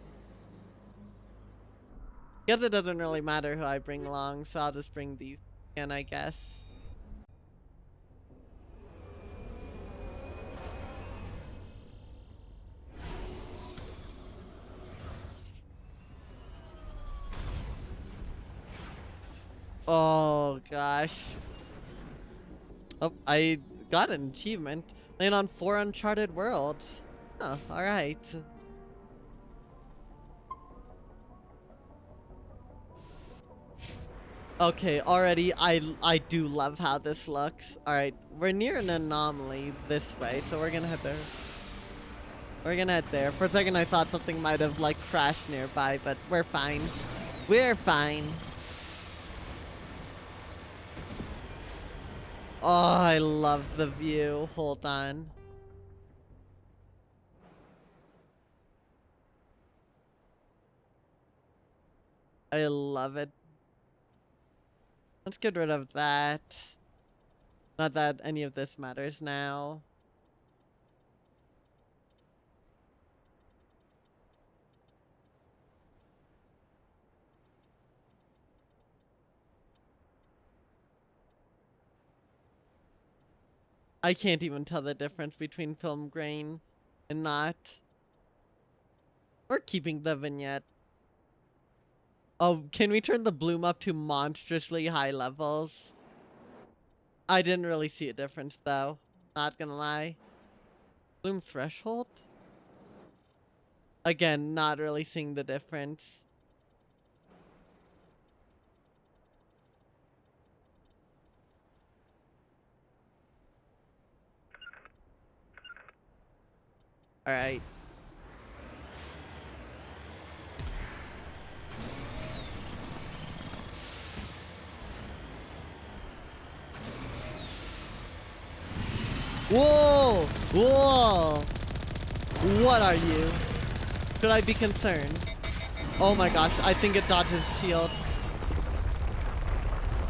Guess it doesn't really matter who I bring along, so I'll just bring these in, I guess. Oh gosh. Oh, I got an achievement. Land on 4 uncharted worlds. Oh, alright. Okay, already I do love how this looks. Alright, we're near an anomaly this way, so we're gonna head there. We're gonna head there. For a second I thought something might have like crashed nearby, but we're fine. We're fine. Oh, I love the view. Hold on. I love it. Let's get rid of that. Not that any of this matters now. I can't even tell the difference between film grain and not. We're keeping the vignette. Oh, can we turn the bloom up to monstrously high levels? I didn't really see a difference though. Not gonna lie. Bloom threshold? Again, not really seeing the difference. Alright. Whoa! Whoa! What are you? Should I be concerned? Oh my gosh, I think it dodges shield.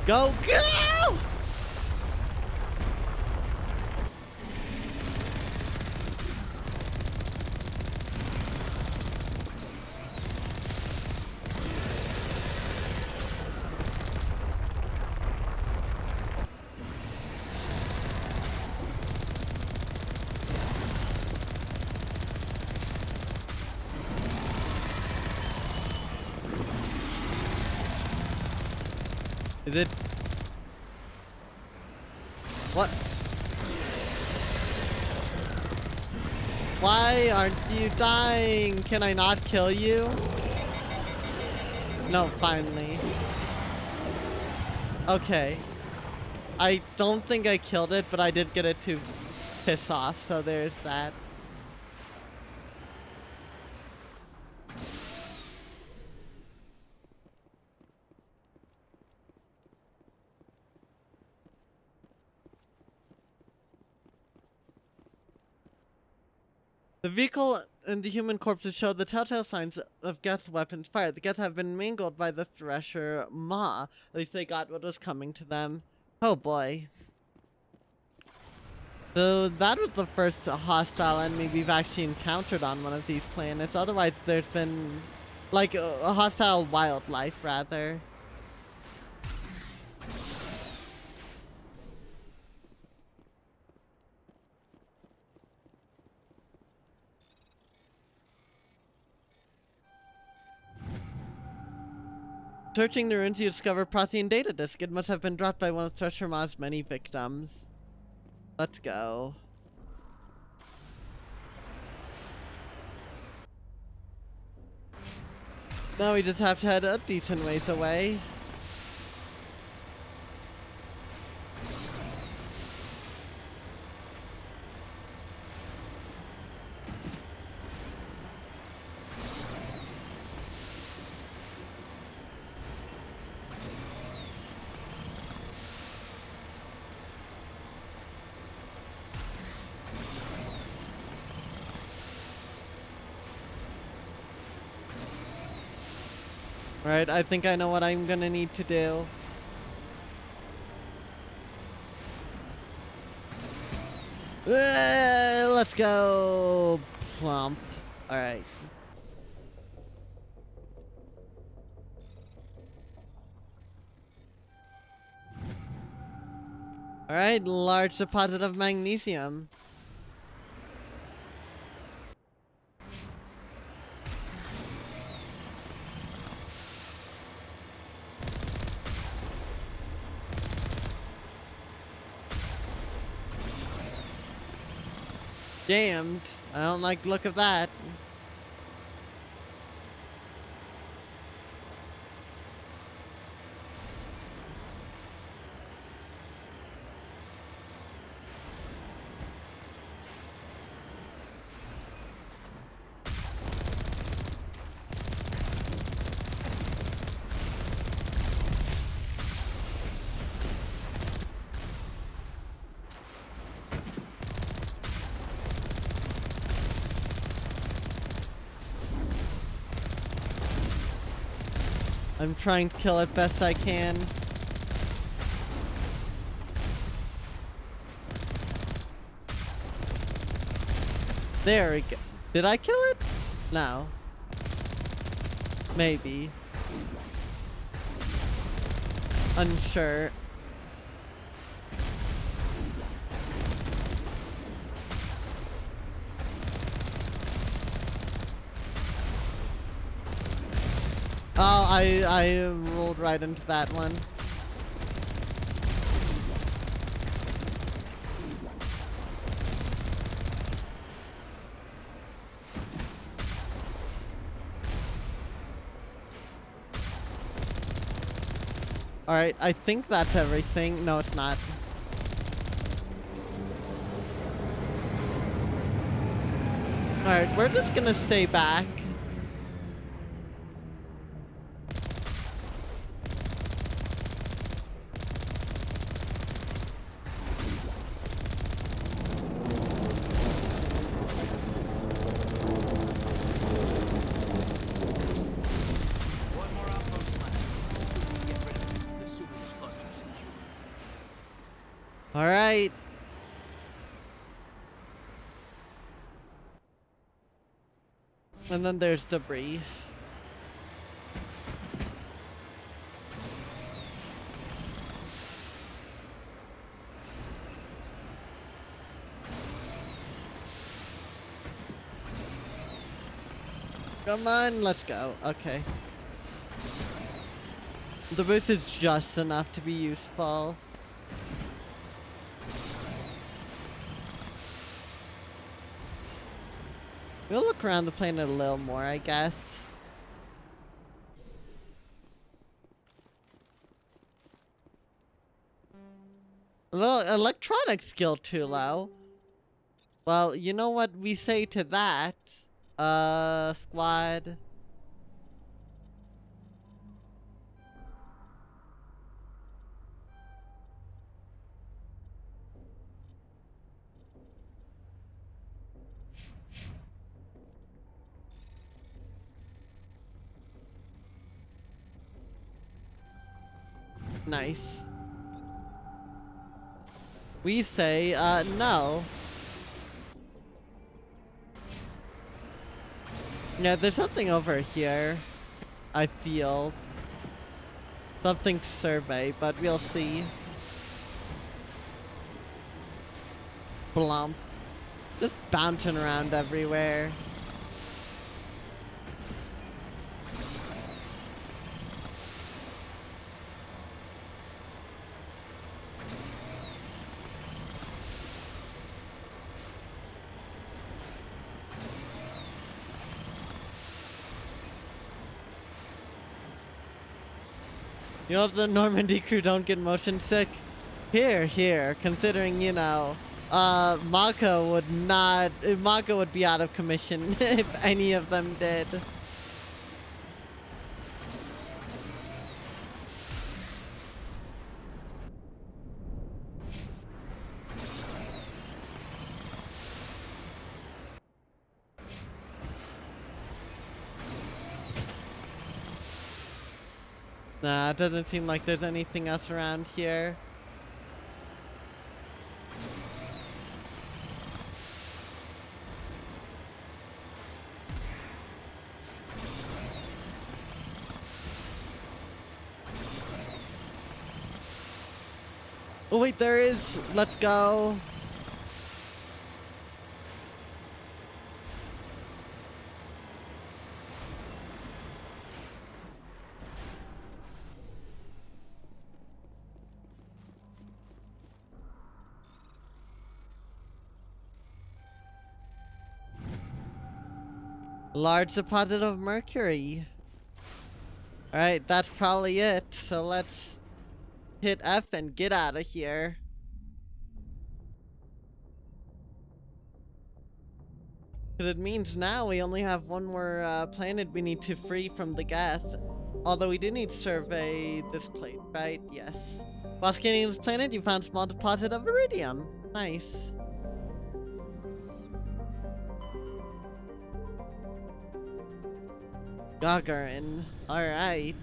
Go! Go! Is it? What? Why aren't you dying? Can I not kill you? No, finally. Okay. I don't think I killed it, but I did get it to piss off, so there's that. The vehicle and the human corpses show the telltale signs of Geth's weapons fire. The Geth have been mangled by the Thresher Maw. At least they got what was coming to them. Oh boy. So that was the first hostile enemy we've actually encountered on one of these planets. Otherwise, there's been like a hostile wildlife, rather. Searching the ruins, you discover a Prothean data disk. It must have been dropped by one of Thresher Maw's many victims. Let's go. Now we just have to head a decent ways away. Alright, I think I know what I'm gonna need to do. Let's go. Plump. Alright. Alright, large deposit of magnesium. Damned. I don't like the look of that. I'm trying to kill it best I can. There we go. Did I kill it? No. Maybe. Unsure. Oh, I rolled right into that one. Alright, I think that's everything. No, it's not. Alright, we're just gonna stay back. Alright. And then there's debris. Come on, let's go. Okay. The booth is just enough to be useful. We'll look around the planet a little more, I guess. A little electronic skill too low. Well, you know what we say to that, squad? Nice. We say, no. Yeah, there's something over here. I feel. Something survey, but we'll see. Blump. Just bouncing around everywhere. You hope the Normandy crew don't get motion sick? Here, considering, you know, Mako would be out of commission if any of them did. Nah, it doesn't seem like there's anything else around here. Oh wait, there is. Let's go. Large deposit of mercury. Alright, that's probably it. So let's hit F and get out of here. Because it means now we only have one more planet we need to free from the gas. Although we do need to survey this plate, right? Yes. While scanning this planet, you found a small deposit of iridium. Nice. Gagarin. Alright.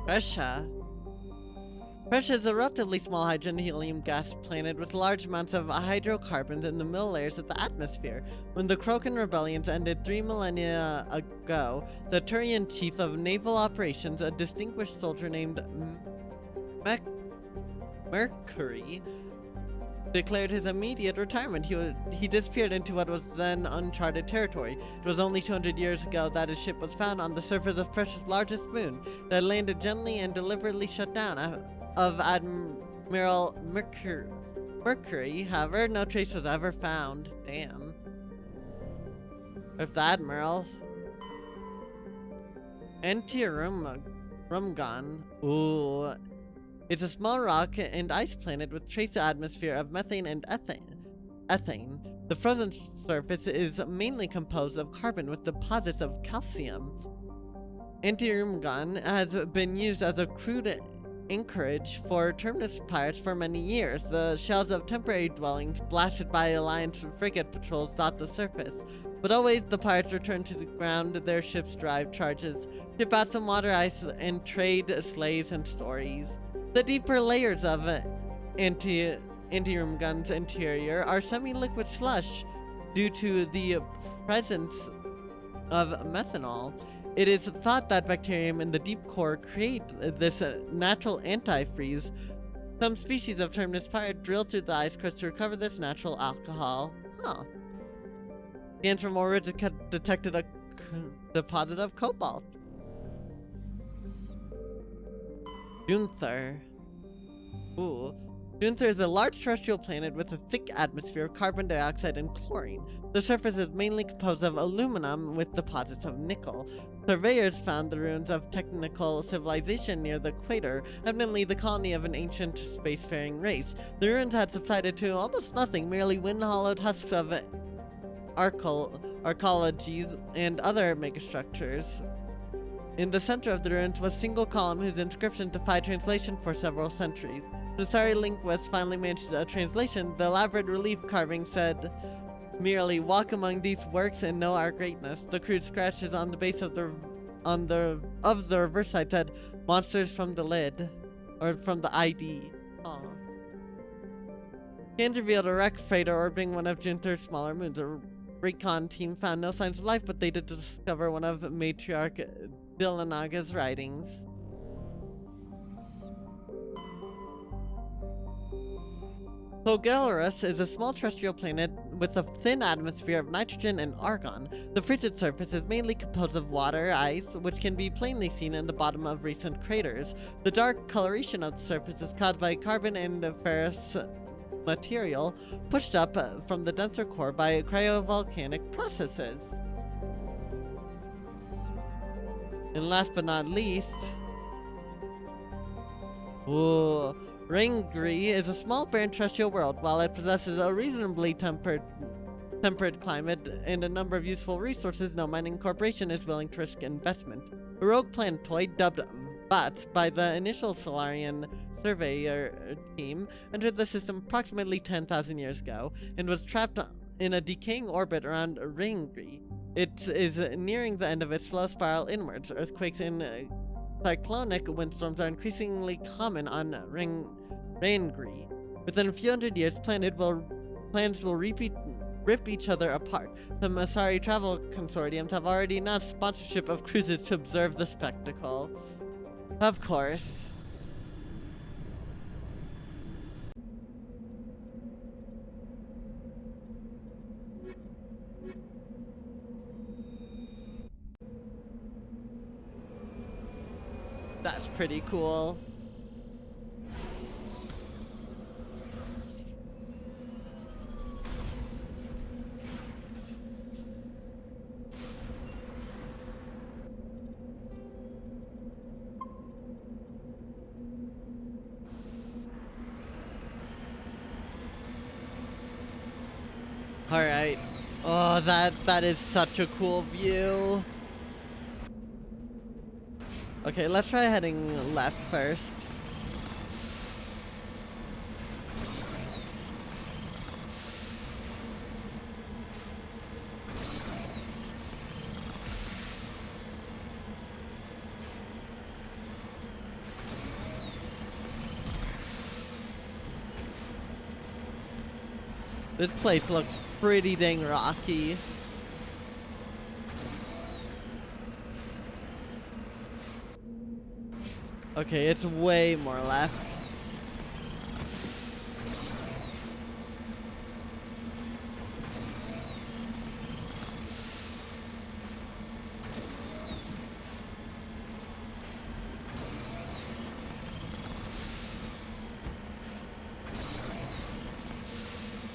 Pressure. Pressure is a relatively small hydrogen helium gas planet with large amounts of hydrocarbons in the middle layers of the atmosphere. When the Krogan rebellions ended 3 millennia ago, the Turian chief of naval operations, a distinguished soldier named Mercury, declared his immediate retirement. He disappeared into what was then uncharted territory. It was only 200 years ago that his ship was found on the surface of Pressure's largest moon, that landed gently and deliberately shut down of Admiral Mercury. However, no trace was ever found. Damn. Of the Admiral. Intergalactic. Ooh. It's a small rock and ice planet with trace atmosphere of methane and ethane. The frozen surface is mainly composed of carbon with deposits of calcium. Intergalactic has been used as a crude anchorage for Terminus pirates for many years. The shells of temporary dwellings blasted by Alliance frigate patrols dot the surface, but always the pirates return to the ground. Their ships drive charges, ship out some water ice, and trade sleighs and stories. The deeper layers of Intergalactic's interior are semi-liquid slush due to the presence of methanol. It is thought that bacterium in the deep core create this natural antifreeze. Some species of Terminus pirate drill through the ice crust to recover this natural alcohol. Huh. Scans from orbit detected a deposit of cobalt. Gunther. Ooh. Gunther is a large terrestrial planet with a thick atmosphere of carbon dioxide and chlorine. The surface is mainly composed of aluminum with deposits of nickel. Surveyors found the ruins of technical civilization near the equator, evidently the colony of an ancient spacefaring race. The ruins had subsided to almost nothing, merely wind-hollowed husks of archaeologies and other megastructures. In the center of the ruins was a single column whose inscription defied translation for several centuries. When a sorry linguist finally managed a translation, the elaborate relief carving said, merely walk among these works and know our greatness. The crude scratches on the base of the reverse side said, "Monsters from the lid," or from the ID. Aw. Scans revealed a wrecked freighter orbiting one of Junther's smaller moons. A recon team found no signs of life, but they did discover one of Matriarch Dillanaga's writings. Plogelurus is a small terrestrial planet with a thin atmosphere of nitrogen and argon. The frigid surface is mainly composed of water, ice, which can be plainly seen in the bottom of recent craters. The dark coloration of the surface is caused by carbon and ferrous material pushed up from the denser core by cryovolcanic processes. And last but not least, Ringri is a small barren terrestrial world. While it possesses a reasonably temperate climate and a number of useful resources, no mining corporation is willing to risk investment. A rogue planetoid dubbed Vats by the initial Solarian surveyor team entered the system approximately 10,000 years ago and was trapped in a decaying orbit around Ringri. It is nearing the end of its slow spiral inwards. Earthquakes and cyclonic windstorms are increasingly common on Ringri. Within a few hundred years, plans will rip each other apart. The Masari travel consortiums have already announced sponsorship of cruises to observe the spectacle. Of course. That's pretty cool. All right. Oh, that is such a cool view. Okay, let's try heading left first. This place looks pretty dang rocky. Okay, it's way more left.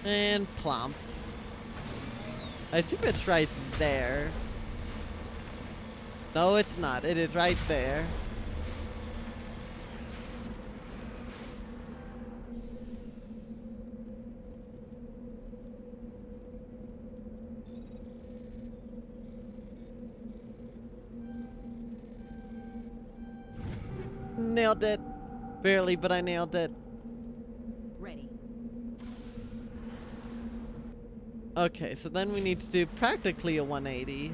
And plump. I assume it's right there. No, it's not. It is right there. Nailed it. Barely, but I nailed it. Ready. Okay, so then we need to do practically a 180.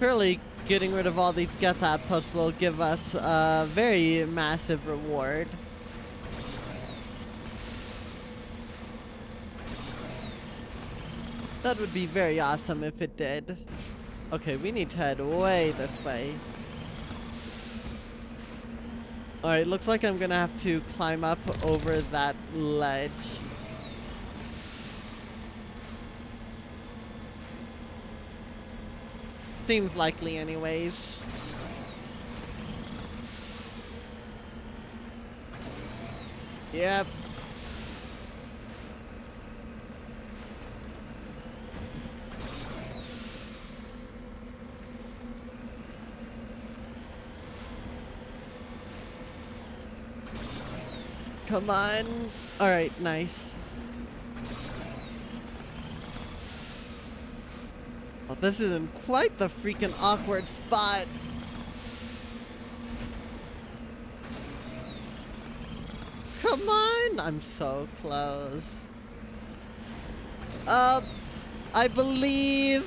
Surely getting rid of all these Geth outposts will give us a very massive reward. That would be very awesome if it did. Okay, we need to head way this way. Alright, looks like I'm gonna have to climb up over that ledge. Seems likely anyways. Yep. Come on. Alright, nice. This is in quite the freaking awkward spot. Come on! I'm so close. I believe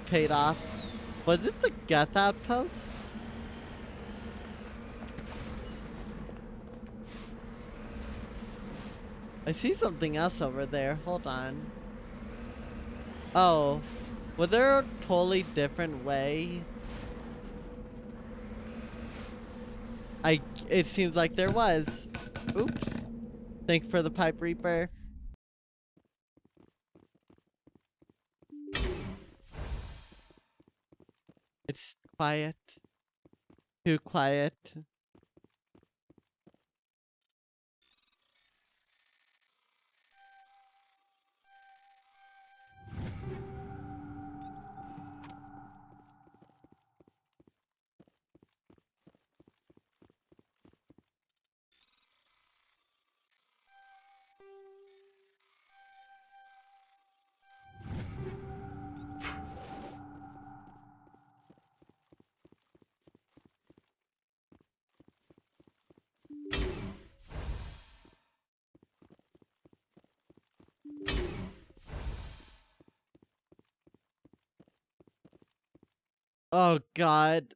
paid off. Was this the Geth outpost? I see something else over there. Hold on. Oh, was there a totally different way? It seems like there was. Oops. Thanks for the Pipe Reaper. It's quiet. Too quiet. Oh god.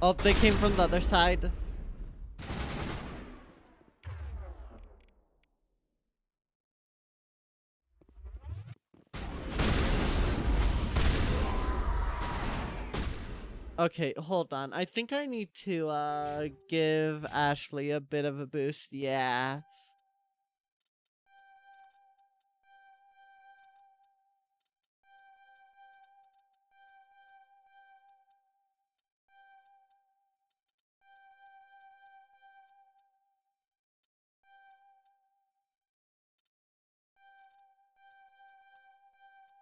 Oh, they came from the other side. Okay, hold on. I think I need to give Ashley a bit of a boost. Yeah.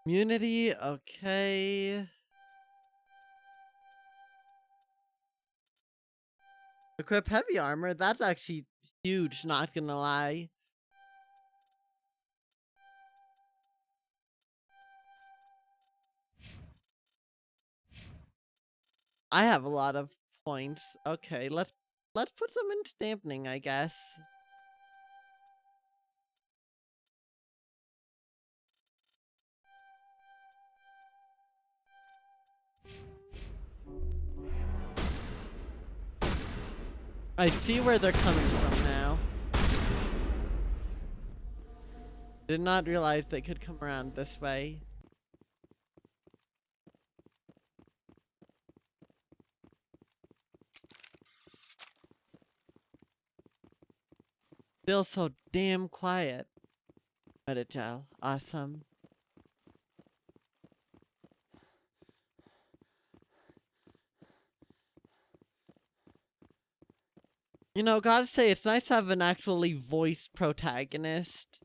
Immunity, okay. Equip heavy armor, that's actually huge, not gonna lie. I have a lot of points. Okay, let's put some into dampening, I guess. I see where they're coming from now. Did not realize they could come around this way. Feels so damn quiet. Metagel, awesome. You know, gotta say, it's nice to have an actually voiced protagonist.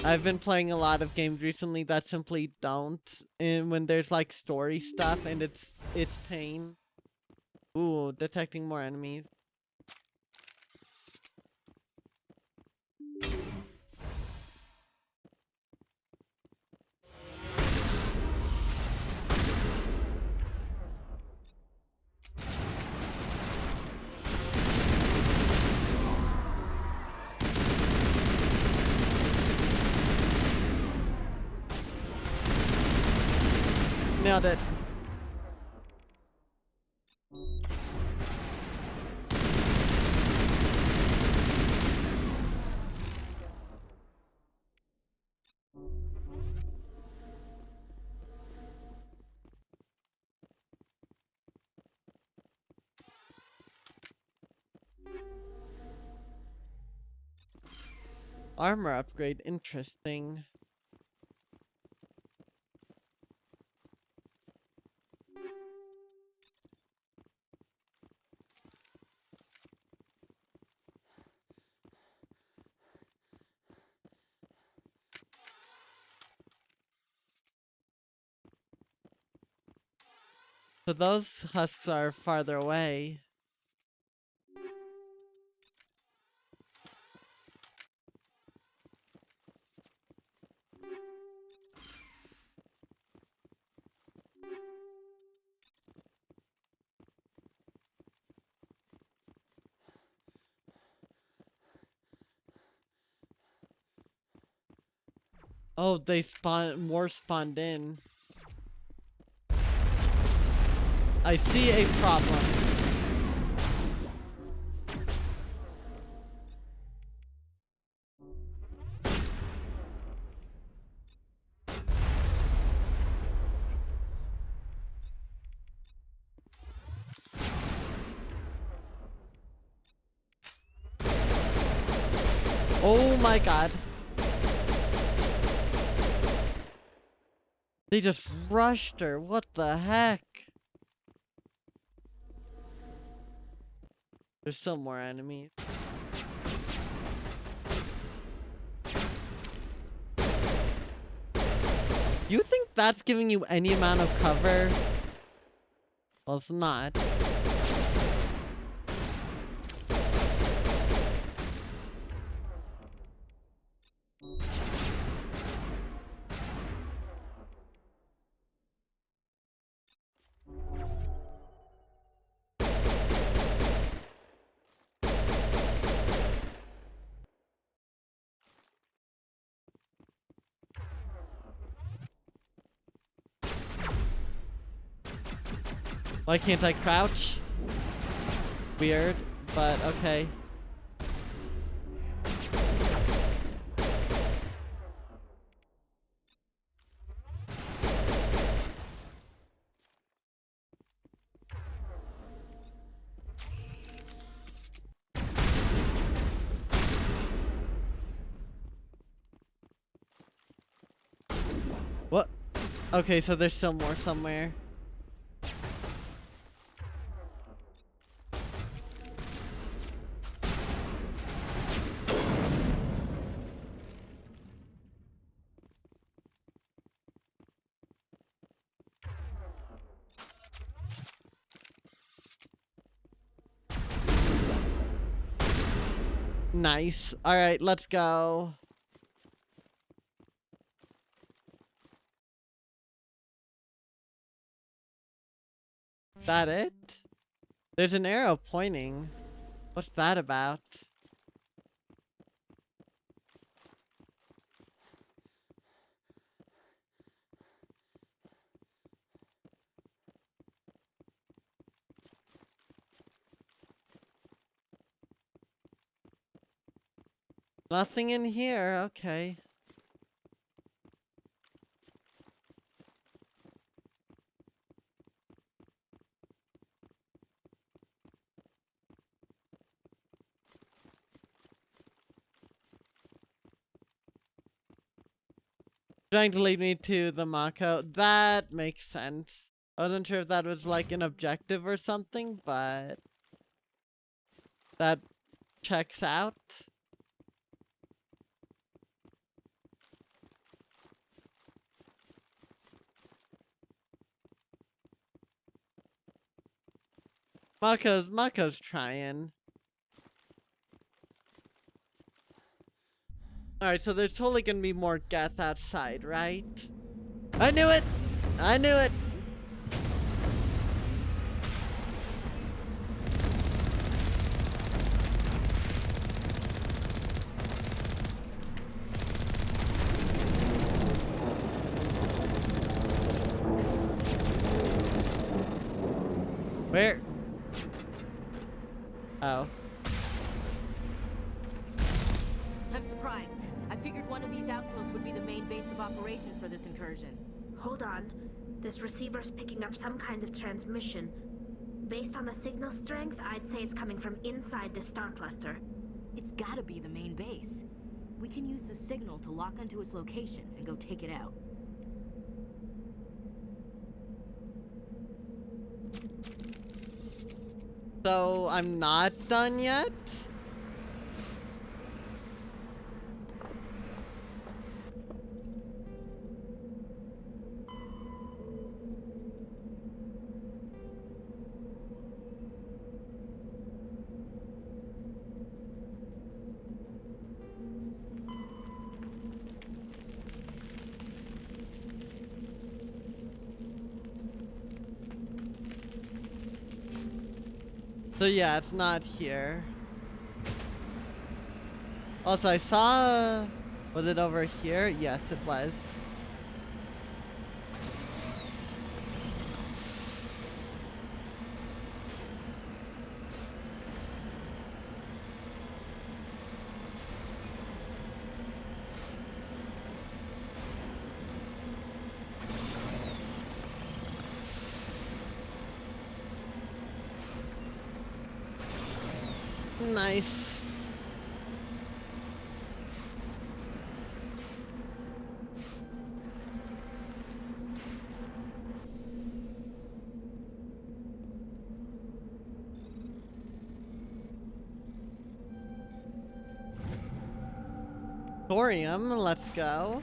I've been playing a lot of games recently that simply don't, and when there's like story stuff and it's pain. Ooh, detecting more enemies. Nailed it. Armor upgrade, interesting. So those husks are farther away. Oh, they more spawned in. I see a problem. Oh my god. They just rushed her. What the heck? There's still more enemies. You think that's giving you any amount of cover? Well, it's not. Why can't I crouch? Weird, but okay. What? Okay, so there's still more somewhere. Nice. All right, let's go. That it? There's an arrow pointing. What's that about? Nothing in here. Okay. Trying to lead me to the Mako. That makes sense. I wasn't sure if that was like an objective or something, but that checks out. Mako's trying. Alright, so there's totally gonna be more Geth outside, right? I knew it! I knew it! Where? Oh. I'm surprised. I figured one of these outposts would be the main base of operations for this incursion. Hold on. This receiver's picking up some kind of transmission. Based on the signal strength, I'd say it's coming from inside this star cluster. It's gotta be the main base. We can use the signal to lock onto its location and go take it out. So, I'm not done yet? So yeah, it's not here. Also, I saw... Was it over here? Yes, it was. Nice. Thorium, let's go.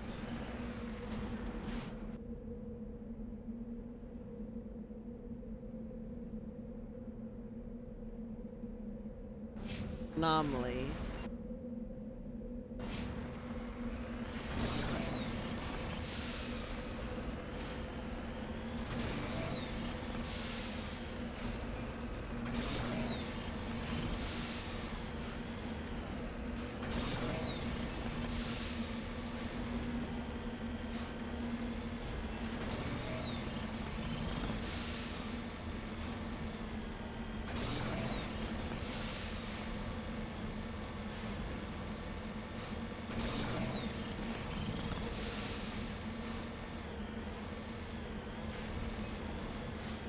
Anomaly.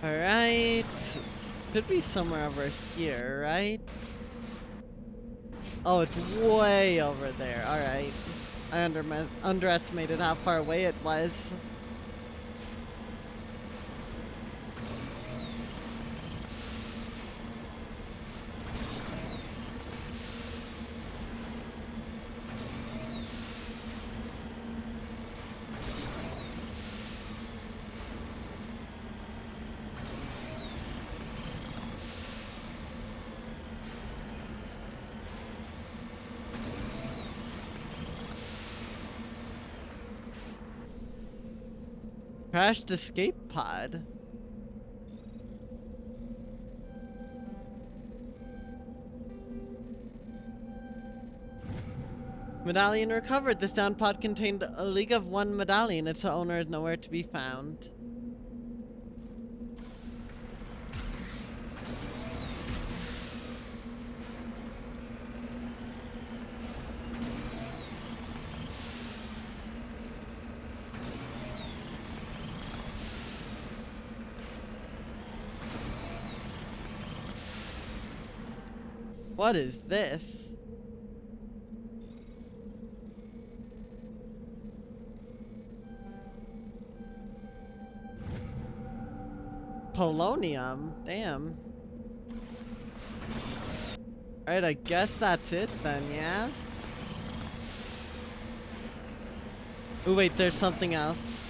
Alright. Should be somewhere over here, right? Oh, it's way over there. Alright. I underestimated how far away it was. Crashed escape pod. Medallion recovered. The sound pod contained a League of One medallion. Its owner is nowhere to be found. What is this? Polonium? Damn. Alright, I guess that's it then, yeah? Oh wait, there's something else.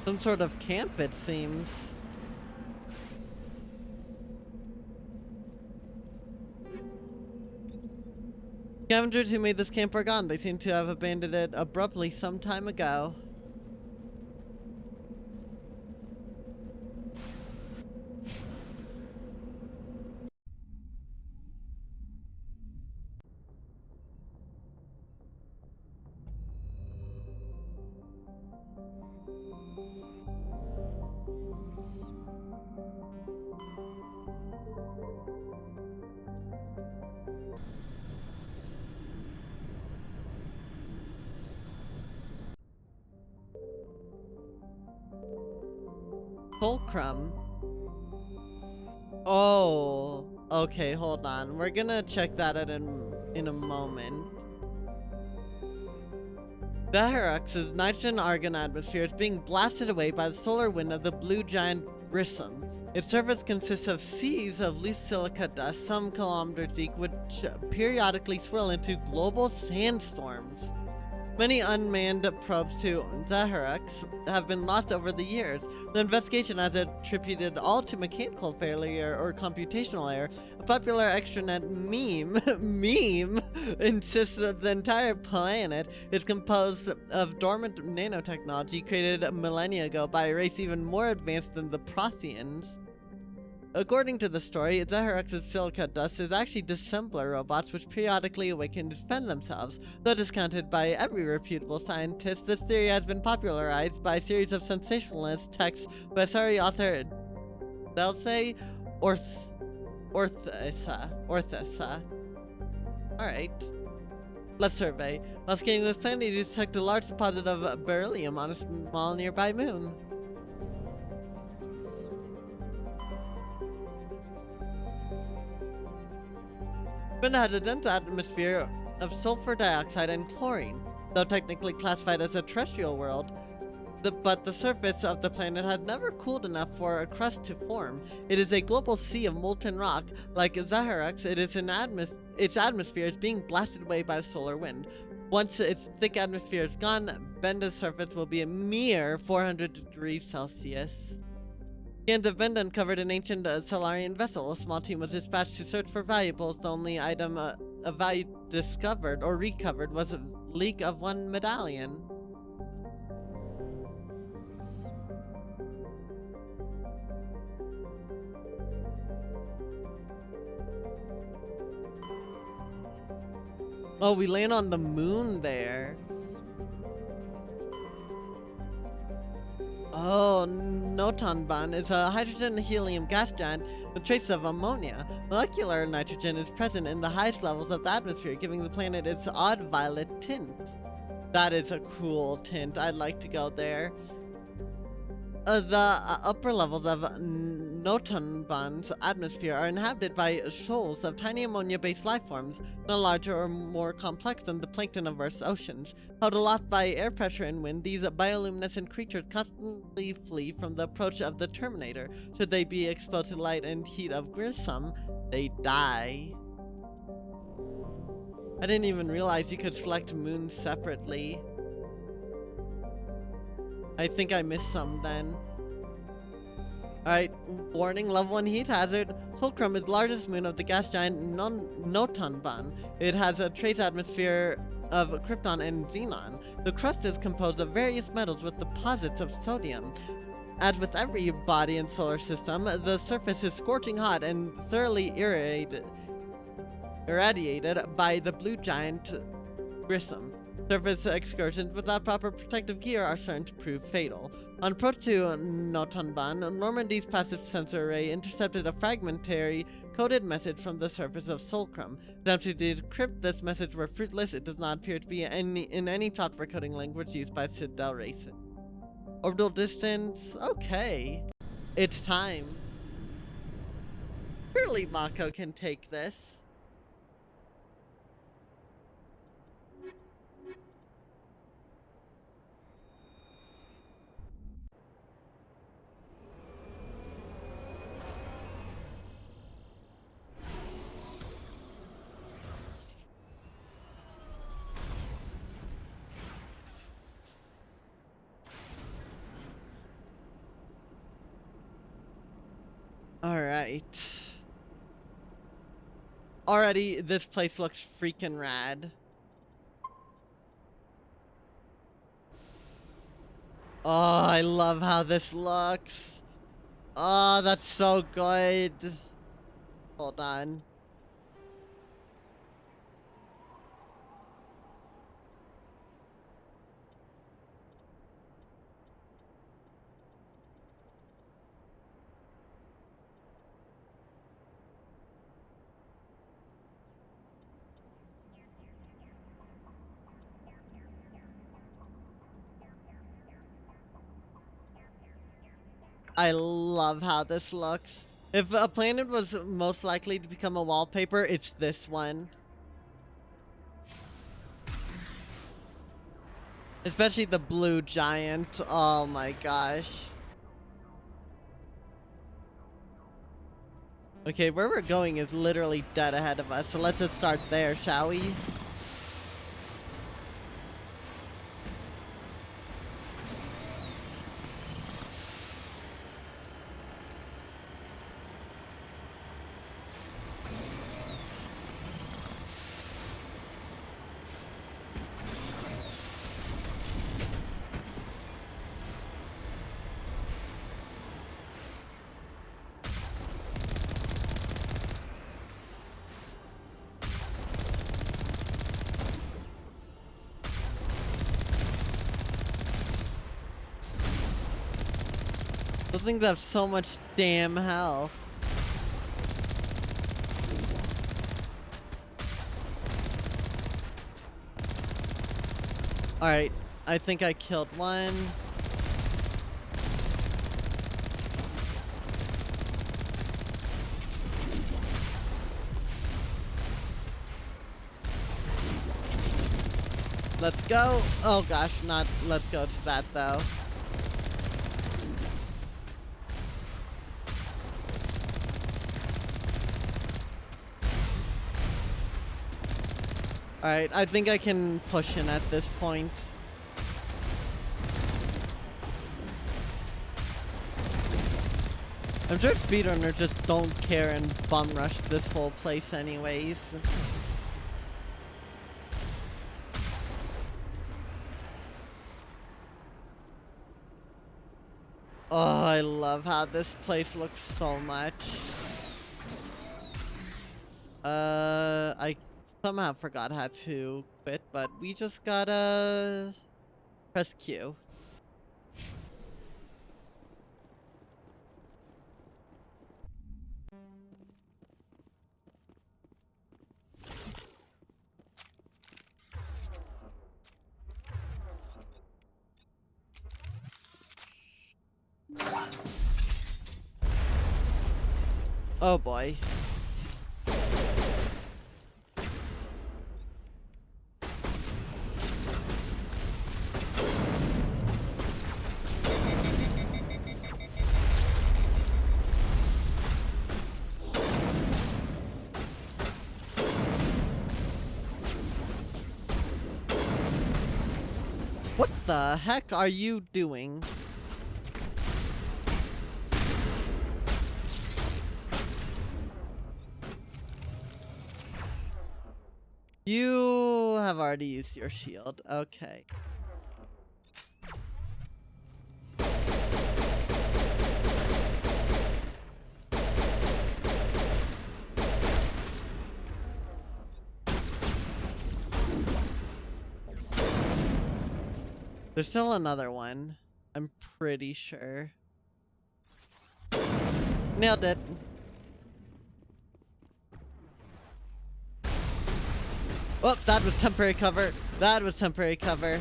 Some sort of camp, it seems. Scavengers who made this camp are gone. They seem to have abandoned it abruptly some time ago. Fulcrum. Oh, okay, hold on. We're gonna check that out in a moment. The Herux's nitrogen-argon atmosphere is being blasted away by the solar wind of the blue giant Grissom. Its surface consists of seas of loose silica dust some kilometers deep, which periodically swirl into global sandstorms. Many unmanned probes to Zaharux have been lost over the years. The investigation has attributed all to mechanical failure or computational error. A popular extranet meme insists that the entire planet is composed of dormant nanotechnology created millennia ago by a race even more advanced than the Protheans. According to the story, Zaharux's silica dust is actually dissembler robots which periodically awaken and defend themselves. Though discounted by every reputable scientist, this theory has been popularized by a series of sensationalist texts by Asari author Delse Orthesa. Alright. Let's survey. While scanning this planet, you detect a large deposit of beryllium on a small nearby moon. It has a dense atmosphere of sulfur dioxide and chlorine. Though technically classified as a terrestrial world, but the surface of the planet had never cooled enough for a crust to form. It is a global sea of molten rock. Like Zaharux, its atmosphere is being blasted away by the solar wind. Once its thick atmosphere is gone, Benda's surface will be a mere 400 degrees Celsius. Scans of Benda uncovered an ancient Solarian vessel. A small team was dispatched to search for valuables. The only item of value discovered or recovered was a leak of one medallion. Oh, we land on the moon there. Oh, Notanban is a hydrogen-helium gas giant with traces of ammonia. Molecular nitrogen is present in the highest levels of the atmosphere, giving the planet its odd violet tint. That is a cool tint. I'd like to go there. The upper levels of Notanban's atmosphere are inhabited by shoals of tiny ammonia-based life forms, no larger or more complex than the plankton of Earth's oceans. Held aloft by air pressure and wind, these bioluminescent creatures constantly flee from the approach of the Terminator. Should they be exposed to light and heat of Grissom, they die. I didn't even realize you could select moons separately. I think I missed some then. Alright, warning, level 1 heat hazard. Solcrum is the largest moon of the gas giant Notanban. It has a trace atmosphere of krypton and xenon. The crust is composed of various metals with deposits of sodium. As with every body in solar system, the surface is scorching hot and thoroughly irradiated by the blue giant Grissom. Surface excursions without proper protective gear are certain to prove fatal. On approach to Notanban, Normandy's passive sensor array intercepted a fragmentary, coded message from the surface of Solcrum. Attempts to decrypt this message were fruitless. It does not appear to be in any software coding language used by Citadel Racing. Orbital distance, okay. It's time. Surely Mako can take this. Alright. Already, this place looks freaking rad. Oh, I love how this looks. Oh, that's so good. Hold on. I love how this looks. If a planet was most likely to become a wallpaper, it's this one. Especially the blue giant. Oh my gosh. Okay, where we're going is literally dead ahead of us, so let's just start there, shall we? Those things have so much damn health. Alright, I think I killed one. Let's go. Oh gosh, not let's go to that though. Alright, I think I can push in at this point. I'm sure speedrunners just don't care and bum rush this whole place anyways. Oh, I love how this place looks so much. I somehow forgot how to quit, but we just gotta press Q. Oh boy. What the heck are you doing? You have already used your shield. Okay. There's still another one. I'm pretty sure. Nailed it. Oh, that was temporary cover. That was temporary cover.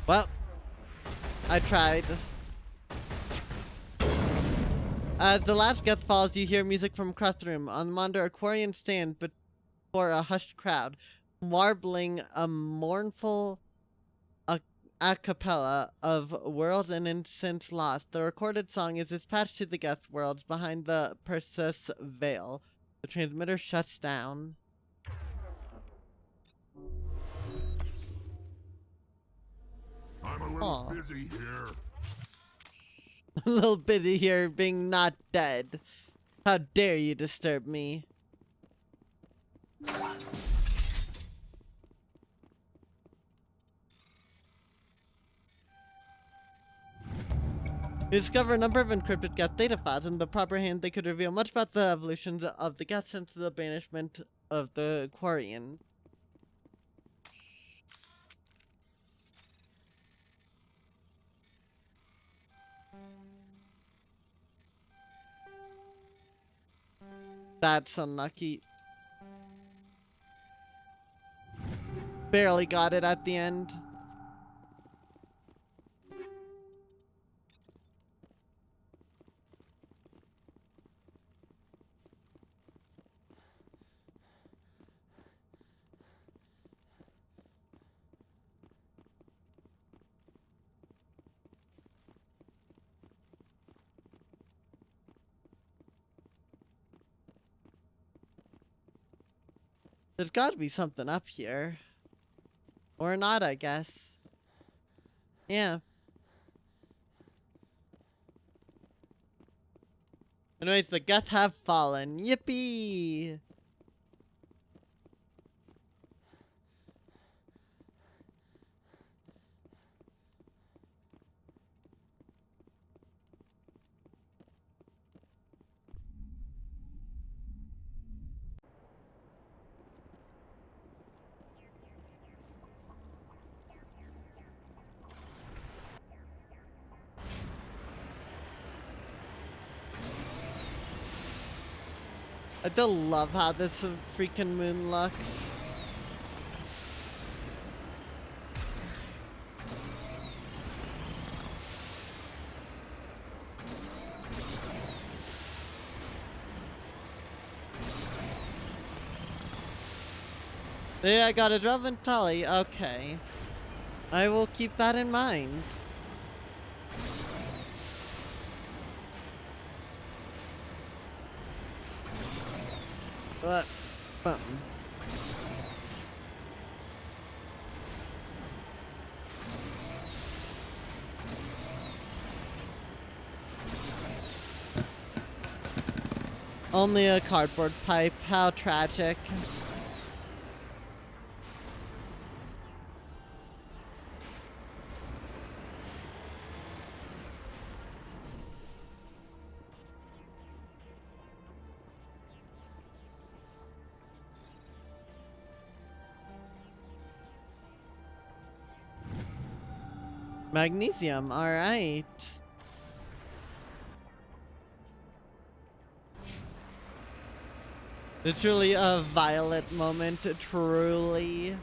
Well, I tried. As the last guest falls, you hear music from across the room. On the monitor, Aquarian stands before a hushed crowd, warbling a mournful a cappella of worlds and innocence lost. The recorded song is dispatched to the guest worlds behind the Perseus veil. The transmitter shuts down. I'm a little busy here. A little busy here being not dead. How dare you disturb me? You discover a number of encrypted Geth data files. In the proper hand, they could reveal much about the evolutions of the Geth since the banishment of the Quarian. That's unlucky. Barely got it at the end. There's gotta be something up here. Or not, I guess. Yeah. Anyways, the Geth have fallen. Yippee! I do love how this freaking moon looks. Yeah, I got a Drovin Tully. Okay. I will keep that in mind. But, only a cardboard pipe. How tragic. Magnesium, alright. It's truly a Violet moment, truly.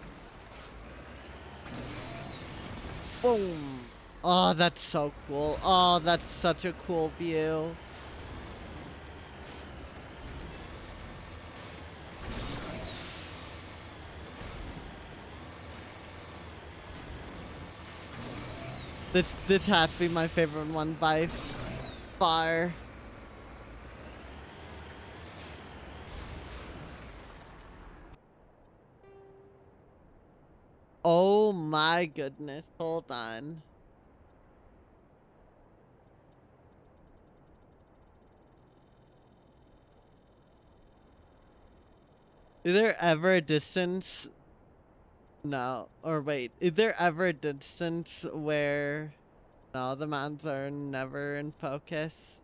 Boom. Oh, that's so cool. Oh, that's such a cool view. This has to be my favorite one by far. Oh my goodness, hold on. Is there ever a distance? No, or wait, is there ever a distance where no, the mountains are never in focus?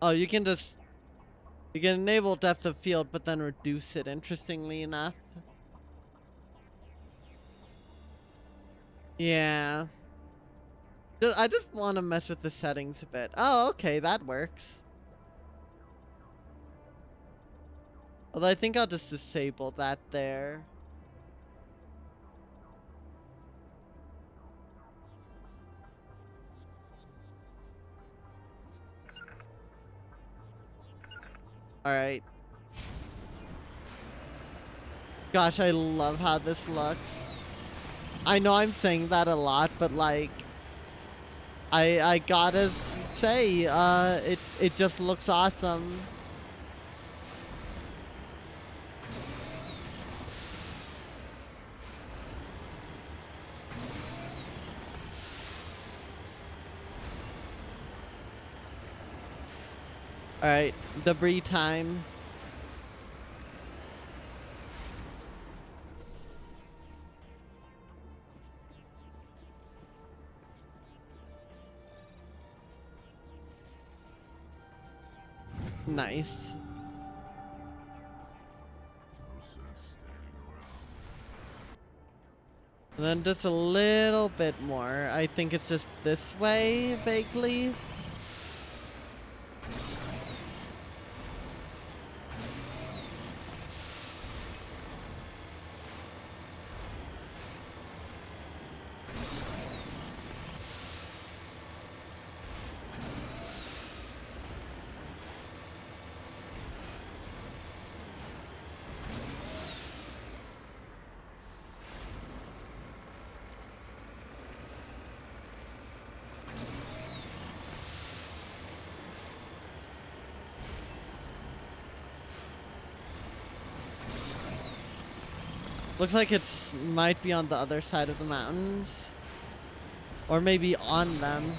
Oh, you can enable depth of field, but then reduce it, interestingly enough. Yeah. I just want to mess with the settings a bit. Oh, okay, that works. Although I think I'll just disable that there. Alright. Gosh, I love how this looks. I know I'm saying that a lot, but like, I gotta say, it just looks awesome. Alright, debris time. Nice. And then just a little bit more. I think it's just this way, vaguely. Looks like it's might be on the other side of the mountains. Or maybe on them.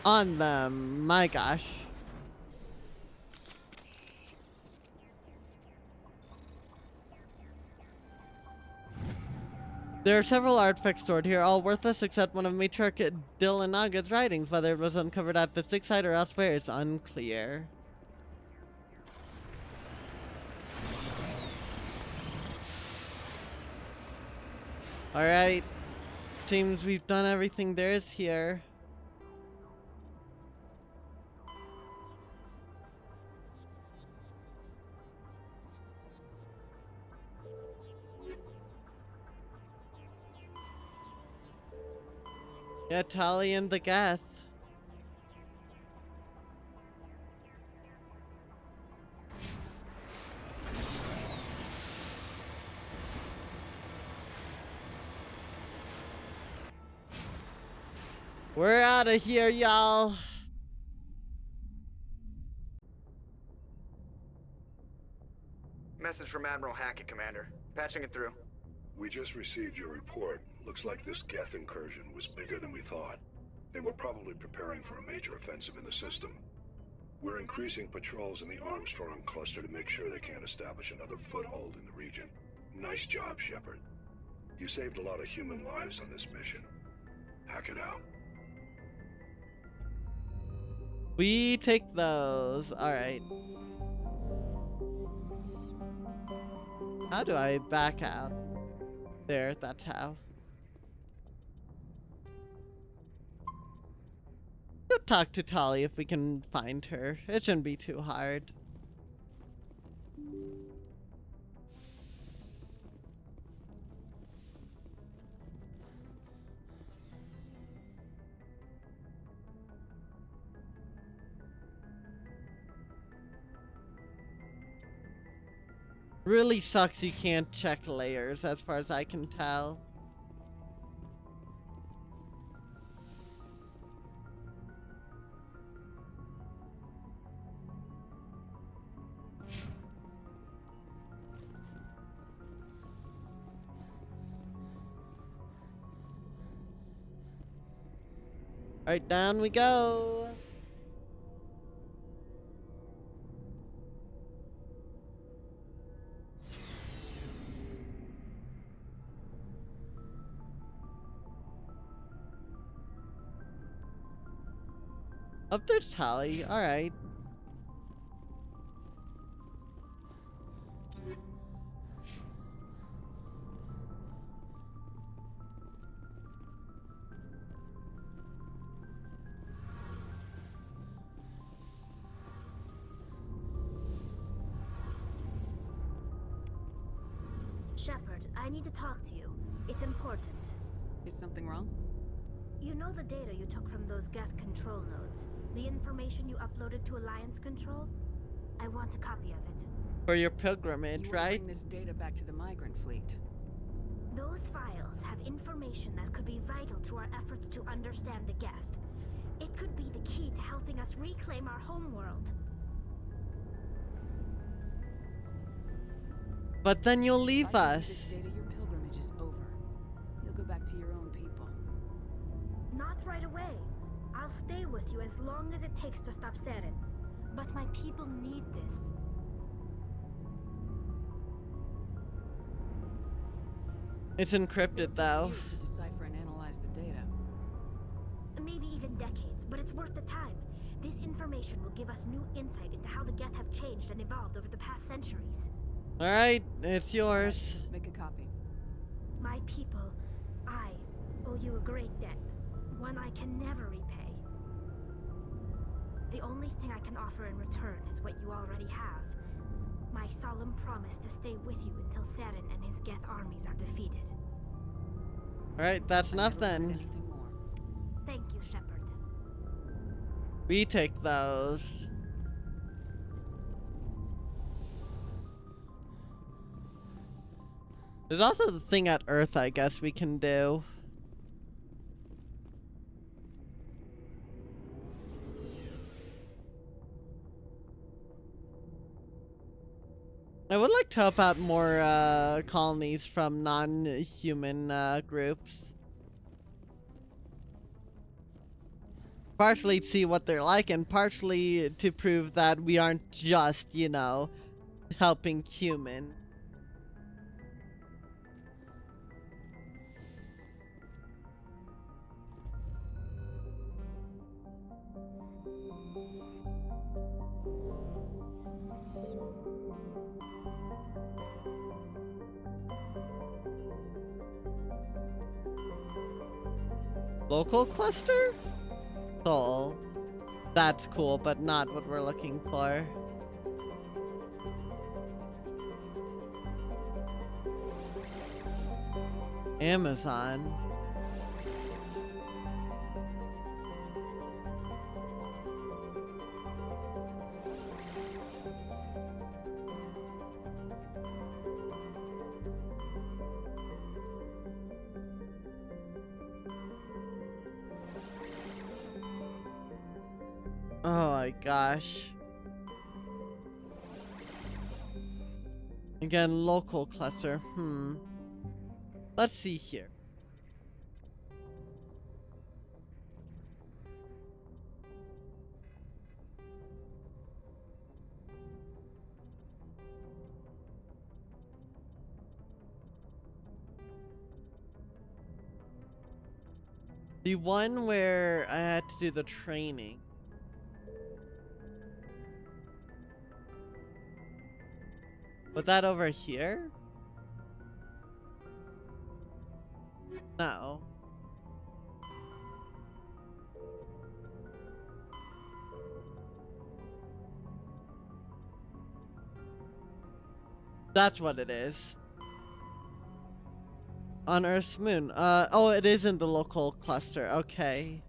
On them, my gosh. There are several artifacts stored here, all worthless except one of Matriarch Dillanaga's writings. Whether it was uncovered at the Six Side or elsewhere is unclear. Alright. Seems we've done everything there is here. Yeah, Tali and the Geth. We're out of here, y'all. Message from Admiral Hackett, Commander. Patching it through. We just received your report. Looks like this Geth incursion was bigger than we thought. They were probably preparing for a major offensive in the system. We're increasing patrols in the Armstrong cluster to make sure they can't establish another foothold in the region. Nice job, Shepard. You saved a lot of human lives on this mission. Hack it out. We take those. Alright. How do I back out? There, that's how. Go talk to Tali if we can find her. It shouldn't be too hard. Really sucks you can't check layers as far as I can tell. Alright, down we go. Up there's Tali. Alright. Shepard, I need to talk to you. It's important. Is something wrong? You know the data you took from those Geth control nodes? The information you uploaded to Alliance Control? I want a copy of it. For your pilgrimage, You right? bring this data back to the migrant fleet. Those files have information that could be vital to our efforts to understand the Geth. It could be the key to helping us reclaim our homeworld. But then you'll leave If I give you us. this data, your pilgrimage is over. You'll go back to your own people. Not right away. I'll stay with you as long as it takes to stop Saren. But my people need this. It's encrypted though. Years to decipher and analyze the data. Maybe even decades, but it's worth the time. This information will give us new insight into how the Geth have changed and evolved over the past centuries. Alright, it's yours. Make a copy. My people, I owe you a great debt. One I can never repay. The only thing I can offer in return is what you already have. My solemn promise to stay with you until Saren and his Geth armies are defeated. Alright, that's enough then. Thank you, Shepard. We take those. There's also the thing at Earth I guess we can do. I would like to help out more colonies from non-human groups. Partially to see what they're like, and partially to prove that we aren't just, you know, helping human. Local cluster? Soul. That's cool, but not what we're looking for. Amazon. Oh my gosh. Again, local cluster. Let's see here. The one where I had to do the training. Was that over here? No. That's what it is. On Earth's moon. Oh, it is in the local cluster. Okay.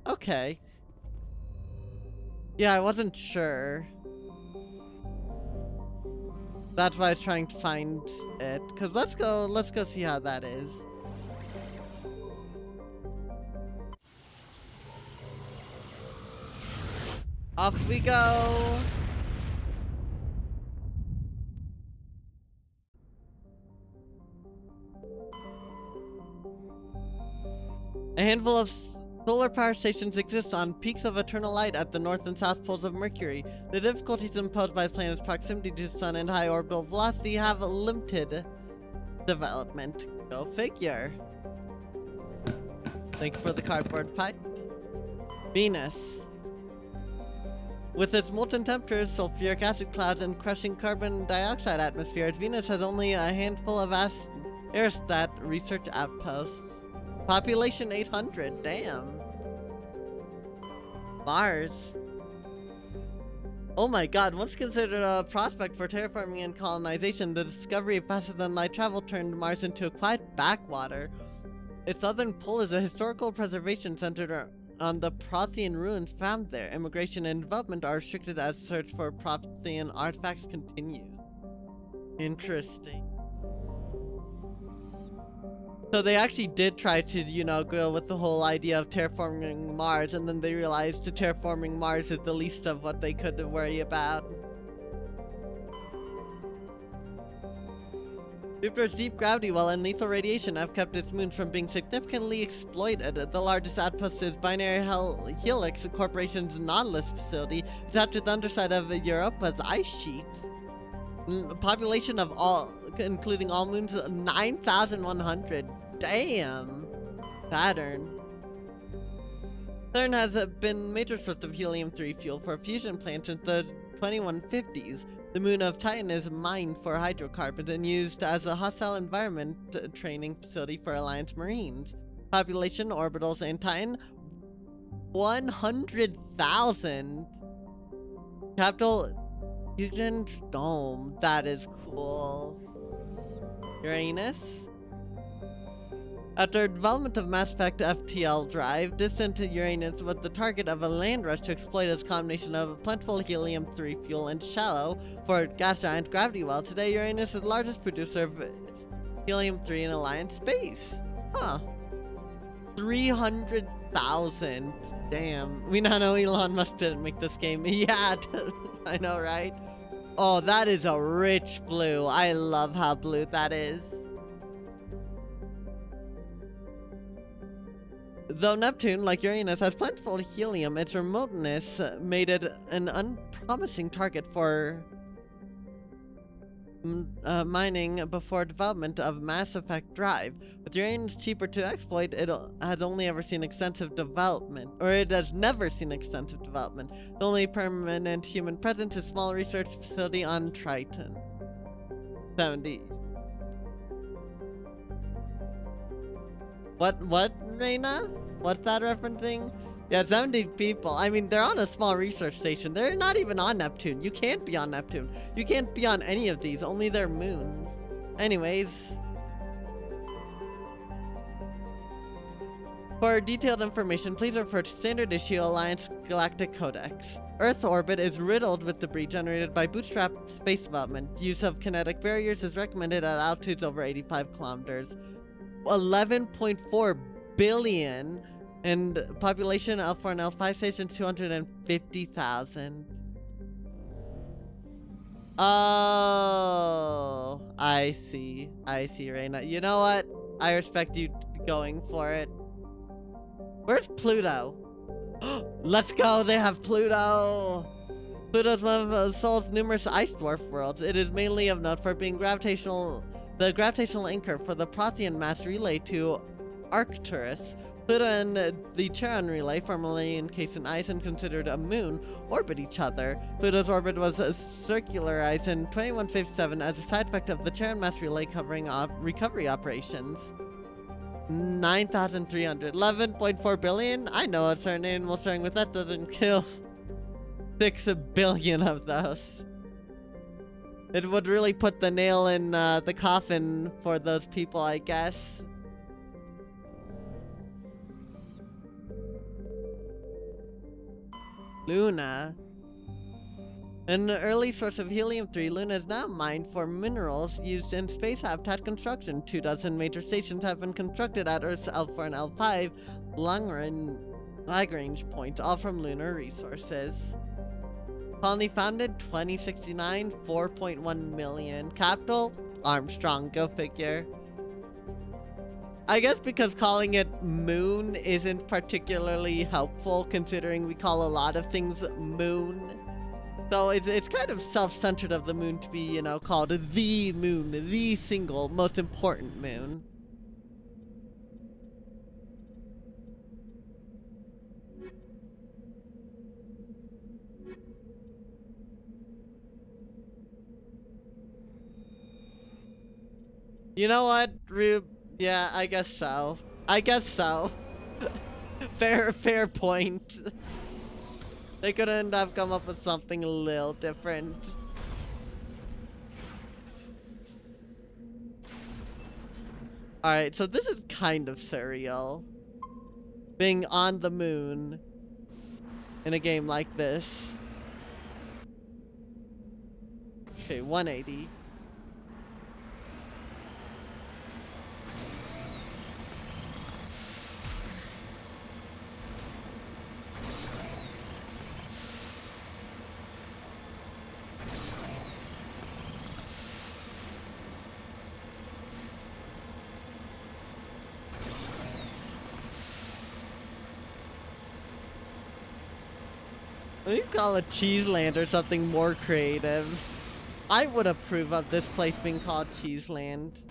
Okay. Yeah, I wasn't sure. That's why I was trying to find it. Cause let's go see how that is. Off we go. A handful of solar power stations exist on peaks of eternal light at the north and south poles of Mercury. The difficulties imposed by the planet's proximity to the sun and high orbital velocity have limited development. Go figure. Thank you for the cardboard pipe. Venus. With its molten temperatures, sulfuric acid clouds, and crushing carbon dioxide atmospheres, Venus has only a handful of aerostat research outposts. Population 800, damn. Mars. Oh my god, once considered a prospect for terraforming and colonization, the discovery of faster than light travel turned Mars into a quiet backwater. Its southern pole is a historical preservation centered on the Prothean ruins found there. Immigration and development are restricted as search for Prothean artifacts continues. Interesting. So they actually did try to, you know, go with the whole idea of terraforming Mars, and then they realized that terraforming Mars is the least of what they could worry about. Jupiter's deep gravity well and lethal radiation have kept its moons from being significantly exploited. The largest outpost is Binary Helix Corporation's Nautilus facility, attached to the underside of Europa's ice sheet. Population of all, including all moons, 9,100. Damn. Saturn. Saturn has been a major source of helium-3 fuel for fusion plants since the 2150s. The moon of Titan is mined for hydrocarbons and used as a hostile environment training facility for Alliance Marines. Population, orbitals, and Titan, 100,000. Capital, Eugene's Dome. That is cool. Uranus. After development of Mass Effect FTL drive, distant Uranus was the target of a land rush to exploit its combination of plentiful helium-3 fuel and shallow for gas giant gravity well. Today, Uranus is the largest producer of helium-3 in Alliance space. Huh. 300,000. Damn. We now know Elon Musk didn't make this game. Yeah, I know, right? Oh, that is a rich blue. I love how blue that is. Though Neptune, like Uranus, has plentiful helium, its remoteness made it an unpromising target for mining before development of Mass Effect Drive. With uranium cheaper to exploit, it has only ever seen extensive development, or it has never seen extensive development. The only permanent human presence is a small research facility on Triton. 70. What, Reina? What's that referencing? Yeah, 70 people. I mean, they're on a small research station. They're not even on Neptune. You can't be on Neptune. You can't be on any of these, only their moons. Anyways. For detailed information, please refer to Standard Issue Alliance Galactic Codex. Earth's orbit is riddled with debris generated by bootstrap space development. Use of kinetic barriers is recommended at altitudes over 85 kilometers. 11.4 billion, and population L4 and L5 stations 250,000. Oh, I see, Reina. You know what? I respect you going for it. Where's Pluto? Let's go, they have Pluto! Pluto is one of Sol's numerous ice dwarf worlds. It is mainly of note for being the gravitational anchor for the Prothean mass relay to Arcturus. Pluto and the Charon relay, formerly encased in ice and considered a moon, orbit each other. Pluto's orbit was circularized in 2157 as a side effect of the Charon mass relay covering recovery operations. 9,300. 11.4 billion? I know a certain animal starting with that doesn't kill 6 billion of those. It would really put the nail in the coffin for those people, I guess. Luna. An early source of helium-3, Luna is now mined for minerals used in space habitat construction. 24 major stations have been constructed at Earth's L4 and L5 Lagrange points, all from lunar resources. Colony founded 2069, 4.1 million. Capital? Armstrong, go figure. I guess because calling it moon isn't particularly helpful, considering we call a lot of things moon. So it's kind of self-centered of the moon to be, you know, called the moon, the single most important moon. You know what, Rube? Yeah, I guess so. Fair point. They couldn't have come up with something a little different. Alright, so this is kind of surreal. Being on the moon in a game like this. Okay, 180. Let's call it Cheeseland or something more creative. I would approve of this place being called Cheeseland.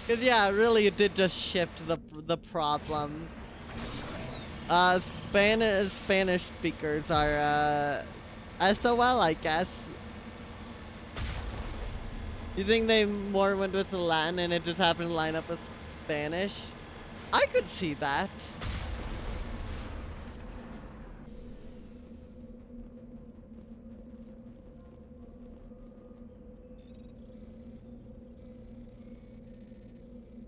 Cause yeah, really it did just shift the problem. Spanish speakers are SOL, I guess. You think they more went with the Latin and it just happened to line up with Spanish? I could see that.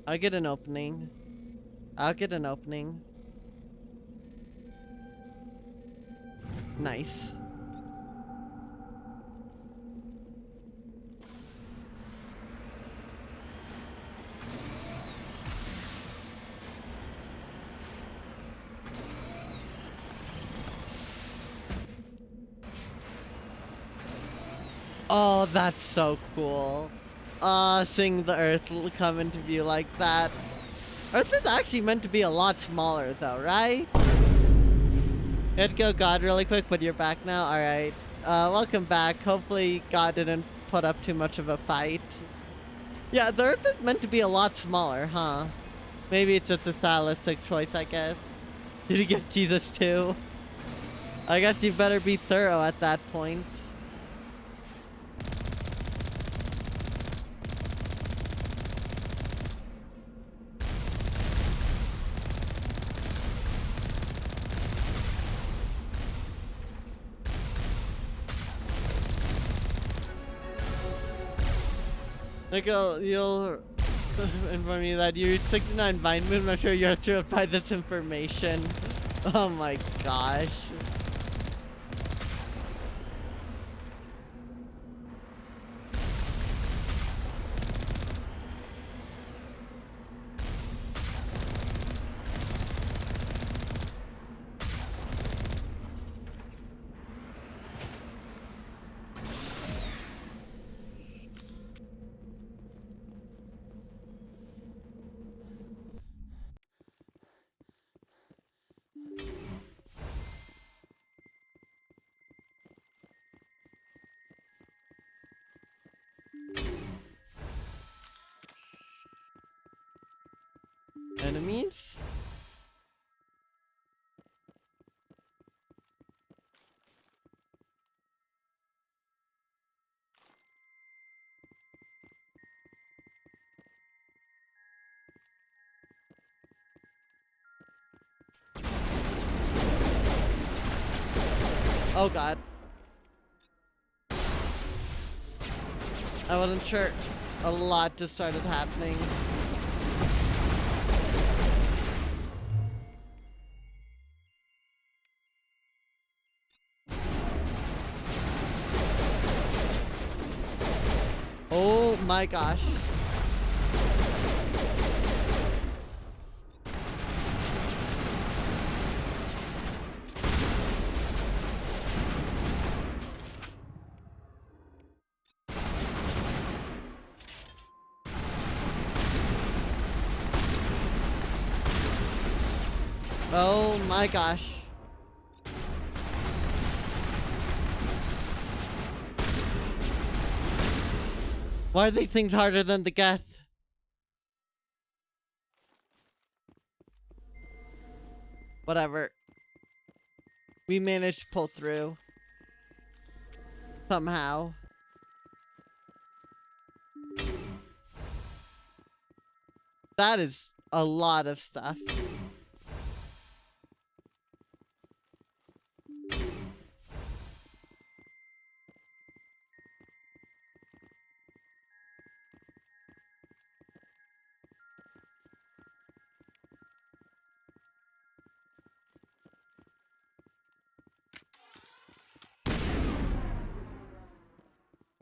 I'll get an opening. Nice. Oh, that's so cool. Seeing the Earth come into view like that. Earth is actually meant to be a lot smaller though, right? Let's go God really quick, but you're back now? Alright. Welcome back. Hopefully God didn't put up too much of a fight. Yeah, the Earth is meant to be a lot smaller, huh? Maybe it's just a stylistic choice, I guess. Did you get Jesus too? I guess you better be thorough at that point. Like, you'll inform me that you're 69 Vine Moon. I'm sure you're thrilled by this information. Oh my gosh. Enemies? Oh god. I wasn't sure. A lot just started happening. Oh my gosh. Oh my gosh. Why are these things harder than the Geth? Whatever. We managed to pull through. Somehow. That is a lot of stuff.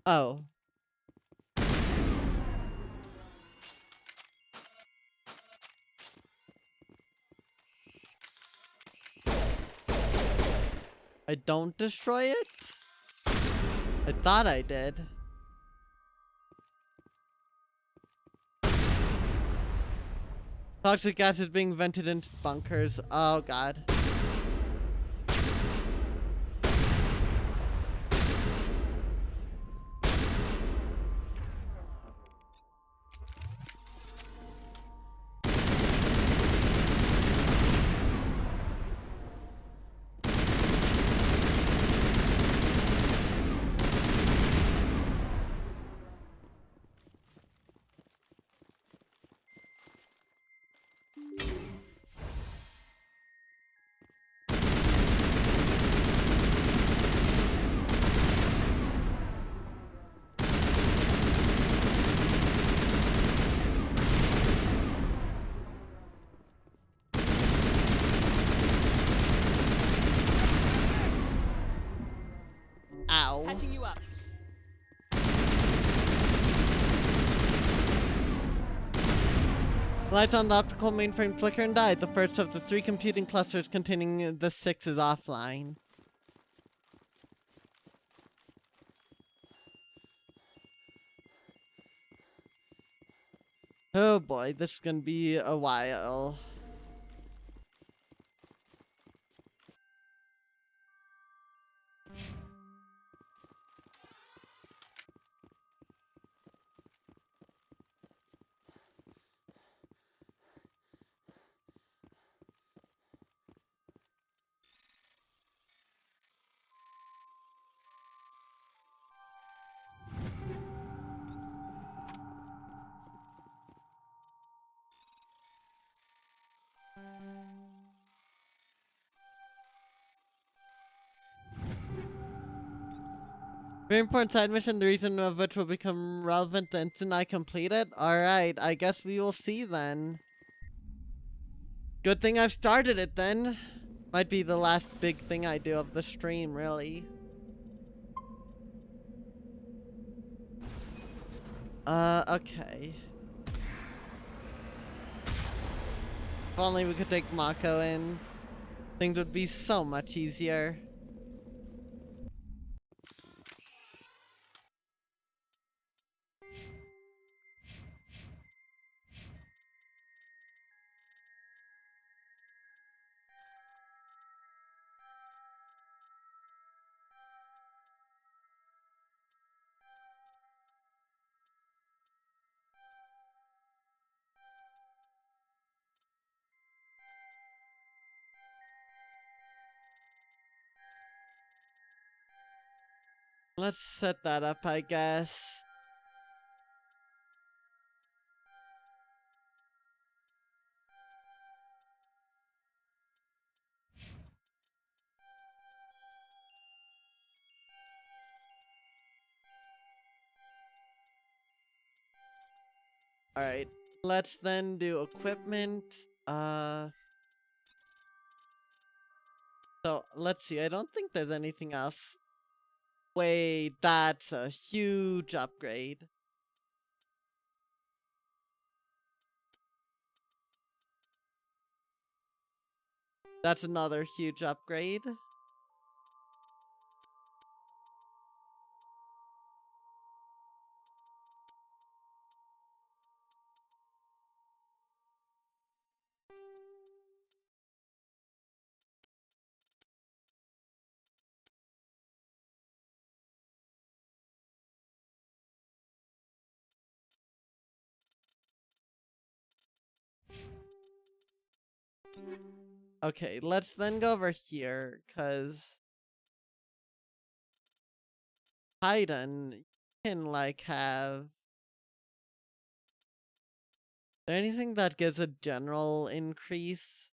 Oh. I don't destroy it? I thought I did. Toxic gas is being vented into bunkers. Oh god. Ow. Patching you up. Lights on the optical mainframe flicker and die. The first of the 3 computing clusters containing the 6 is offline. Oh boy, this is gonna be a while. Very important side mission, the reason of which will become relevant the instant I complete it. Alright, I guess we will see then. Good thing I've started it then. Might be the last big thing I do of the stream, really. Okay. If only we could take Mako in. Things would be so much easier. Let's set that up, I guess. Alright, let's then do equipment. So, let's see, I don't think there's anything else. Wait, that's a huge upgrade. That's another huge upgrade. Okay, let's then go over here, cause Titan can like have anything that gives a general increase.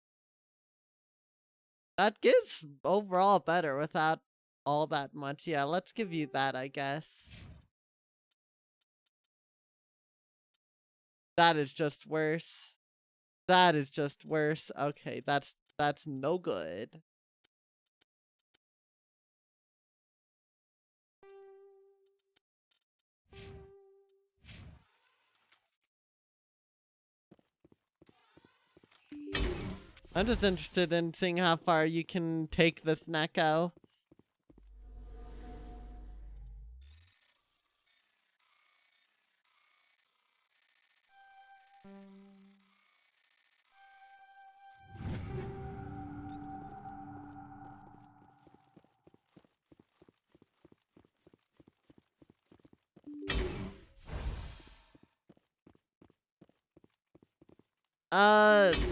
That gives overall better without all that much. Yeah, let's give you that, I guess. That is just worse. That is just worse. Okay, that's no good. I'm just interested in seeing how far you can take this Neko.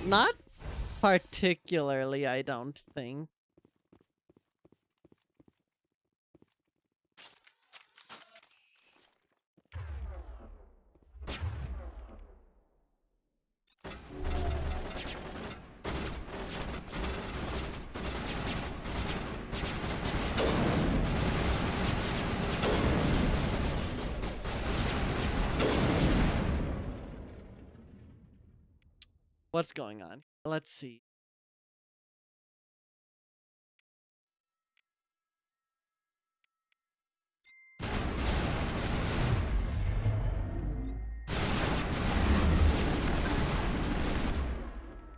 Not particularly, I don't think. What's going on? Let's see.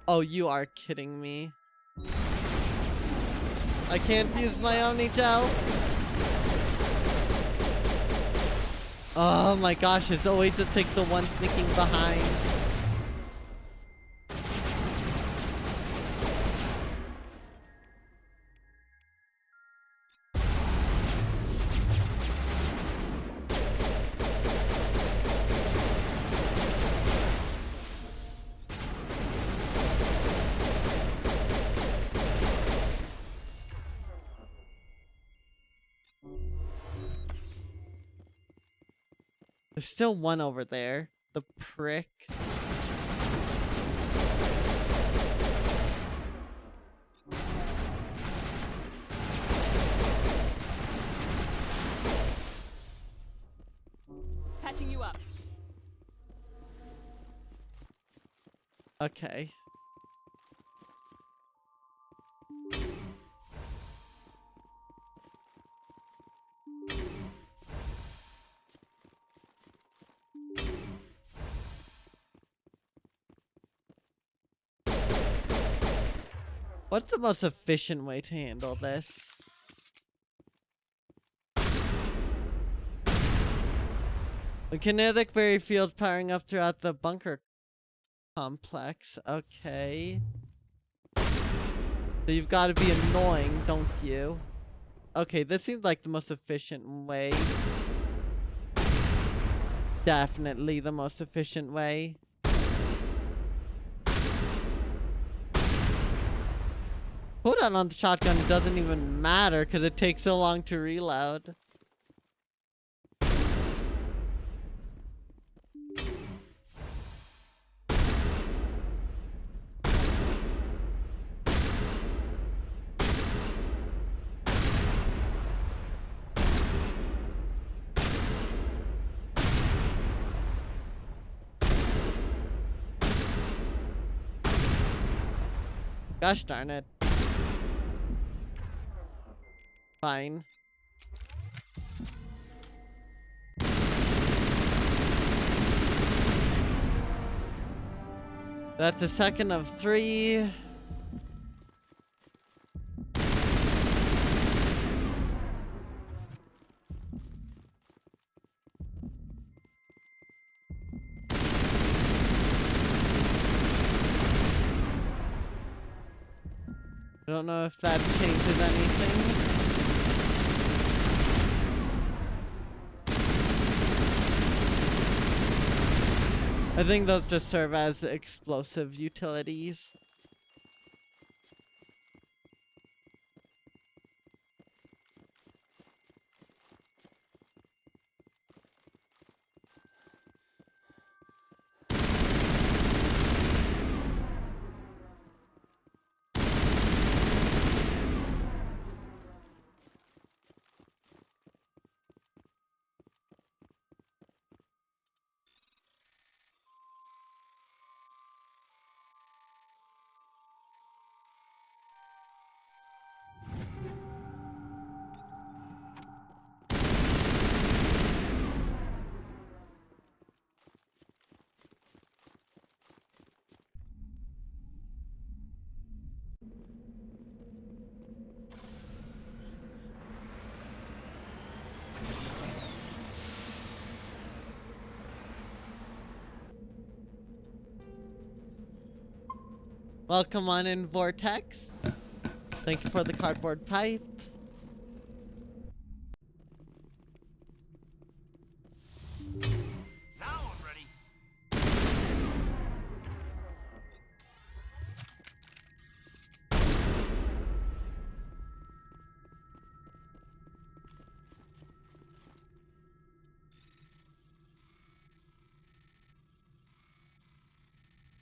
Oh, you are kidding me. I can't use my Oni Gel. Oh my gosh, it's always just take the one sneaking behind. There's still one over there. The prick. Okay. What's the most efficient way to handle this? A kinetic berry field powering up throughout the bunker complex. Okay. So you've got to be annoying, don't you? Okay, this seems like the most efficient way. Definitely the most efficient way. Cooldown on the shotgun doesn't even matter because it takes so long to reload. Gosh darn it. Fine. That's the second of 3. I don't know if that changes anything. I think those just serve as explosive utilities. Welcome on in, Vortex. Thank you for the cardboard pipe. Now I'm ready.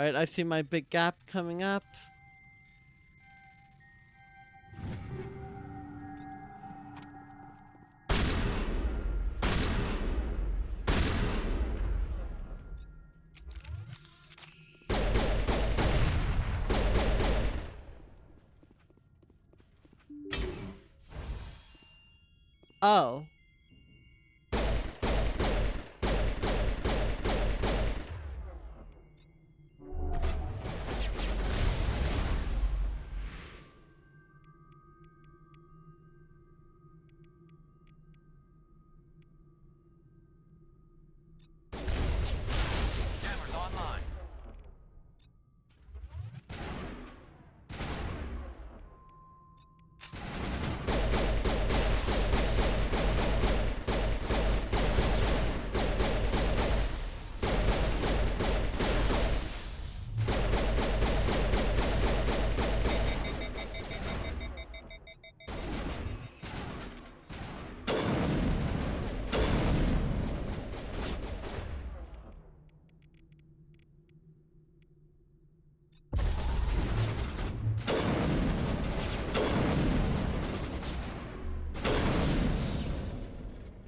Alright, I see my big gap coming up. Oh. Jammer's online.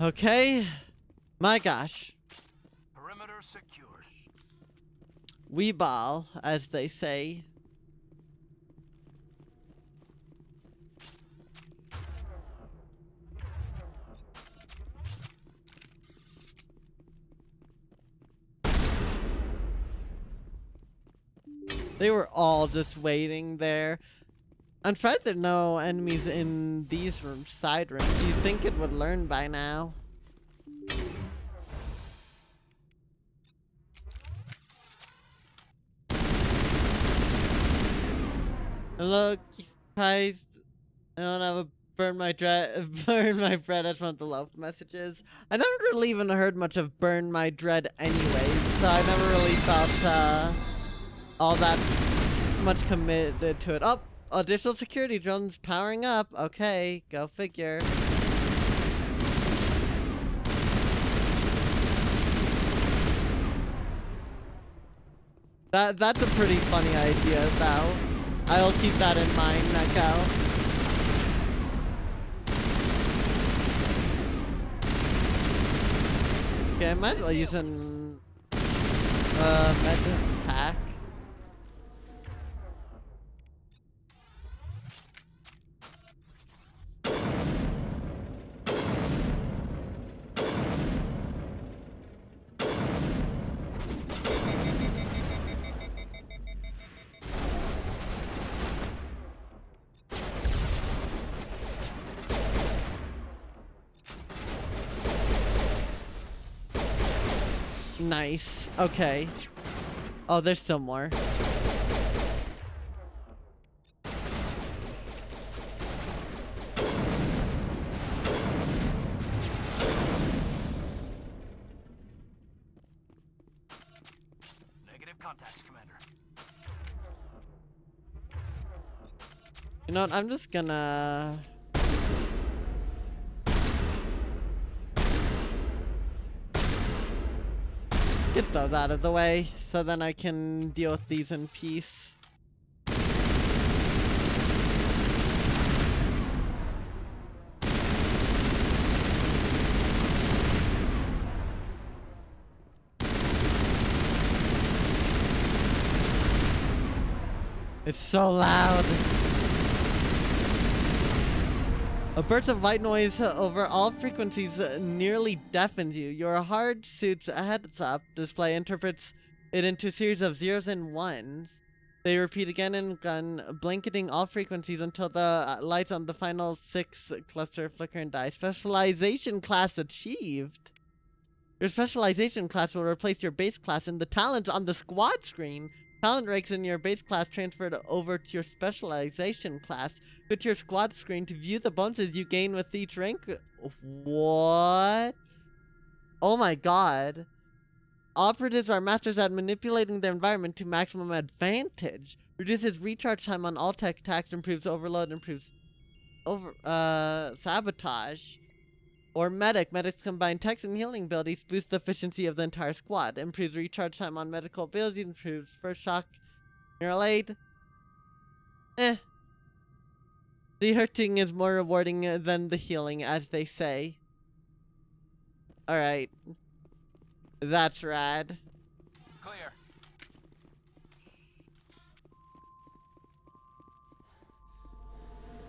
Okay. My gosh. Perimeter secured. Weeball, as they say. They were all just waiting there. I'm surprised there are no enemies in these rooms, side rooms. You'd think it would learn by now. Look, surprised I don't have a burn my bread. That's one of the love messages. I never really even heard much of burn my dread anyways, so I never really felt all that much committed to it. Oh, additional security drones powering up. Okay, go figure. That's a pretty funny idea, though. I'll keep that in mind, Neko. Okay, I might as well use an med pack. Nice. Okay. Oh, there's still more. Negative contacts, Commander. You know what? I'm just gonna... get those out of the way, so then I can deal with these in peace. It's so loud. A burst of white noise over all frequencies nearly deafens you. Your hard suit's heads-up display interprets it into a series of zeros and ones. They repeat again and again, blanketing all frequencies until the lights on the final 6 cluster flicker and die. Specialization class achieved. Your specialization class will replace your base class, and the talents on the squad screen. Talent ranks in your base class transferred over to your specialization class. Go to your squad screen to view the bonuses you gain with each rank. What? Oh my god. Operatives are masters at manipulating their environment to maximum advantage. Reduces recharge time on all tech attacks, improves overload, improves sabotage. Or medic. Medics combine techs and healing abilities, boost the efficiency of the entire squad. Improves recharge time on medical abilities, improves first shock, neural aid. The hurting is more rewarding than the healing, as they say. Alright. That's rad. Clear.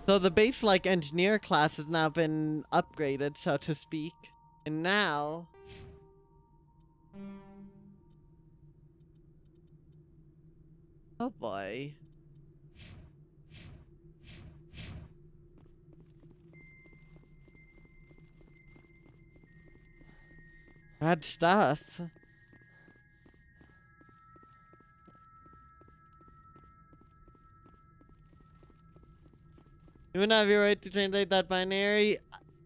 So the base, like, engineer class has now been upgraded, so to speak. And now... oh boy. Rad stuff. You wouldn't have your right to translate that binary.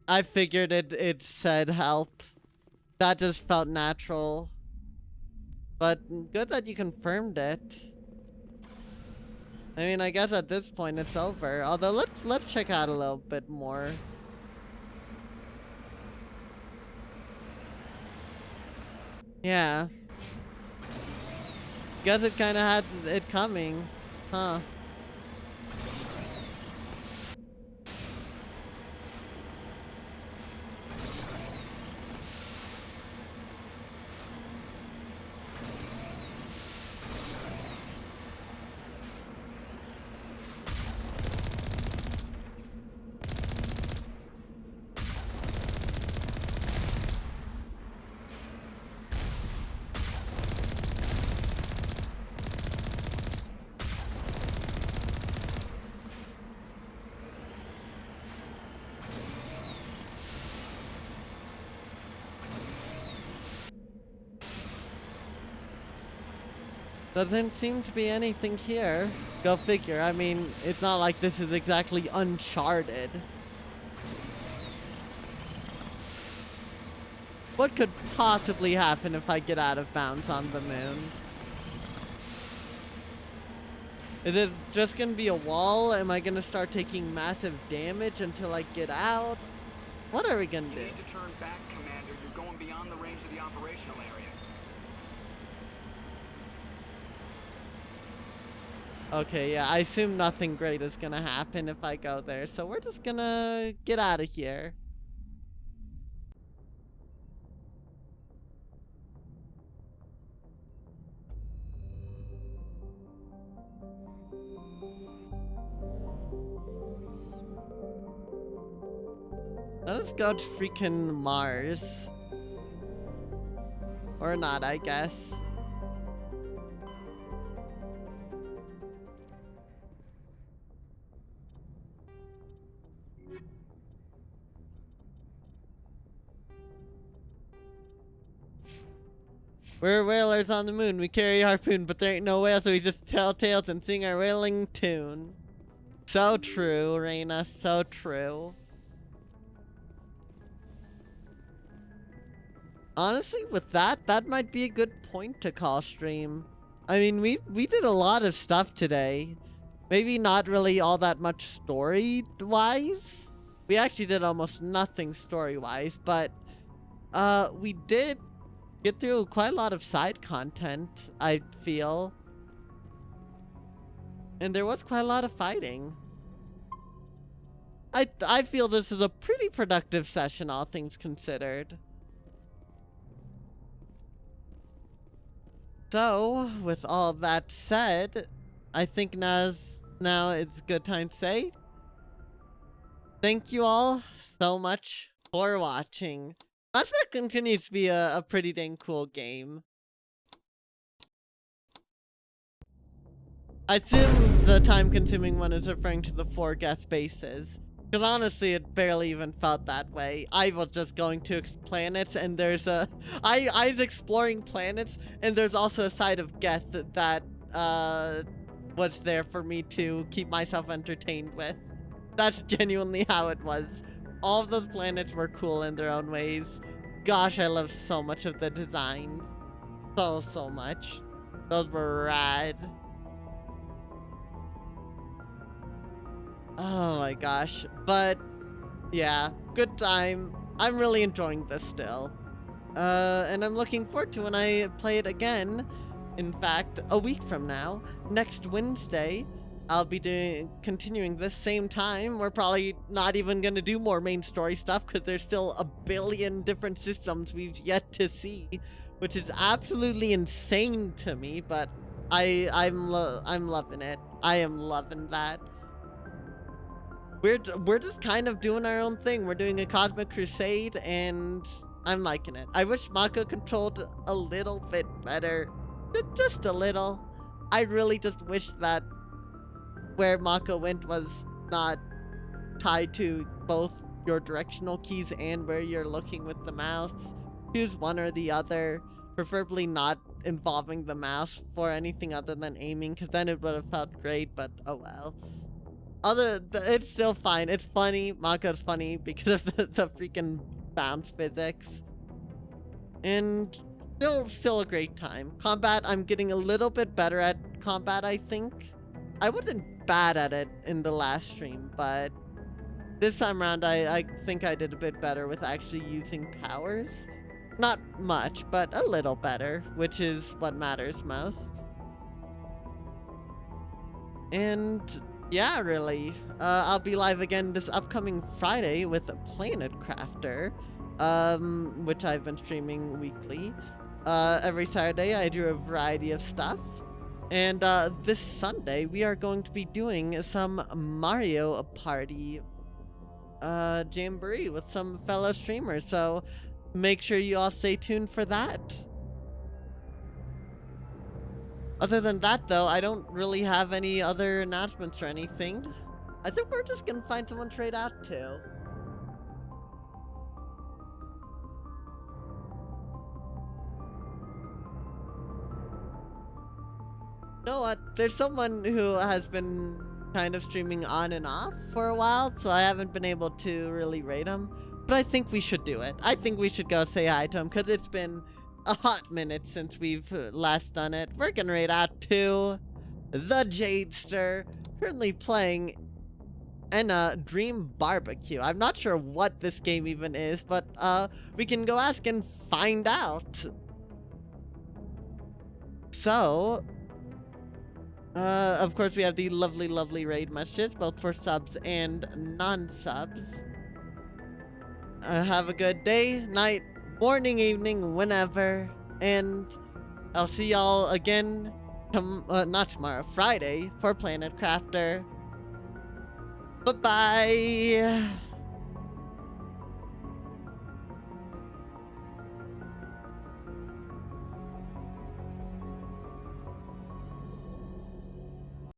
I figured it said help. That just felt natural. But good that you confirmed it. I mean, I guess at this point it's over. Although let's check out a little bit more. Yeah. Guess it kind of had it coming. Huh. Doesn't seem to be anything here. Go figure. I mean, it's not like this is exactly uncharted. What could possibly happen if I get out of bounds on the moon? Is it just gonna be a wall? Am I gonna start taking massive damage until I get out? What are we gonna do? You need to turn back, Commander. You're going beyond the range of the operational area. Okay, yeah, I assume nothing great is gonna happen if I go there, so we're just gonna get out of here. Let's go to freaking Mars. Or not, I guess. We're whalers on the moon. We carry a harpoon, but there ain't no whale, so we just tell tales and sing our whaling tune. So true, Reina. So true. Honestly, with that might be a good point to call stream. I mean, we did a lot of stuff today. Maybe not really all that much story-wise. We actually did almost nothing story-wise, but we did get through quite a lot of side content, I feel. And there was quite a lot of fighting. I feel this is a pretty productive session, all things considered. So, with all that said, I think now it's a good time to say thank you all so much for watching. Mass Effect continues to be a pretty dang cool game. I assume the time-consuming one is referring to the 4 guest bases. Because honestly, it barely even felt that way. I was just going to planets, and there's a... I was exploring planets, and there's also a side of Geth that was there for me to keep myself entertained with. That's genuinely how it was. All of those planets were cool in their own ways. Gosh, I love so much of the designs. So much. Those were rad. Oh my gosh. But yeah, good time. I'm really enjoying this still. And I'm looking forward to when I play it again. In fact, a week from now, next Wednesday, I'll be continuing this same time. We're probably not even gonna do more main story stuff because there's still a billion different systems we've yet to see, which is absolutely insane to me. But I'm loving it. I am loving that. We're just kind of doing our own thing. We're doing a Cosmic Crusade, and I'm liking it. I wish Mako controlled a little bit better. Just a little. I really just wish that where Mako went was not tied to both your directional keys and where you're looking with the mouse. Choose one or the other, preferably not involving the mouse for anything other than aiming, because then it would have felt great, but oh well. It's still fine. It's funny. Mako's funny because of the freaking bounce physics. And still a great time. Combat, I'm getting a little bit better at combat, I think. I wasn't bad at it in the last stream, but this time around I think I did a bit better with actually using powers. Not much, but a little better, which is what matters most. And yeah, really. I'll be live again this upcoming Friday with Planet Crafter, which I've been streaming weekly. Every Saturday I do a variety of stuff. And this Sunday we are going to be doing some Mario Party jamboree with some fellow streamers. So make sure you all stay tuned for that. Other than that, though, I don't really have any other announcements or anything. I think we're just gonna find someone to trade out to. You know what? There's someone who has been kind of streaming on and off for a while, so I haven't been able to really rate him. But I think we should do it. I think we should go say hi to him, because it's been a hot minute since we've last done it. We're gonna raid out to the Jadester, currently playing in a Dream Barbecue. I'm not sure what this game even is, but we can go ask and find out. So, of course we have the lovely raid messages, both for subs and non-subs. Have a good day, night, morning, evening, whenever, and I'll see y'all again, not tomorrow, Friday, for Planet Crafter. Bye-bye!